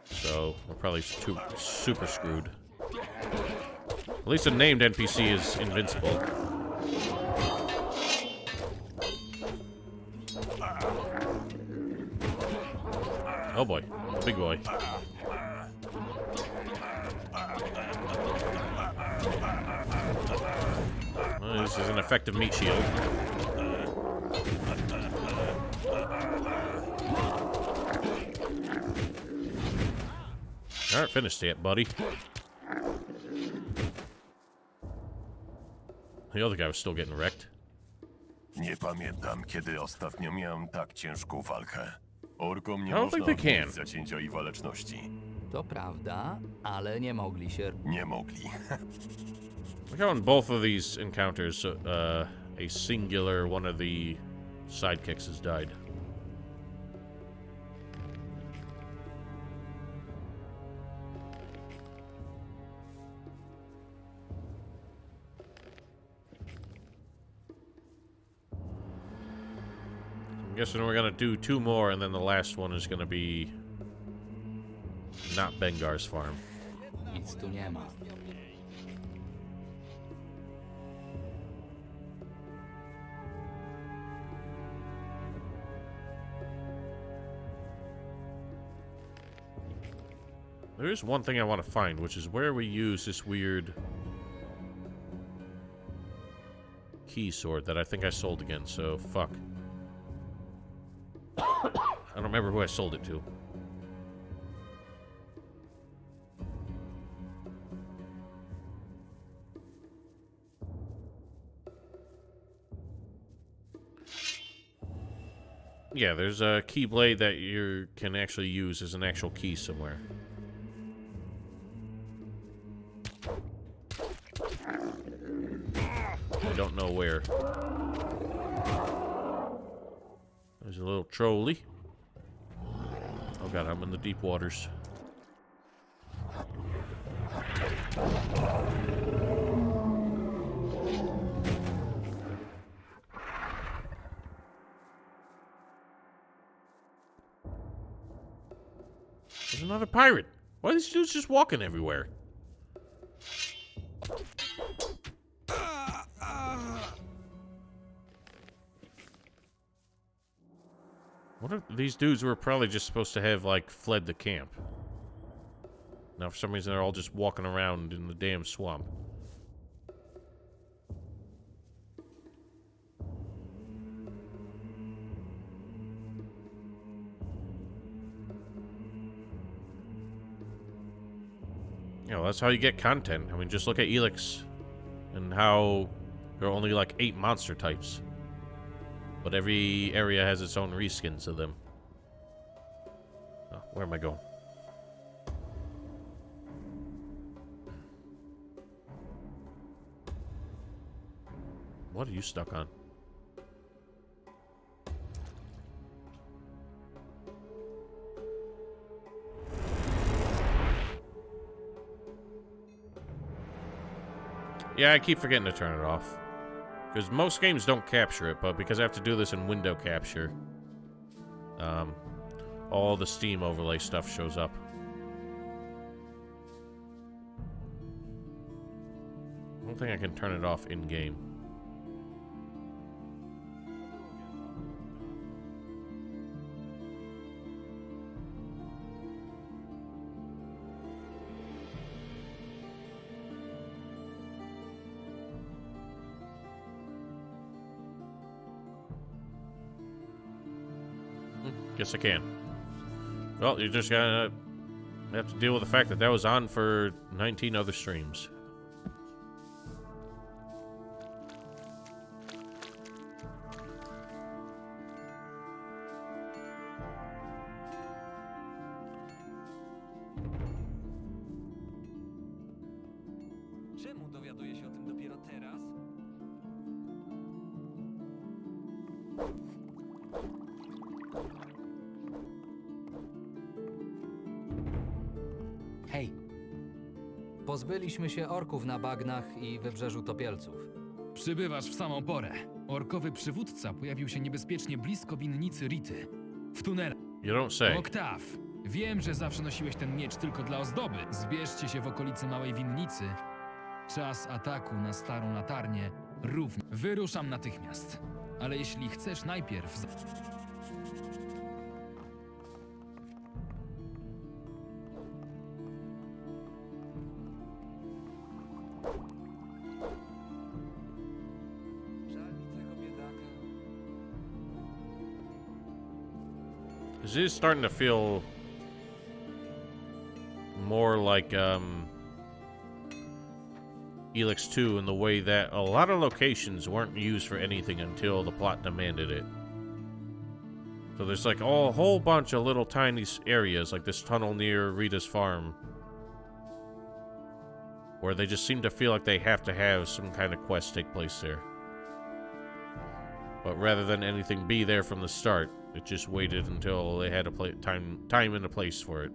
S1: So, we're probably super screwed. At least a named NPC is invincible. Oh boy, big boy. Well, this is an effective meat shield. Alright, finished it, buddy. The other guy was still getting wrecked.
S15: Nie pamiętam, kiedy ostatnio miałem tak ciężką walkę. Orkom nie
S1: I don't
S15: można
S1: think they
S15: odmówić zacięcia i waleczności.
S2: To prawda, ale nie mogli się...
S15: Nie mogli.
S1: Look how in both of these encounters, a singular one of the sidekicks has died. I'm guessing we're gonna do 2 more, and then the last one is gonna be not Bengar's farm.
S2: Nic tu nie ma.
S1: There is one thing I want to find, which is where we use this weird key sword that I think I sold again, so fuck. I don't remember who I sold it to. Yeah, there's a keyblade that you can actually use as an actual key somewhere. I don't know where. There's a little trolley. Oh god, I'm in the deep waters. There's another pirate. Why are these dudes just walking everywhere? What if these dudes were probably just supposed to have, like, fled the camp? Now, for some reason, they're all just walking around in the damn swamp. You know, that's how you get content. I mean, just look at Elix and how there are only, like, 8 monster types. But every area has its own reskins of them. Oh, where am I going? What are you stuck on? Yeah, I keep forgetting to turn it off. Because most games don't capture it, but because I have to do this in window capture, all the Steam overlay stuff shows up. I don't think I can turn it off in-game. Guess I can. Well, you're just gonna have to deal with the fact that that was on for 19 other streams.
S14: Czemu dowiaduję się o tym dopiero teraz?
S2: Pozbyliśmy się orków na bagnach i wybrzeżu topielców.
S8: Przybywasz w samą porę. Orkowy przywódca pojawił się niebezpiecznie blisko winnicy Rity. W tunelach.
S1: You don't say.
S8: Oktaw, wiem, że zawsze nosiłeś ten miecz tylko dla ozdoby. Zbierzcie się w okolicy małej winnicy. Czas ataku na starą latarnię równie. Wyruszam natychmiast. Ale jeśli chcesz najpierw...
S1: This is starting to feel more like Elix 2 in the way that a lot of locations weren't used for anything until the plot demanded it. So there's like a whole bunch of little tiny areas, like this tunnel near Rita's farm, where they just seem to feel like they have to have some kind of quest take place there. But rather than anything be there from the start, it just waited until they had a time and a place for it.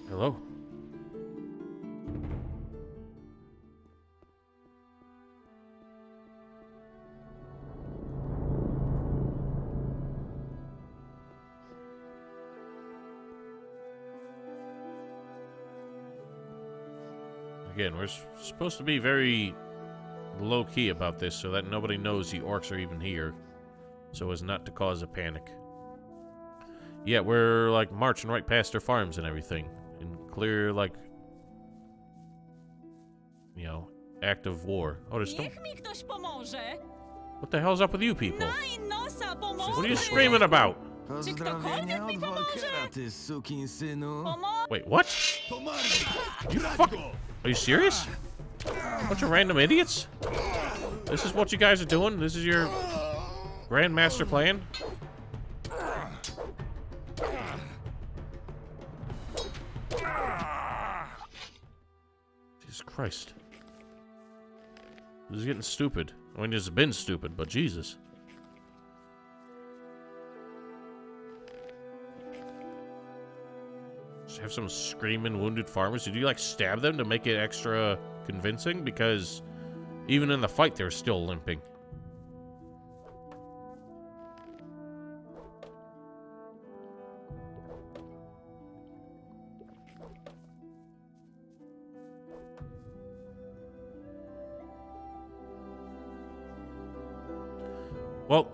S1: Hello? Again, we're supposed to be very low-key about this so that nobody knows the orcs are even here, so as not to cause a panic. Yeah, we're, like, marching right past their farms and everything, in clear, like, you know, active war. Oh, there's no... What the hell's up with you people? What are you screaming about? Wait, what? You fuck... Are you serious? Bunch of random idiots? This is what you guys are doing? This is your grand master plan? Jesus Christ. This is getting stupid. I mean, it's been stupid, but Jesus. Just have some screaming wounded farmers. Did you, like, stab them to make it extra convincing? Because even in the fight, they're still limping. Well,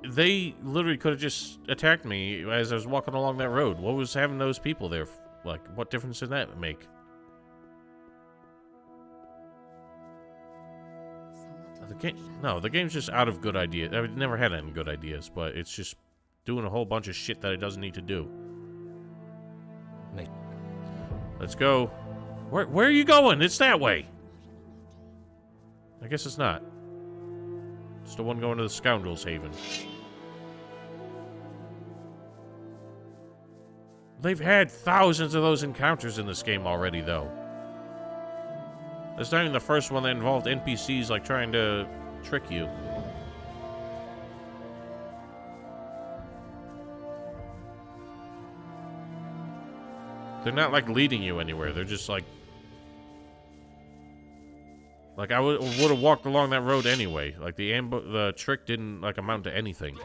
S1: they literally could have just attacked me as I was walking along that road. What was having those people there? Like, what difference did that make? The game's just out of good ideas. I've never had any good ideas, but it's just doing a whole bunch of shit that it doesn't need to do. Let's go. Where are you going? It's that way. I guess it's not. It's the one going to the Scoundrels' Haven. They've had thousands of those encounters in this game already, though. That's not even the first one that involved NPCs, like, trying to trick you. They're not, like, leading you anywhere. They're just, like... Like, I would have walked along that road anyway. Like, the trick didn't, like, amount to anything.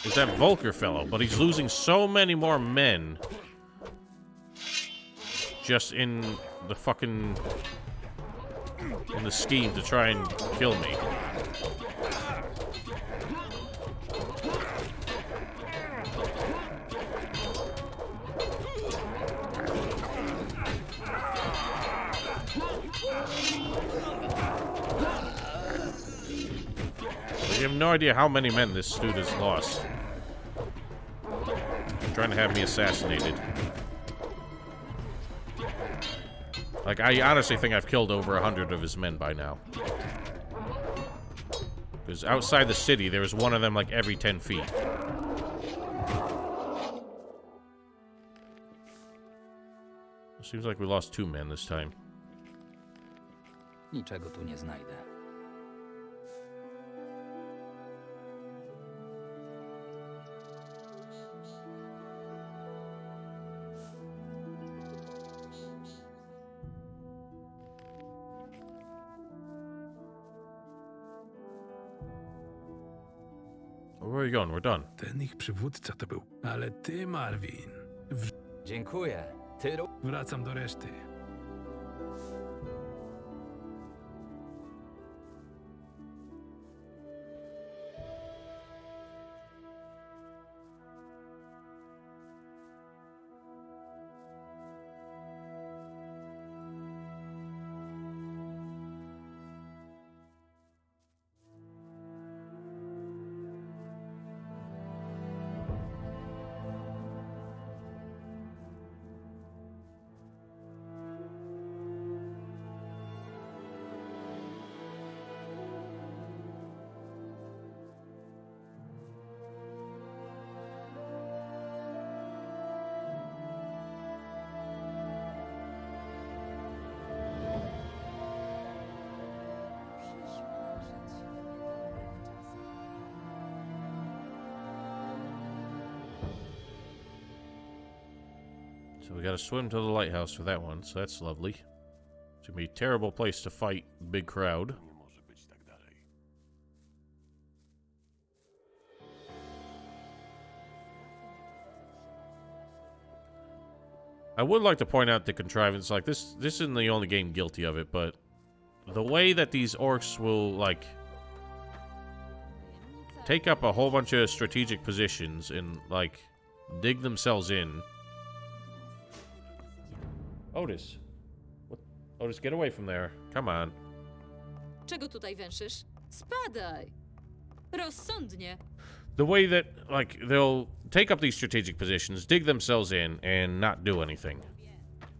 S1: It's that Volker fellow, but he's losing so many more men just in the fucking... in the scheme to try and kill me. You have no idea how many men this dude has lost. Trying to have me assassinated. Like, I honestly think I've killed over 100 of his men by now. Because outside the city, there was one of them like every 10 feet. Seems like we lost 2 men this time.
S2: Niczego tu nie znajdę.
S1: Where are you going? We're done.
S4: Ten ich przywódca to był. Ale ty, Marvin.
S2: Dziękuję. Ty...
S4: Wracam do reszty.
S1: So we gotta swim to the lighthouse for that one, so that's lovely. It's gonna be a terrible place to fight big crowd. I would like to point out the contrivance, like this isn't the only game guilty of it, but the way that these orcs will, like, take up a whole bunch of strategic positions and, like, dig themselves in. Otis. What? Otis, get away from there. Come on.
S11: Czego tutaj węszysz? Spadaj! Rozsądnie.
S1: The way that, like, they'll take up these strategic positions, dig themselves in, and not do anything.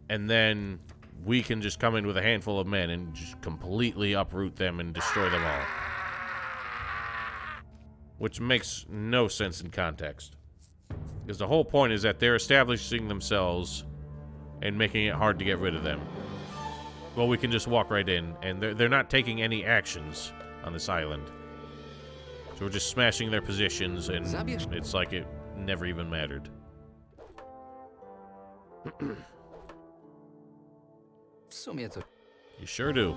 S1: And then we can just come in with a handful of men and just completely uproot them and destroy them all. Which makes no sense in context. Because the whole point is that they're establishing themselves and making it hard to get rid of them. Well, we can just walk right in, and they're not taking any actions on this island. So we're just smashing their positions, and it's like it never even mattered.
S2: W sumie to...
S1: You sure do.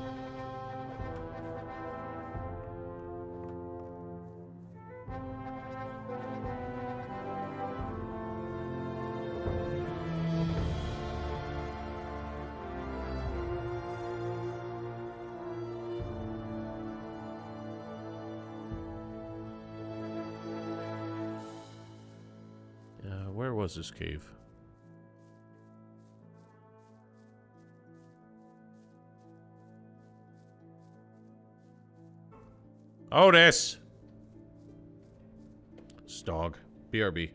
S1: Where was this cave? Otis! Stog. BRB.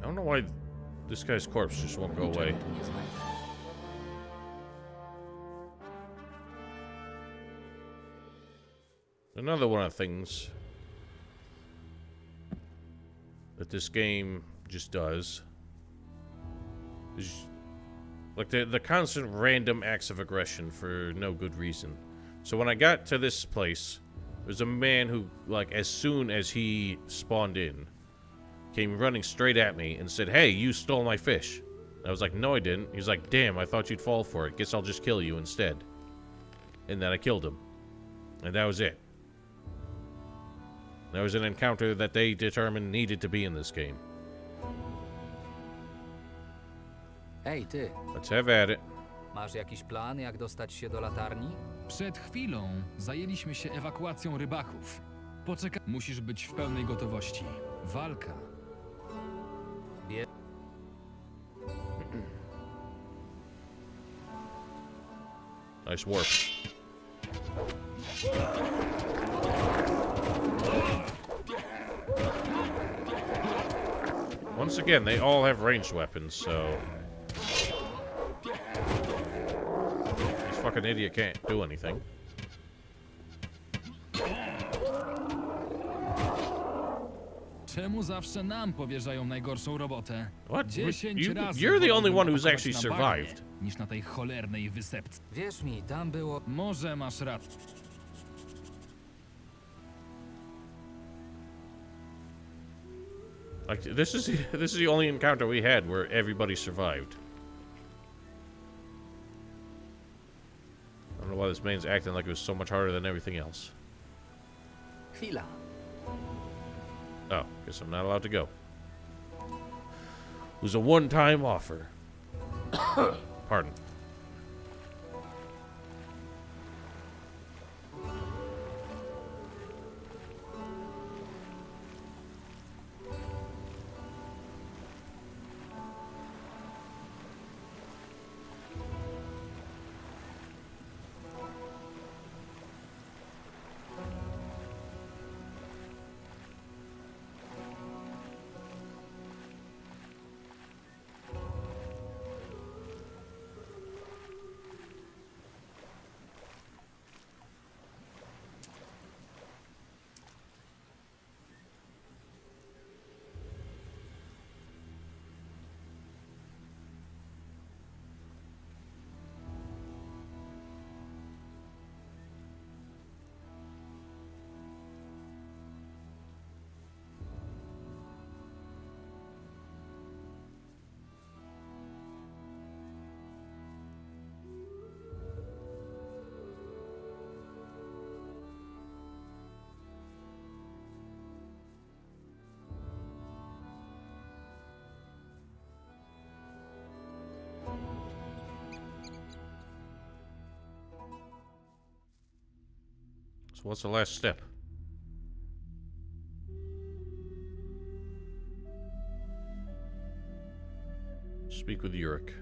S1: I don't know why this guy's corpse just won't go away. Another one of the things that this game just does is like the constant random acts of aggression for no good reason. So when I got to this place, there's a man who, like, as soon as he spawned in, came running straight at me and said, "Hey, you stole my fish." I was like, "No, I didn't." He's like, "Damn, I thought you'd fall for it. Guess I'll just kill you instead." And then I killed him. And that was it. That was an encounter that they determined needed to be in this game.
S2: Ej, ty.
S1: Let's have at it.
S2: Masz jakiś plan, jak dostać się do latarni?
S8: Przed chwilą zajęliśmy się ewakuacją rybaków. Poczekaj. Musisz być w pełnej gotowości. Walka.
S1: Nice warp. Once again, they all have ranged weapons, so this fucking idiot can't do anything.
S8: Czemu zawsze nam powierzają najgorszą robotę?
S1: What?
S8: 10 razy
S1: You're the only one who's
S8: wolałbym
S1: actually
S8: atakować na bagnie,
S1: survived.
S8: niż na tej cholernej wysepce.
S2: Wierz mi, tam było...
S8: Może masz rację.
S1: Like this is the only encounter we had where everybody survived. I don't know why this man's acting like it was so much harder than everything else.
S2: Chwila.
S1: Oh, guess I'm not allowed to go. It was a one-time offer. Pardon. So what's the last step? Speak with Yurik.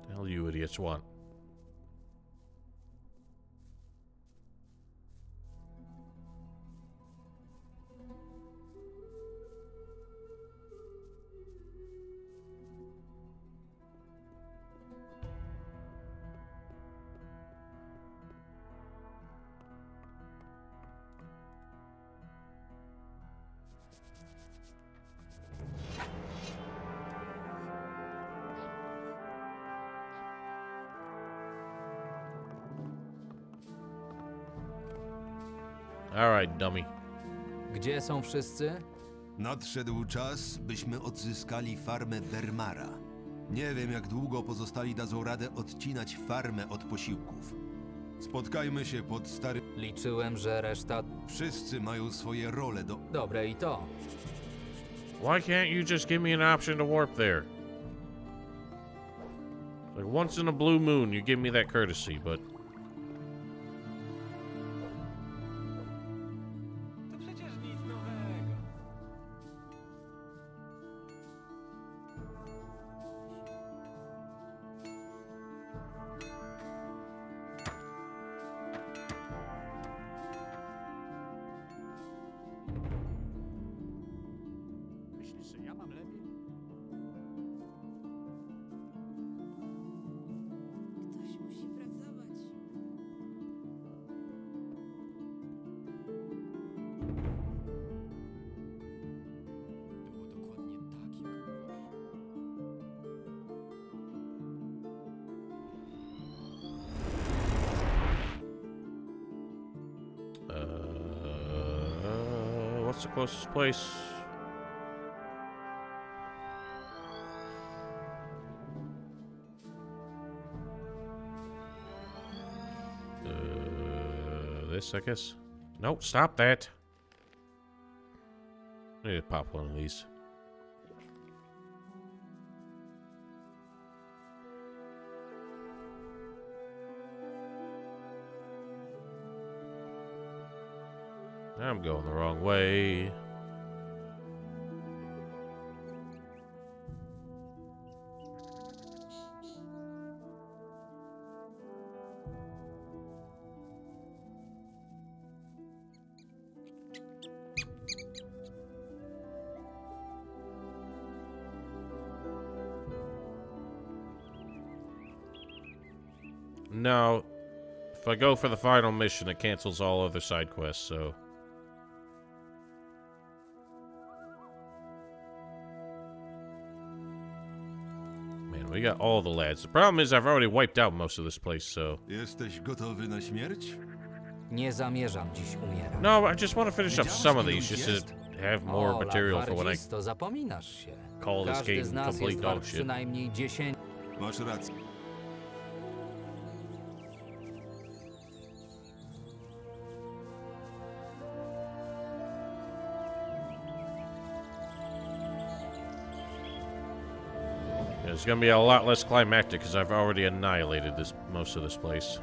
S1: The hell you idiots want? All right, dummy.
S2: Gdzie są wszyscy?
S5: Nadszedł czas, byśmy odzyskali farmę Bermara. Nie wiem, jak długo pozostali dadzą radę odcinać farmę od posiłków. Spotkajmy się pod starym...
S2: Liczyłem, że reszta...
S5: Wszyscy mają swoje role do...
S2: Dobre i to.
S1: Why can't you just give me an option to warp there? Like once in a blue moon, you give me that courtesy, but...
S12: To przecież nic nowego.
S6: Myślisz, że ja mam lepiej?
S18: Ktoś musi pracować.
S9: Było dokładnie tak, jak mówisz.
S1: What's the closest place? This, I guess. Nope, stop that. I need to pop one of these. I'm going the wrong way. No, if I go for the final mission, it cancels all other side quests, so... Man, we got all the lads. The problem is I've already wiped out most of this place, so...
S5: Jesteś gotowy na śmierć?
S2: Nie zamierzam dziś umierać.
S1: No, I just want to finish up some of these, just to have more
S2: O,
S1: material for when I
S2: to zapominasz się.
S1: call this
S2: Każdy
S1: game
S2: z nas
S1: complete
S2: jest
S1: dog
S2: wart
S1: shit.
S2: przynajmniej 10...
S5: Masz rację.
S1: It's gonna be a lot less climactic because I've already annihilated most of this place.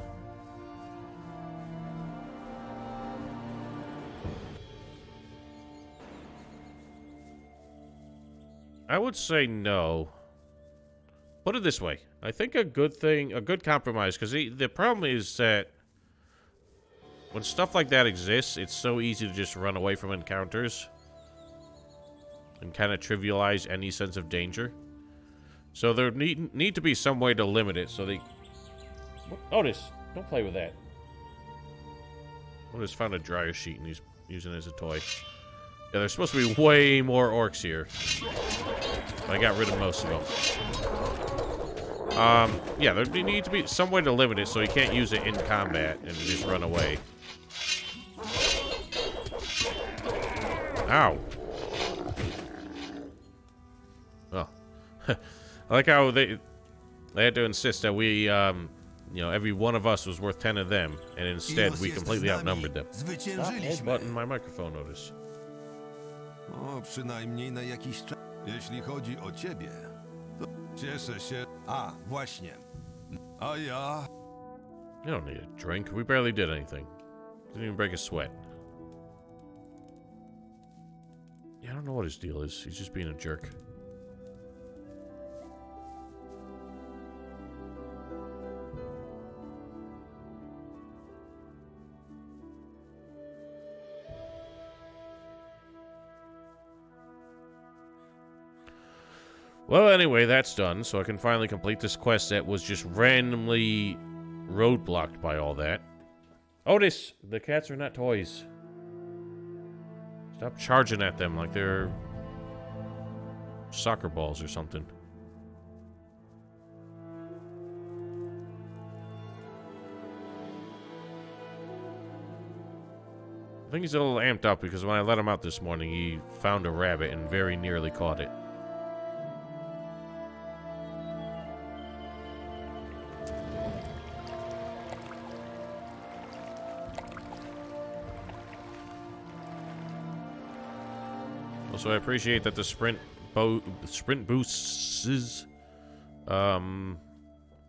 S1: I would say no. Put it this way. I think a good compromise, because the problem is that when stuff like that exists, it's so easy to just run away from encounters and kind of trivialize any sense of danger. So there need to be some way to limit it so they... Otis, don't play with that. Otis found a dryer sheet and he's using it as a toy. Yeah, there's supposed to be way more orcs here. But I got rid of most of them. Yeah, there needs to be some way to limit it so he can't use it in combat and just run away. Ow. Oh. I like how they had to insist that we, you know, every one of us was worth 10 of them, and instead we completely outnumbered them. Stop headbutting my microphone, Otis.
S5: O, przynajmniej na jakiś czas. Jeśli chodzi o ciebie, to cieszę się... A, właśnie. A ja...
S1: You don't need a drink. We barely did anything. Didn't even break a sweat. Yeah, I don't know what his deal is. He's just being a jerk. Well, anyway, that's done, so I can finally complete this quest that was just randomly roadblocked by all that. Otis, the cats are not toys. Stop charging at them like they're soccer balls or something. I think he's a little amped up because when I let him out this morning, he found a rabbit and very nearly caught it. Also, I appreciate that the sprint boosts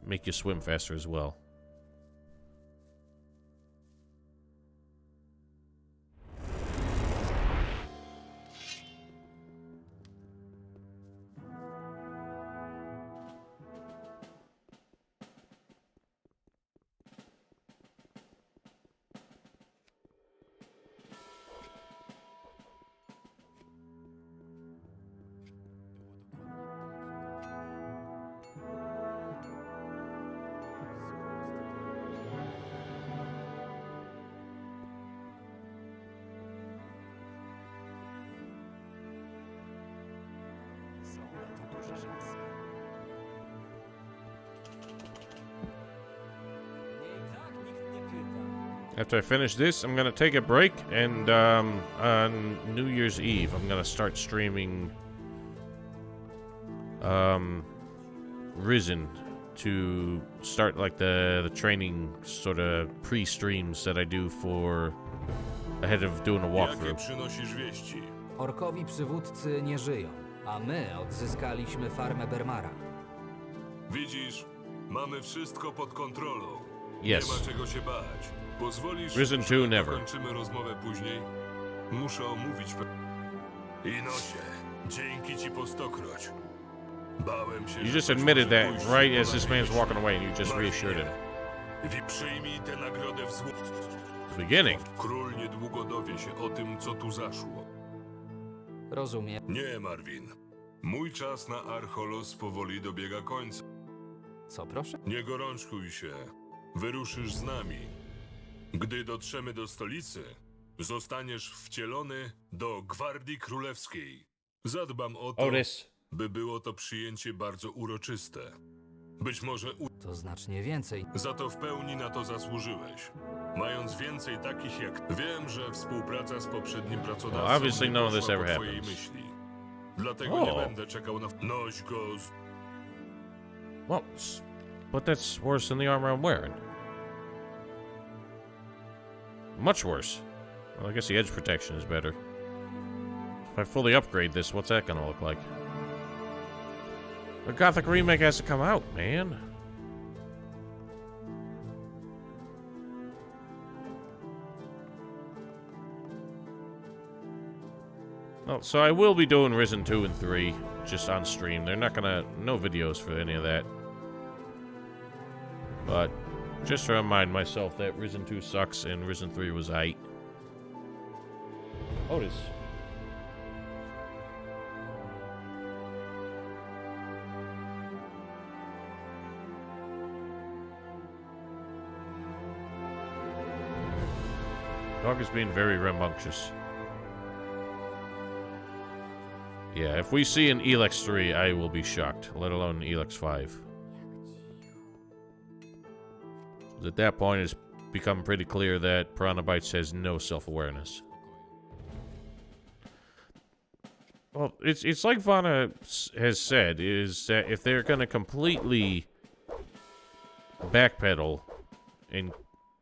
S1: make you swim faster as well. After I finish this, I'm gonna take a break, and on New Year's Eve, I'm gonna start streaming Risen to start like the training sort of pre-streams that I do for ahead of doing a walkthrough.
S2: Orkowi przywódcy nie żyją, a my odzyskaliśmy farmę Bermara.
S3: Widzisz, mamy wszystko pod kontrolą.
S1: Yes.
S3: Nie ma czego się bać. Pozwolisz,
S1: Risen 2
S3: że
S1: never.
S3: dokończymy rozmowę później? Muszę omówić Inosie, dzięki ci po stokroć. Bałem się,
S1: You just admitted that right as this man's walking away, and you just reassured him.
S3: Przyjmij tę nagrodę w
S1: Beginning.
S3: Król niedługo dowie się o tym, co tu zaszło.
S2: Rozumiem.
S3: Nie, Marvin. Mój czas na Archolos powoli dobiega końca.
S2: Co proszę?
S3: Nie gorączkuj się. Wyruszysz z nami. Gdy dotrzemy do stolicy, zostaniesz wcielony do Gwardii Królewskiej. Zadbam o to, by było to przyjęcie bardzo uroczyste. Być może
S2: to znacznie więcej.
S3: Za to w pełni na to zasłużyłeś. Mając więcej takich jak... Wiem, że współpraca z poprzednim pracodawcą
S1: obviously none of this
S3: poszła
S1: ever
S3: po twojej
S1: happens.
S3: myśli. Dlatego nie będę czekał na... Noś go...
S1: Well, but that's worse than the armor I'm wearing. Much worse. Well, I guess the edge protection is better. If I fully upgrade this, what's that gonna look like? The Gothic remake has to come out, man. Well, so I will be doing Risen 2 and 3 just on stream. They're not gonna... no videos for any of that. But just to remind myself that Risen 2 sucks and Risen 3 was aight. Otis. Dog is being very rambunctious. Yeah, if we see an Elex 3, I will be shocked, let alone an Elex 5. At that point, it's become pretty clear that Piranha Bytes has no self-awareness. Well, it's like Vana has said, is that if they're going to completely backpedal and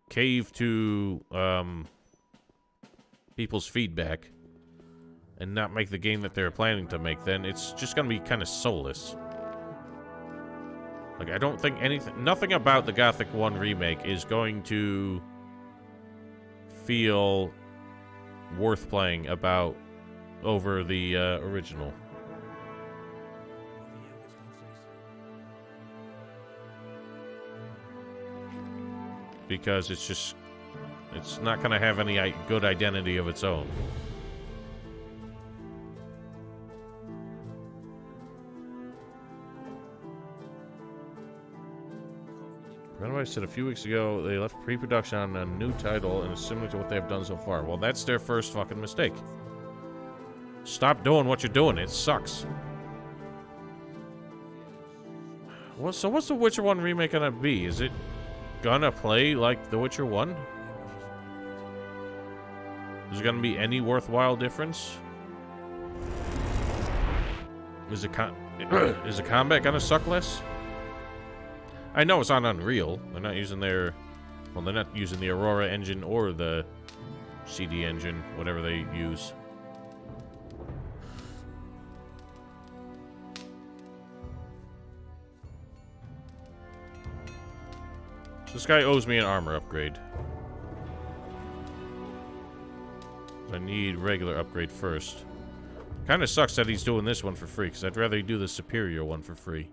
S1: cave to people's feedback and not make the game that they're planning to make, then it's just going to be kind of soulless. Like, I don't think nothing about the Gothic 1 remake is going to feel worth playing over the original. Because it's not going to have any good identity of its own. I said a few weeks ago they left pre-production on a new title and it's similar to what they have done so far. Well, that's their first fucking mistake. Stop doing what you're doing. It sucks. So what's the Witcher 1 remake gonna be? Is it gonna play like The Witcher 1? Is there gonna be any worthwhile difference? Is the combat gonna suck less? I know it's on Unreal. They're not using their... Well, they're not using the Aurora engine or the CD engine, whatever they use. So this guy owes me an armor upgrade. I need regular upgrade first. Kinda sucks that he's doing this one for free, because I'd rather he do the superior one for free.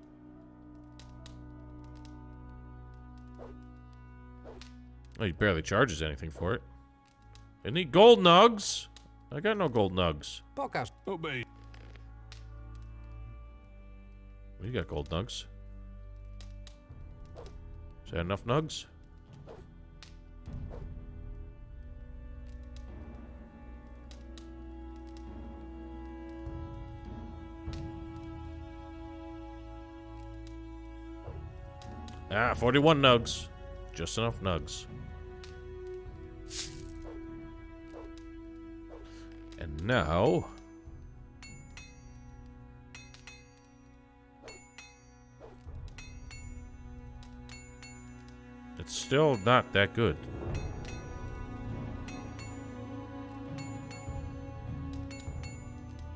S1: Oh, he barely charges anything for it. Any gold nugs? I got no gold nugs.
S2: Pokaż.
S4: Obey.
S1: You got gold nugs. Is that enough nugs? Ah, 41 nugs. Just enough nugs. And now... It's still not that good.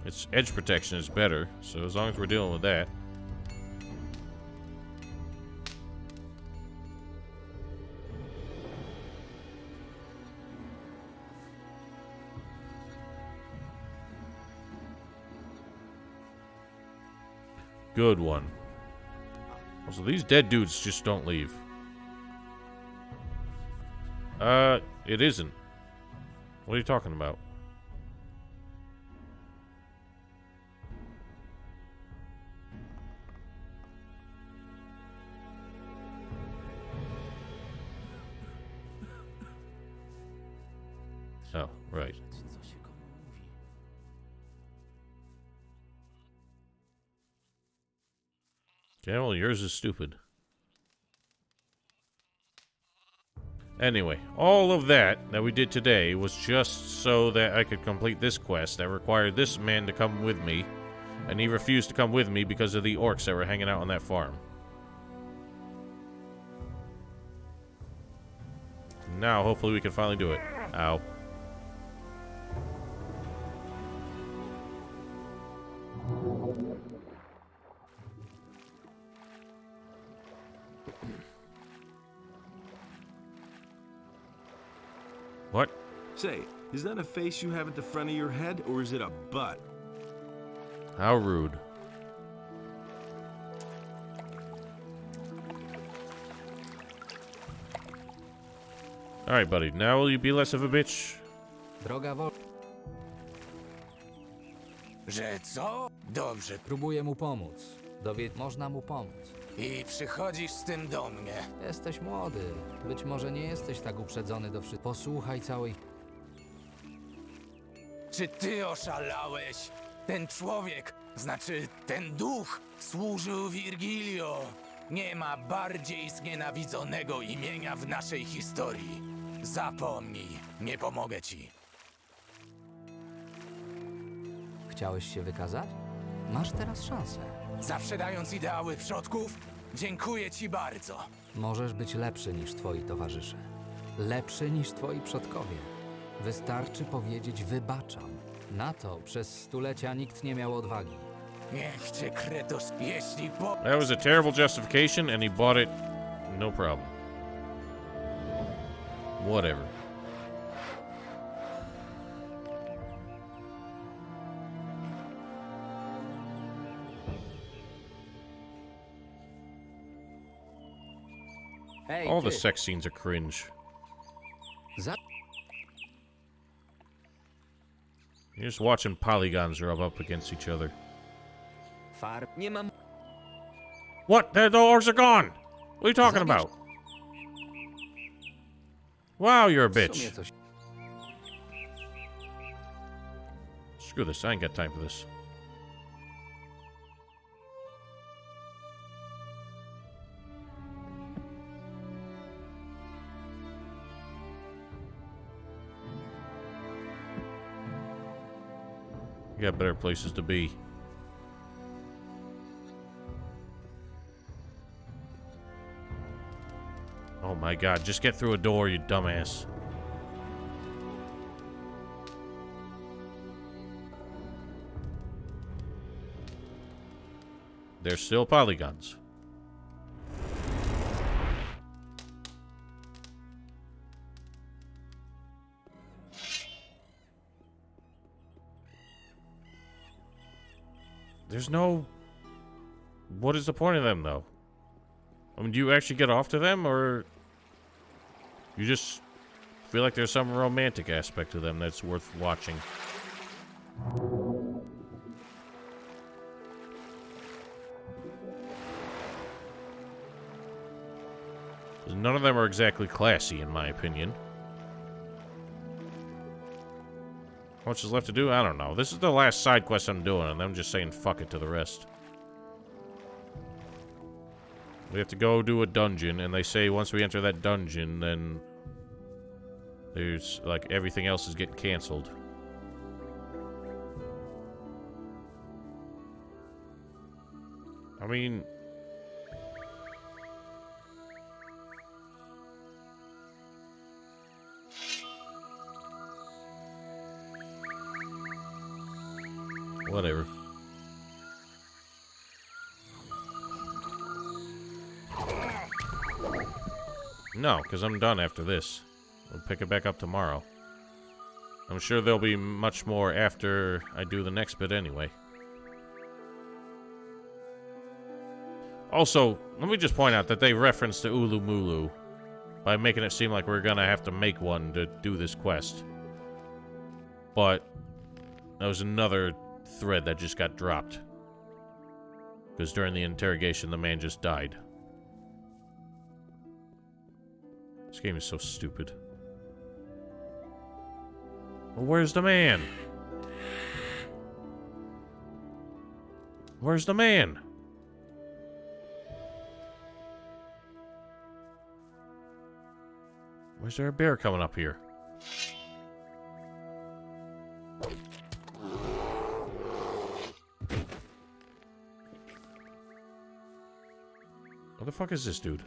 S1: Its edge protection is better, so as long as we're dealing with that. Good one. So these dead dudes just don't leave. It isn't. What are you talking about? Oh, right. Okay, well, yours is stupid. Anyway, all of that we did today was just so that I could complete this quest that required this man to come with me, and he refused to come with me because of the orcs that were hanging out on that farm. Now, hopefully we can finally do it. Ow. What?
S22: Say, is that a face you have at the front of your head, or is it a butt?
S1: How rude. Alright, buddy. Now will you be less of a bitch?
S2: Droga wol...
S10: Że co? Dobrze.
S2: Próbuję mu pomóc. Można mu pomóc.
S10: I przychodzisz z tym do mnie.
S2: Jesteś młody. Być może nie jesteś tak uprzedzony do wszystkiego. Posłuchaj całej...
S10: Czy ty oszalałeś? Ten człowiek, znaczy ten duch, służył Virgilio. Nie ma bardziej znienawidzonego imienia w naszej historii. Zapomnij, nie pomogę ci.
S2: Chciałeś się wykazać? Masz teraz szansę.
S10: Zaprzedając ideały przodków, dziękuję ci bardzo.
S2: Możesz być lepszy niż twoi towarzysze. Lepszy niż twoi przodkowie. Wystarczy powiedzieć wybaczam. Na to przez stulecia nikt nie miał odwagi.
S10: Niech cię Kretos, jeśli po...
S1: That was a terrible justification, and he bought it. No problem. Whatever.
S2: Hey,
S1: all the sex scenes are cringe. You're just watching polygons rub up against each other. What? The orcs are gone! What are you talking about? Wow, you're a bitch. Screw this, I ain't got time for this. got better places to be. Oh my god, just get through a door, you dumbass. They're still polygons. There's no... What is the point of them, though? I mean, do you actually get off to them, or... You just feel like there's some romantic aspect to them that's worth watching? None of them are exactly classy, in my opinion. How much is left to do? I don't know. This is the last side quest I'm doing, and I'm just saying fuck it to the rest. We have to go do a dungeon, and they say once we enter that dungeon, then there's, like, everything else is getting canceled. I mean... Whatever. No, because I'm done after this. We'll pick it back up tomorrow. I'm sure there'll be much more after I do the next bit anyway. Also, let me just point out that they referenced the Ulu Mulu by making it seem like we're gonna have to make one to do this quest. But that was another thread that just got dropped. Because during the interrogation, the man just died. This game is so stupid. Well, where's the man? Where's the man? Where's there a bear coming up here? What the fuck is this dude?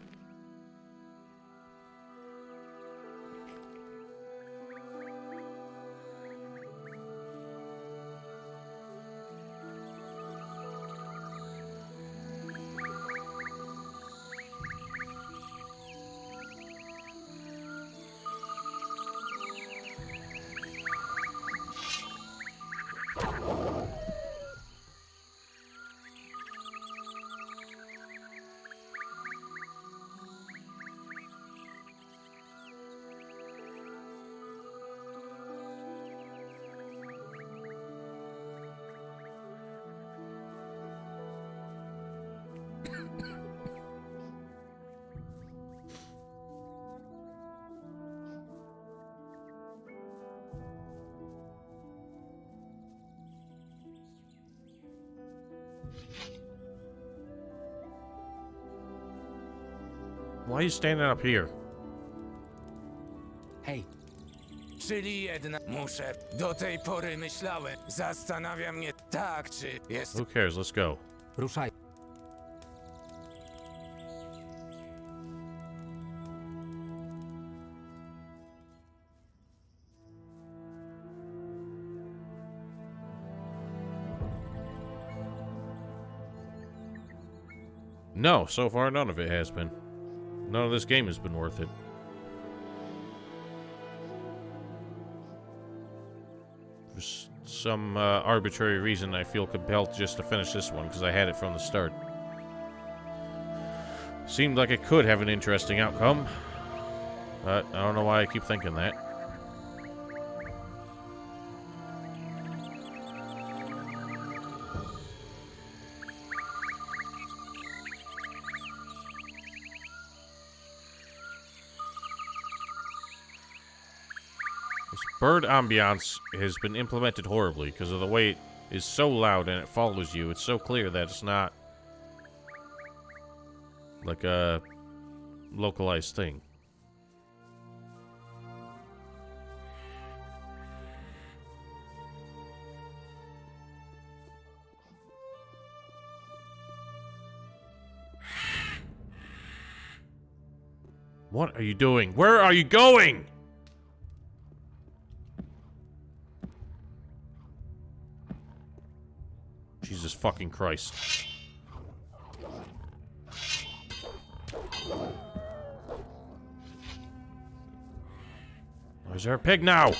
S1: Why are you standing up here?
S10: Hej. Czyli jednak muszę. Do tej pory myślałem. Zastanawia mnie tak, czy jest...
S1: Who cares? Let's go.
S2: Ruszaj.
S1: No, so far none of it has been. None of this game has been worth it. For some arbitrary reason, I feel compelled just to finish this one because I had it from the start. Seemed like it could have an interesting outcome, but I don't know why I keep thinking that. Bird ambiance has been implemented horribly because of the way it is so loud and it follows you. It's so clear that it's not like a localized thing. What are you doing? Where are you going? Jesus fucking Christ. Where's our pig now?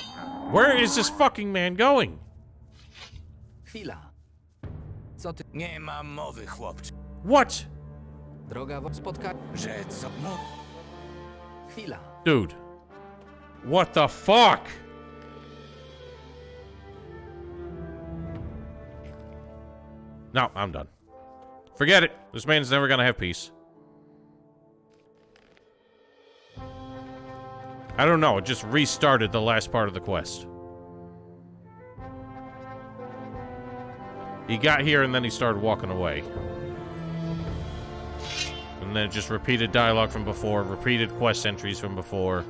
S1: Where is this fucking man going?
S2: Chwila. Co ty...
S10: Nie ma mowy, chłopcze.
S1: What?
S2: Droga spotkania...
S10: Że co...
S2: Chwila.
S1: Dude. What the fuck? No, I'm done. Forget it. This man's never gonna have peace. I don't know. It just restarted the last part of the quest. He got here and then he started walking away. And then just repeated dialogue from before, repeated quest entries from before.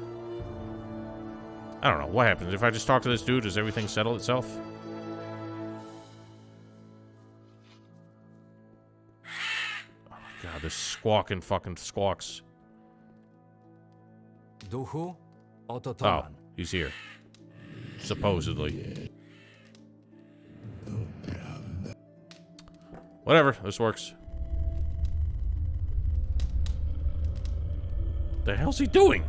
S1: I don't know. What happens? If I just talk to this dude, does everything settle itself? Oh my god, this squawking fucking squawks.
S2: Duchu, oto
S1: Oh,
S2: Toman.
S1: he's here. Supposedly. Whatever, this works. The hell's he doing?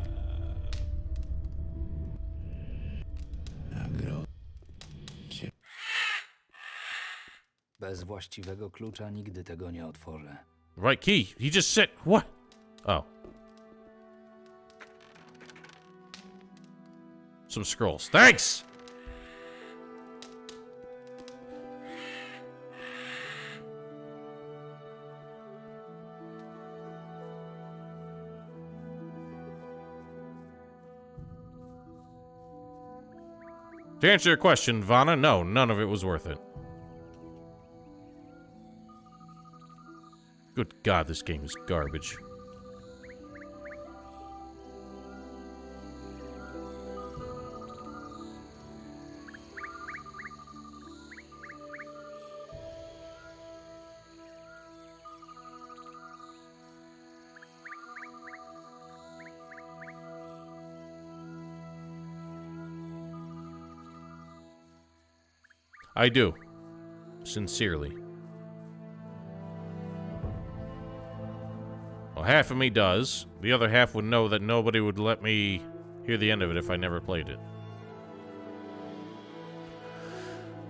S2: Bez właściwego klucza nigdy tego nie otworzę.
S1: Right key. He just said what? Oh. Some scrolls. Thanks! To answer your question, Vanna, no, none of it was worth it. Good God, this game is garbage. I do. Sincerely. Well, half of me does. The other half would know that nobody would let me hear the end of it if I never played it.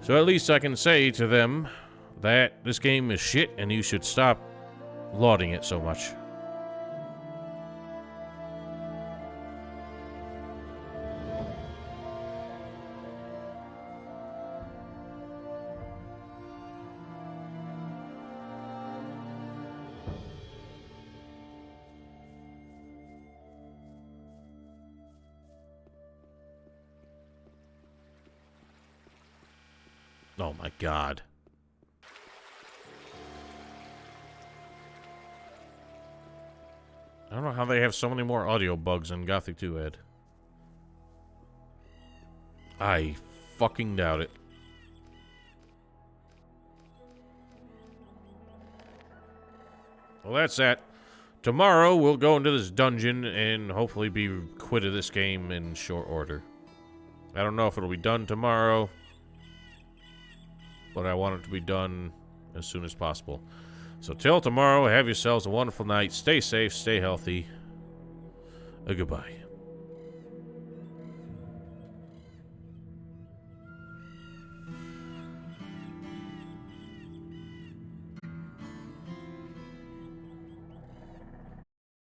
S1: So at least I can say to them that this game is shit and you should stop lauding it so much. Oh my God. I don't know how they have so many more audio bugs than Gothic 2 had. I fucking doubt it. Well, that's that. Tomorrow we'll go into this dungeon and hopefully be quit of this game in short order. I don't know if it'll be done tomorrow, but I want it to be done as soon as possible. So till tomorrow, have yourselves a wonderful night. Stay safe, stay healthy. Goodbye.